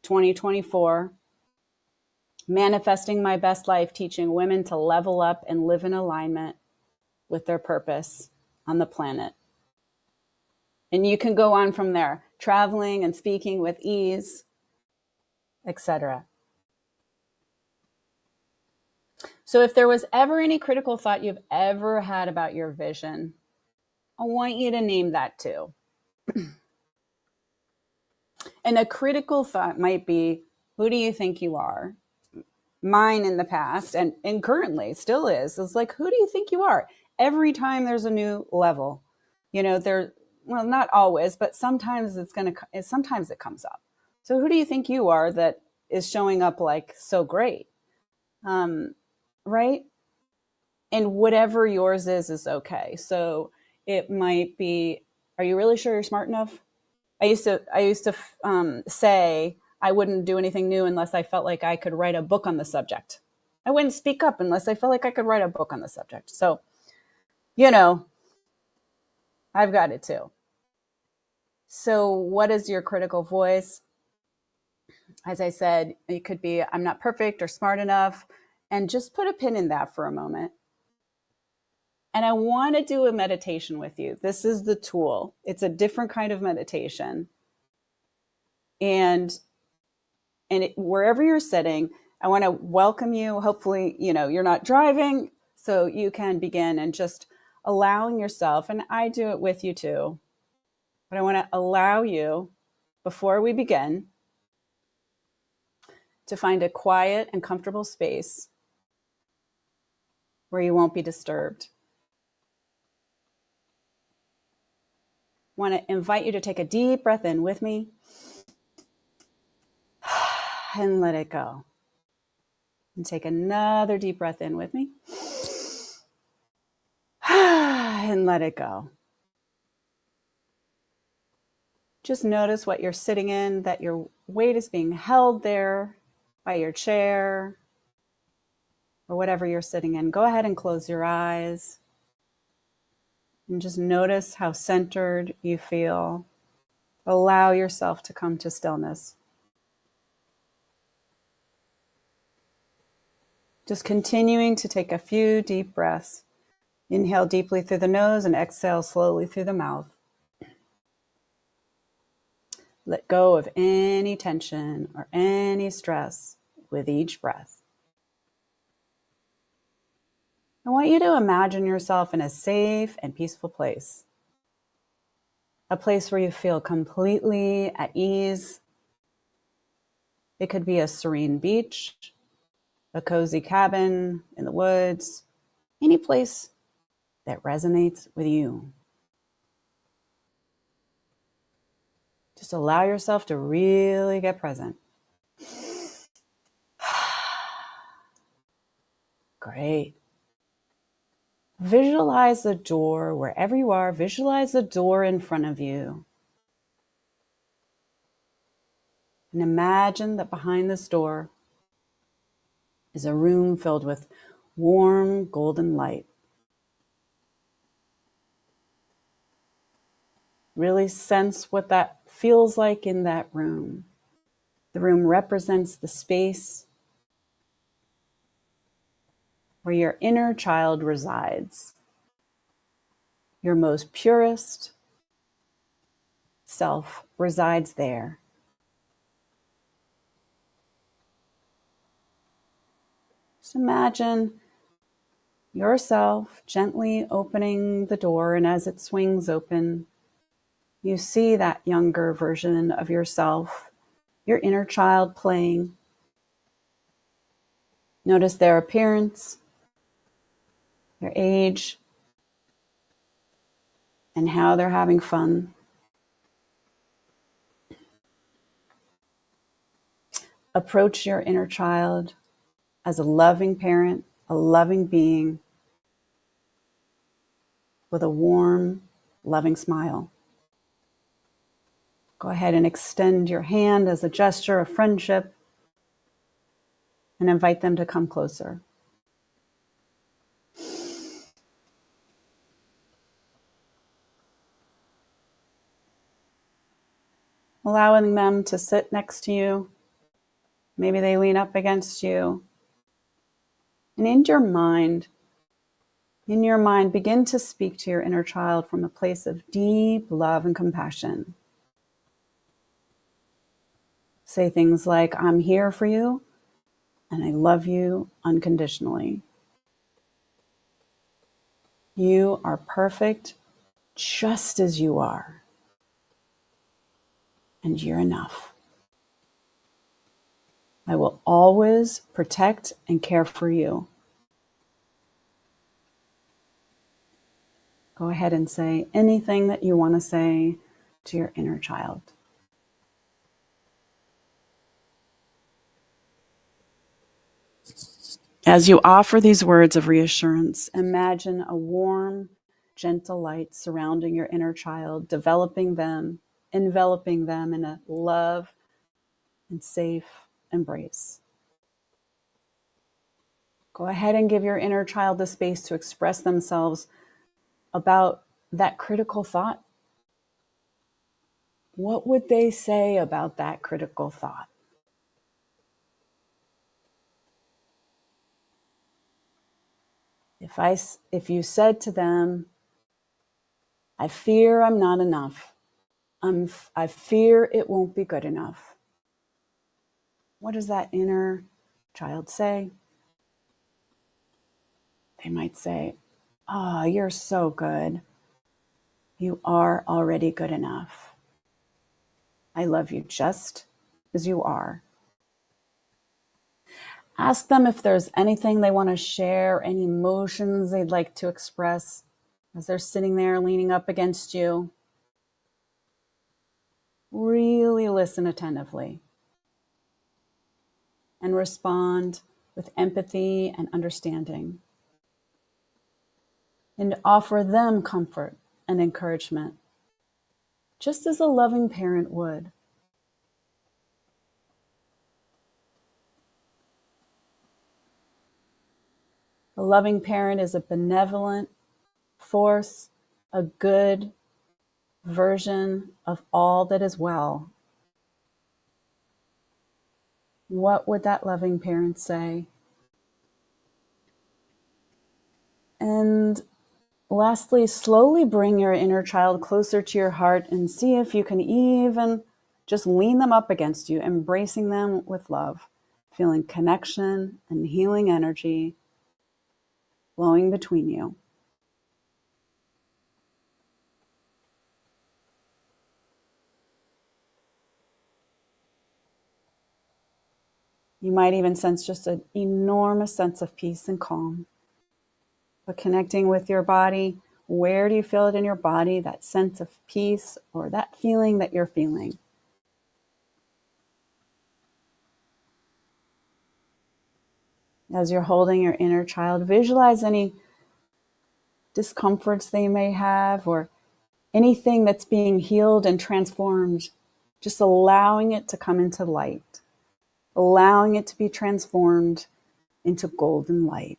2024, manifesting my best life, teaching women to level up and live in alignment with their purpose on the planet. And you can go on from there, traveling and speaking with ease, etc. So if there was ever any critical thought you've ever had about your vision, I want you to name that too. And a critical thought might be, who do you think you are? Mine in the past and currently still is like, who do you think you are? Every time there's a new level, well, not always, but sometimes sometimes it comes up. So who do you think you are that is showing up like so great? Right? And whatever yours is okay. So it might be, are you really sure you're smart enough? I used to say I wouldn't do anything new unless I felt like I could write a book on the subject. I wouldn't speak up unless I felt like I could write a book on the subject. So, I've got it too. So what is your critical voice? As I said, it could be, I'm not perfect or smart enough. And just put a pin in that for a moment. And I want to do a meditation with you. This is the tool. It's a different kind of meditation. And wherever you're sitting, I want to welcome you. Hopefully, you're not driving, so you can begin and just allowing yourself, and I do it with you too, but I want to allow you, before we begin, to find a quiet and comfortable space where you won't be disturbed. I want to invite you to take a deep breath in with me and let it go. And take another deep breath in with me and let it go. Just notice what you're sitting in, that your weight is being held there. by your chair, or whatever you're sitting in, go ahead and close your eyes and just notice how centered you feel. Allow yourself to come to stillness. Just continuing to take a few deep breaths. Inhale deeply through the nose and exhale slowly through the mouth. Let go of any tension or any stress with each breath. I want you to imagine yourself in a safe and peaceful place. A place where you feel completely at ease. It could be a serene beach, a cozy cabin in the woods, any place that resonates with you. Just allow yourself to really get present. Great. Visualize the door wherever you are. Visualize the door in front of you. And imagine that behind this door is a room filled with warm golden light. Really sense what that feels like in that room. The room represents the space where your inner child resides. Your most purest self resides there. Just imagine yourself gently opening the door, and as it swings open, you see that younger version of yourself, your inner child playing. Notice their appearance, their age, and how they're having fun. Approach your inner child as a loving parent, a loving being with a warm, loving smile. Go ahead and extend your hand as a gesture of friendship and invite them to come closer. Allowing them to sit next to you. Maybe they lean up against you. And in your mind, begin to speak to your inner child from a place of deep love and compassion. Say things like, I'm here for you, and I love you unconditionally. You are perfect just as you are, and you're enough. I will always protect and care for you. Go ahead and say anything that you want to say to your inner child. As you offer these words of reassurance, imagine a warm, gentle light surrounding your inner child, enveloping them in a love and safe embrace. Go ahead and give your inner child the space to express themselves about that critical thought. What would they say about that critical thought? If you said to them, I fear I'm not enough. I fear it won't be good enough. What does that inner child say? They might say, oh, you're so good. You are already good enough. I love you just as you are. Ask them if there's anything they want to share, any emotions they'd like to express as they're sitting there leaning up against you. Really listen attentively and respond with empathy and understanding. And offer them comfort and encouragement, just as a loving parent would. loving parent is a benevolent force, a good version of all that is well. What would that loving parent say? And lastly, slowly bring your inner child closer to your heart and see if you can even just lean them up against you, embracing them with love, feeling connection and healing energy flowing between you. You might even sense just an enormous sense of peace and calm. But connecting with your body, where do you feel it in your body, that sense of peace or that feeling that you're feeling? As you're holding your inner child, visualize any discomforts they may have or anything that's being healed and transformed, just allowing it to come into light, allowing it to be transformed into golden light.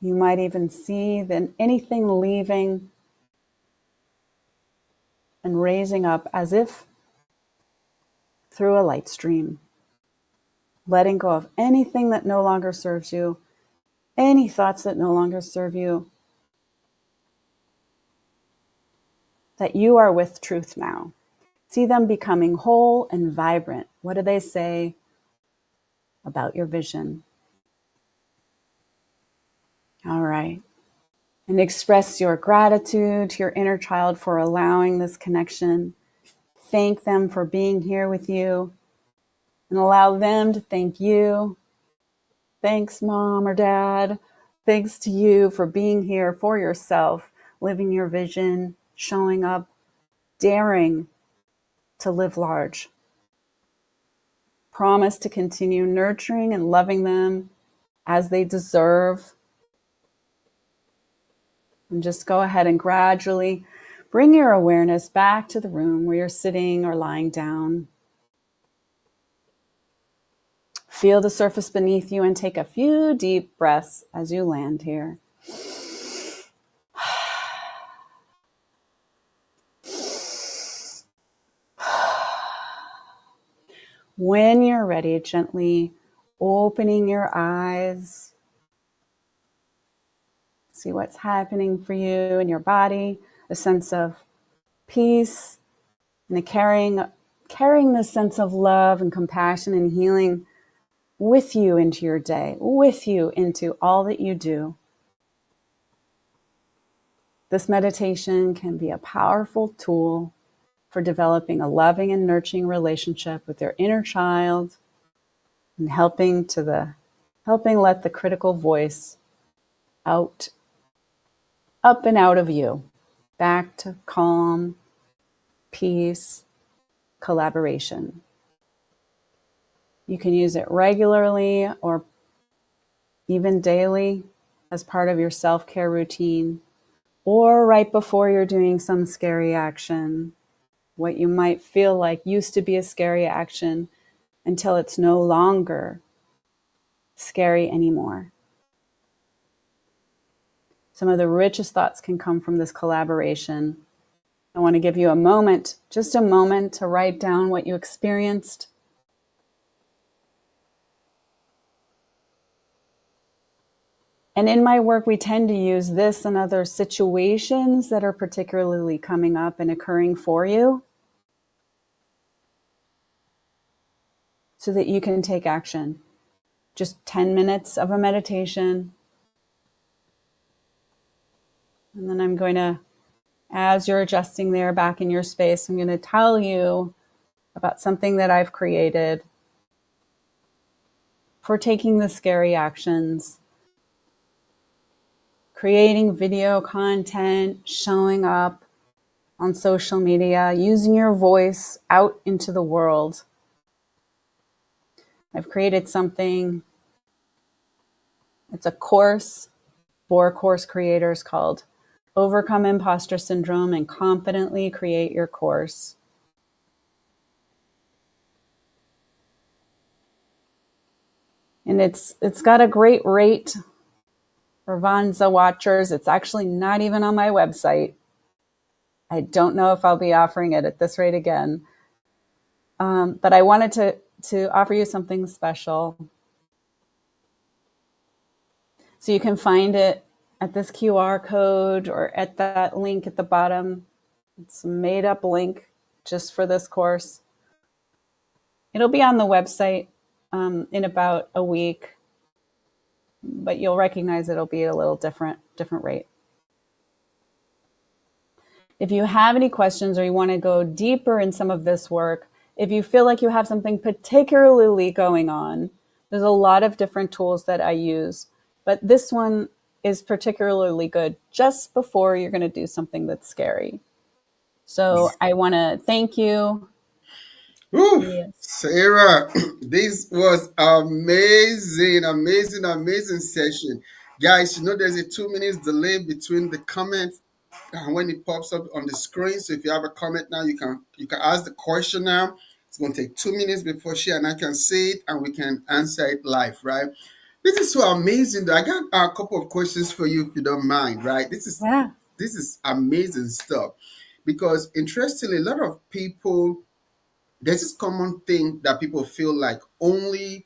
You might even see then anything leaving and raising up as if through a light stream, letting go of anything that no longer serves you, any thoughts that no longer serve you, that you are with truth now. See them becoming whole and vibrant. What do they say about your vision? All right. And express your gratitude to your inner child for allowing this connection. Thank them for being here with you and allow them to thank you. Thanks, mom or dad. Thanks to you for being here for yourself, living your vision, showing up, daring to live large. Promise to continue nurturing and loving them as they deserve. And just go ahead and gradually bring your awareness back to the room where you're sitting or lying down. Feel the surface beneath you and take a few deep breaths as you land here. When you're ready, gently opening your eyes. See what's happening for you in your body, a sense of peace, and carrying this sense of love and compassion and healing with you into your day, with you into all that you do. This meditation can be a powerful tool for developing a loving and nurturing relationship with your inner child and helping let the critical voice out, up and out of you, back to calm, peace, collaboration. You can use it regularly or even daily as part of your self-care routine, or right before you're doing some scary action, what you might feel like used to be a scary action until it's no longer scary anymore. Some of the richest thoughts can come from this collaboration. I want to give you a moment, just a moment to write down what you experienced. And in my work, we tend to use this and other situations that are particularly coming up and occurring for you so that you can take action. Just 10 minutes of a meditation. And then I'm going to, as you're adjusting there back in your space, I'm going to tell you about something that I've created for taking the scary actions, creating video content, showing up on social media, using your voice out into the world. I've created something, it's a course for course creators called Overcome Imposter Syndrome and Confidently Create Your Course. And it's got a great rate for Vonza watchers. It's actually not even on my website. I don't know if I'll be offering it at this rate again. But I wanted to offer you something special. So you can find it at this QR code or at that link at the bottom. It's a made up link just for this course. It'll be on the website in about a week, but you'll recognize it'll be a little different rate. If you have any questions or you want to go deeper in some of this work, if you feel like you have something particularly going on, there's a lot of different tools that I use, but this one is particularly good just before you're going to do something that's scary. So I want to thank you. Whew. Yes. Sarah, this was amazing, amazing, amazing session. Guys, you know there's a 2 minutes delay between the comment and when it pops up on the screen. So if you have a comment now, you can ask the question now. It's going to take 2 minutes before she and I can see it and we can answer it live, right? This is so amazing. Though. I got a couple of questions for you if you don't mind, right? Yeah. This is amazing stuff because interestingly, a lot of people there's this common thing that people feel like only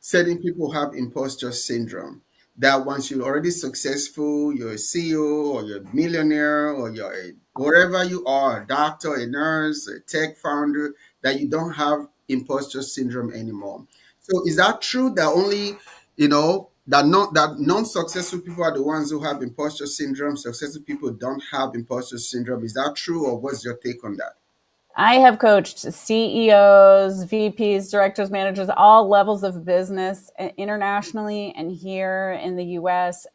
certain people have imposter syndrome. That once you're already successful, you're a CEO or you're a millionaire or you're whatever you are, a doctor, a nurse, a tech founder, that you don't have imposter syndrome anymore. So is that true that only, that non-successful people are the ones who have imposter syndrome? Successful people don't have imposter syndrome. Is that true or what's your take on that? I have coached CEOs, VPs, directors, managers, all levels of business internationally and here in the US,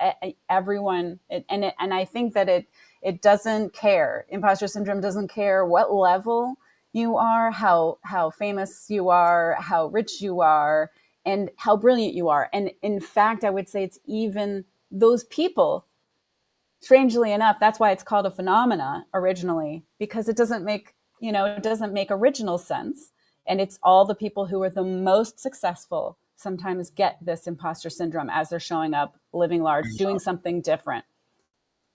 everyone. And I think that it doesn't care. Imposter syndrome doesn't care what level you are, how famous you are, how rich you are, and how brilliant you are. And in fact, I would say it's even those people, strangely enough, that's why it's called a phenomena originally, because it doesn't make original sense. And it's all the people who are the most successful sometimes get this imposter syndrome as they're showing up, living large, doing something different.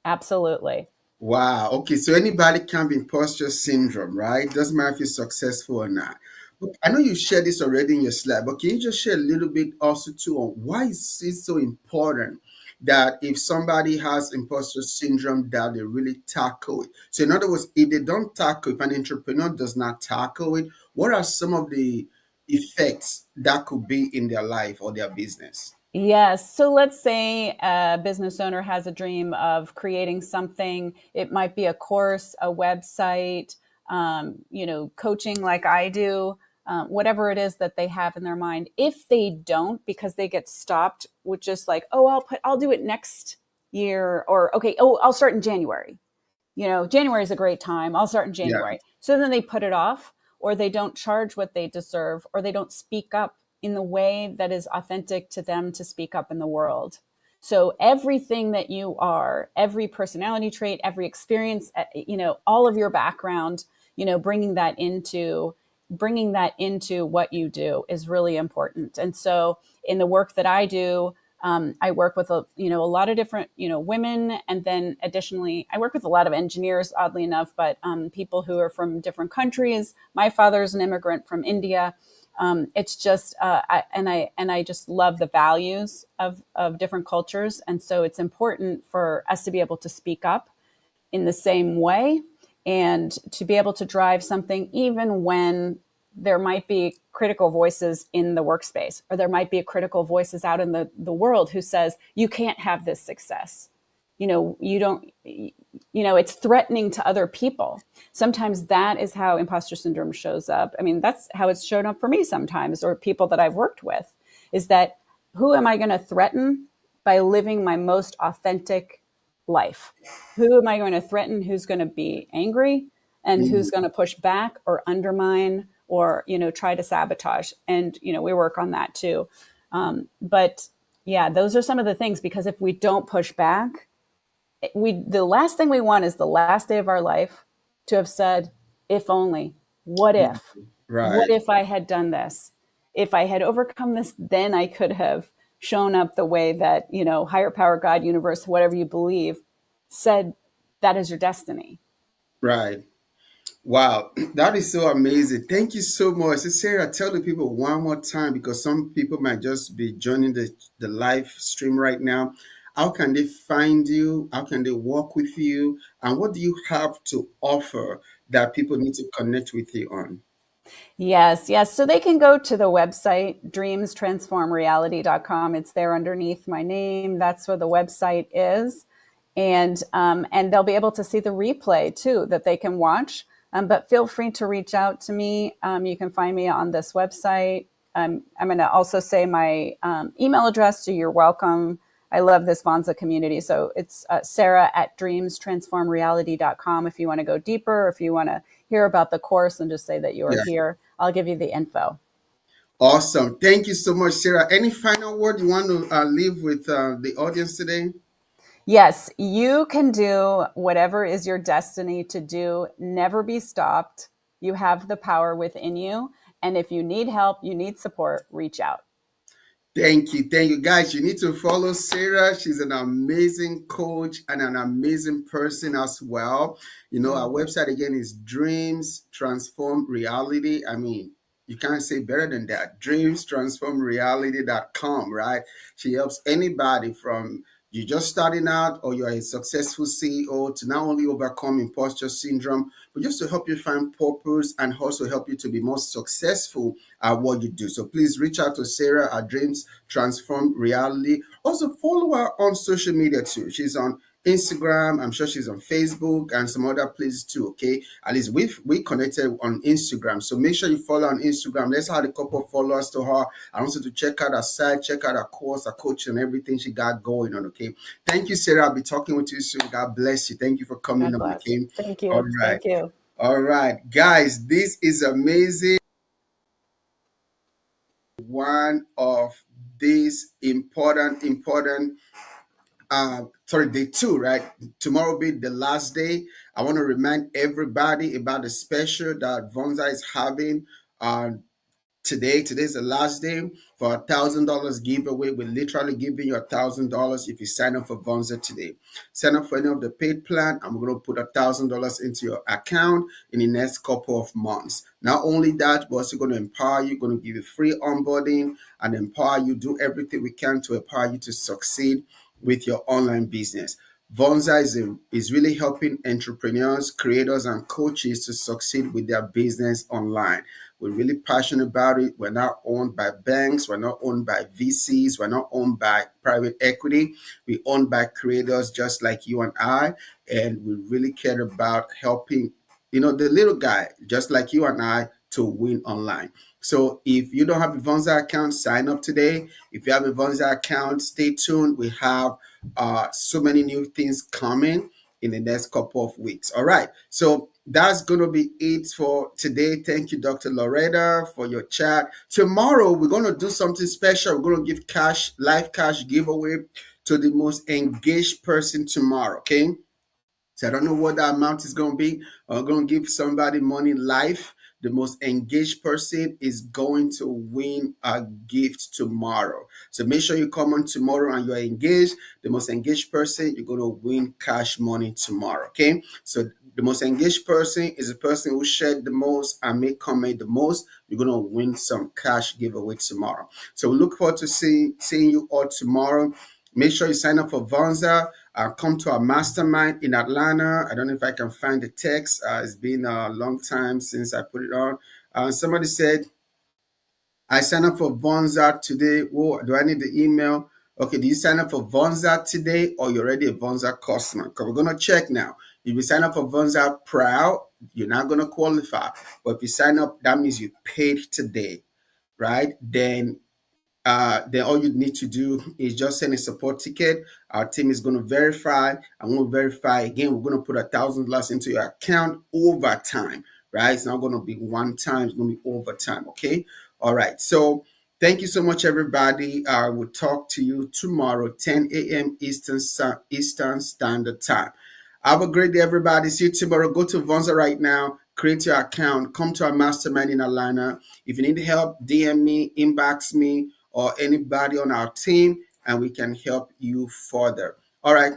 Absolutely. Wow. Okay. So anybody can be imposter syndrome, right? Doesn't matter if you're successful or not. But I know you shared this already in your slide, but can you just share a little bit also too on why is it so important that if somebody has imposter syndrome that they really tackle it? So in other words, if they don't tackle, if an entrepreneur does not tackle it, what are some of the effects that could be in their life or their business? Yes. So let's say a business owner has a dream of creating something. It might be a course, a website, coaching like I do, whatever it is that they have in their mind. If they don't, because they get stopped with just like, oh, I'll do it next year, or okay, oh, I'll start in January. January is a great time. I'll start in Yeah. January. So then they put it off, or they don't charge what they deserve, or they don't speak up in the way that is authentic to them to speak up in the world. So everything that you are, every personality trait, every experience, all of your background, bringing that into what you do is really important. And so in the work that I do, I work with a lot of different women, and then additionally I work with a lot of engineers, oddly enough, but people who are from different countries. My father's an immigrant from India. It's just I just love the values of different cultures, and so it's important for us to be able to speak up in the same way and to be able to drive something even when there might be critical voices in the workspace, or there might be critical voices out in the world who says you can't have this success. You don't, it's threatening to other people. Sometimes that is how imposter syndrome shows up. I mean, that's how it's shown up for me sometimes, or people that I've worked with, is that who am I going to threaten by living my most authentic life? Who am I going to threaten? Who's going to be angry, and Mhm. who's going to push back or undermine or try to sabotage? And we work on that too. But yeah, those are some of the things, because if we don't push back, the last thing we want is the last day of our life to have said, if only, what if Right. I had done this? if I had overcome this, then I could have shown up the way that, higher power, God, universe, whatever you believe, said that is your destiny. Right. Wow, that is so amazing. Thank you so much. So Sarah, tell the people one more time because some people might just be joining the live stream right now. How can they find you? How can they work with you? And what do you have to offer that people need to connect with you on? Yes, yes. So they can go to the website, dreamstransformreality.com. It's there underneath my name. That's where the website is. And they'll be able to see the replay too that they can watch. But feel free to reach out to me. You can find me on this website. I'm going to also say my email address, so you're welcome. I love this Vonza community. So it's Sarah at dreamstransformreality.com if you want to go deeper, if you want to hear about the course and just say that you are Yeah. here. I'll give you the info. Awesome. Thank you so much, Sarah. Any final word you want to leave with the audience today? Yes, you can do whatever is your destiny to do. Never be stopped. You have the power within you. And if you need help, you need support, reach out. Thank you. Thank you. Guys, you need to follow Sarah. She's an amazing coach and an amazing person as well. Our website again is Dreams Transform Reality. I mean, you can't say better than that. Dreamstransformreality.com, right? She helps anybody from you just starting out or you're a successful CEO to not only overcome imposter syndrome, but just to help you find purpose and also help you to be more successful at what you do. So please reach out to Sarah at Dreams Transform Reality. Also follow her on social media too. She's on Instagram. I'm sure she's on Facebook and some other places too. Okay, at least we connected on Instagram. So make sure you follow on Instagram. Let's add a couple of followers to her. I want you to check out her site, check out her course, her coach, and everything she got going on. Okay. Thank you, Sarah. I'll be talking with you soon. God bless you. Thank you for coming God on. bless. Okay. Thank All you. right. Thank you. All right, guys. This is amazing. One of these important sorry, day two, right? Tomorrow will be the last day. I want to remind everybody about the special that Vonza is having on today's the last day for $1,000 giveaway. We're literally giving you $1,000 if you sign up for Vonza today. Sign up for any of the paid plan. I'm going to put $1,000 into your account in the next couple of months. Not only that, we're also going to empower you, going to give you free onboarding and empower you, do everything we can to empower you to succeed with your online business. Vonza is really helping entrepreneurs, creators, and coaches to succeed with their business online. We're really passionate about it. We're not owned by banks. We're not owned by VCs. We're not owned by private equity. We're owned by creators just like you and I. And we really care about helping, the little guy, just like you and I, to win online. So if you don't have a Vonza account, sign up today. If you have a Vonza account, stay tuned. We have so many new things coming in the next couple of weeks. All right. So that's going to be it for today. Thank you, Dr. Loretta, for your chat. Tomorrow, we're going to do something special. We're going to give live cash giveaway to the most engaged person tomorrow. Okay. So I don't know what the amount is going to be. I'm going to give somebody money live. The most engaged person is going to win a gift tomorrow. So make sure you come on tomorrow and you're engaged. The most engaged person, you're going to win cash money tomorrow. Okay. So the most engaged person is the person who shared the most and make comment the most. You're going to win some cash giveaway tomorrow. So we look forward to seeing you all tomorrow. Make sure you sign up for Vonza. Come to our mastermind in Atlanta. I don't know if I can find the text. It's been a long time since I put it on. Somebody said, I signed up for Vonza today. Oh, do I need the email? Okay, do you sign up for Vonza today or you're already a Vonza customer? Because we're going to check now. If you sign up for Vonza Proud, you're not going to qualify. But if you sign up, that means you paid today, right? Then all you need to do is just send a support ticket. Our team is going to verify. And we'll verify again. We're going to put $1,000 into your account over time, right? It's not going to be one time. It's going to be over time. Okay. All right. So thank you so much, everybody. I will talk to you tomorrow, 10 a.m. Eastern Standard Time. Have a great day, everybody. See you tomorrow. Go to Vonza right now create your account, come to our mastermind in Atlanta. If you need help, DM me, inbox me, or anybody on our team, and we can help you further. All right.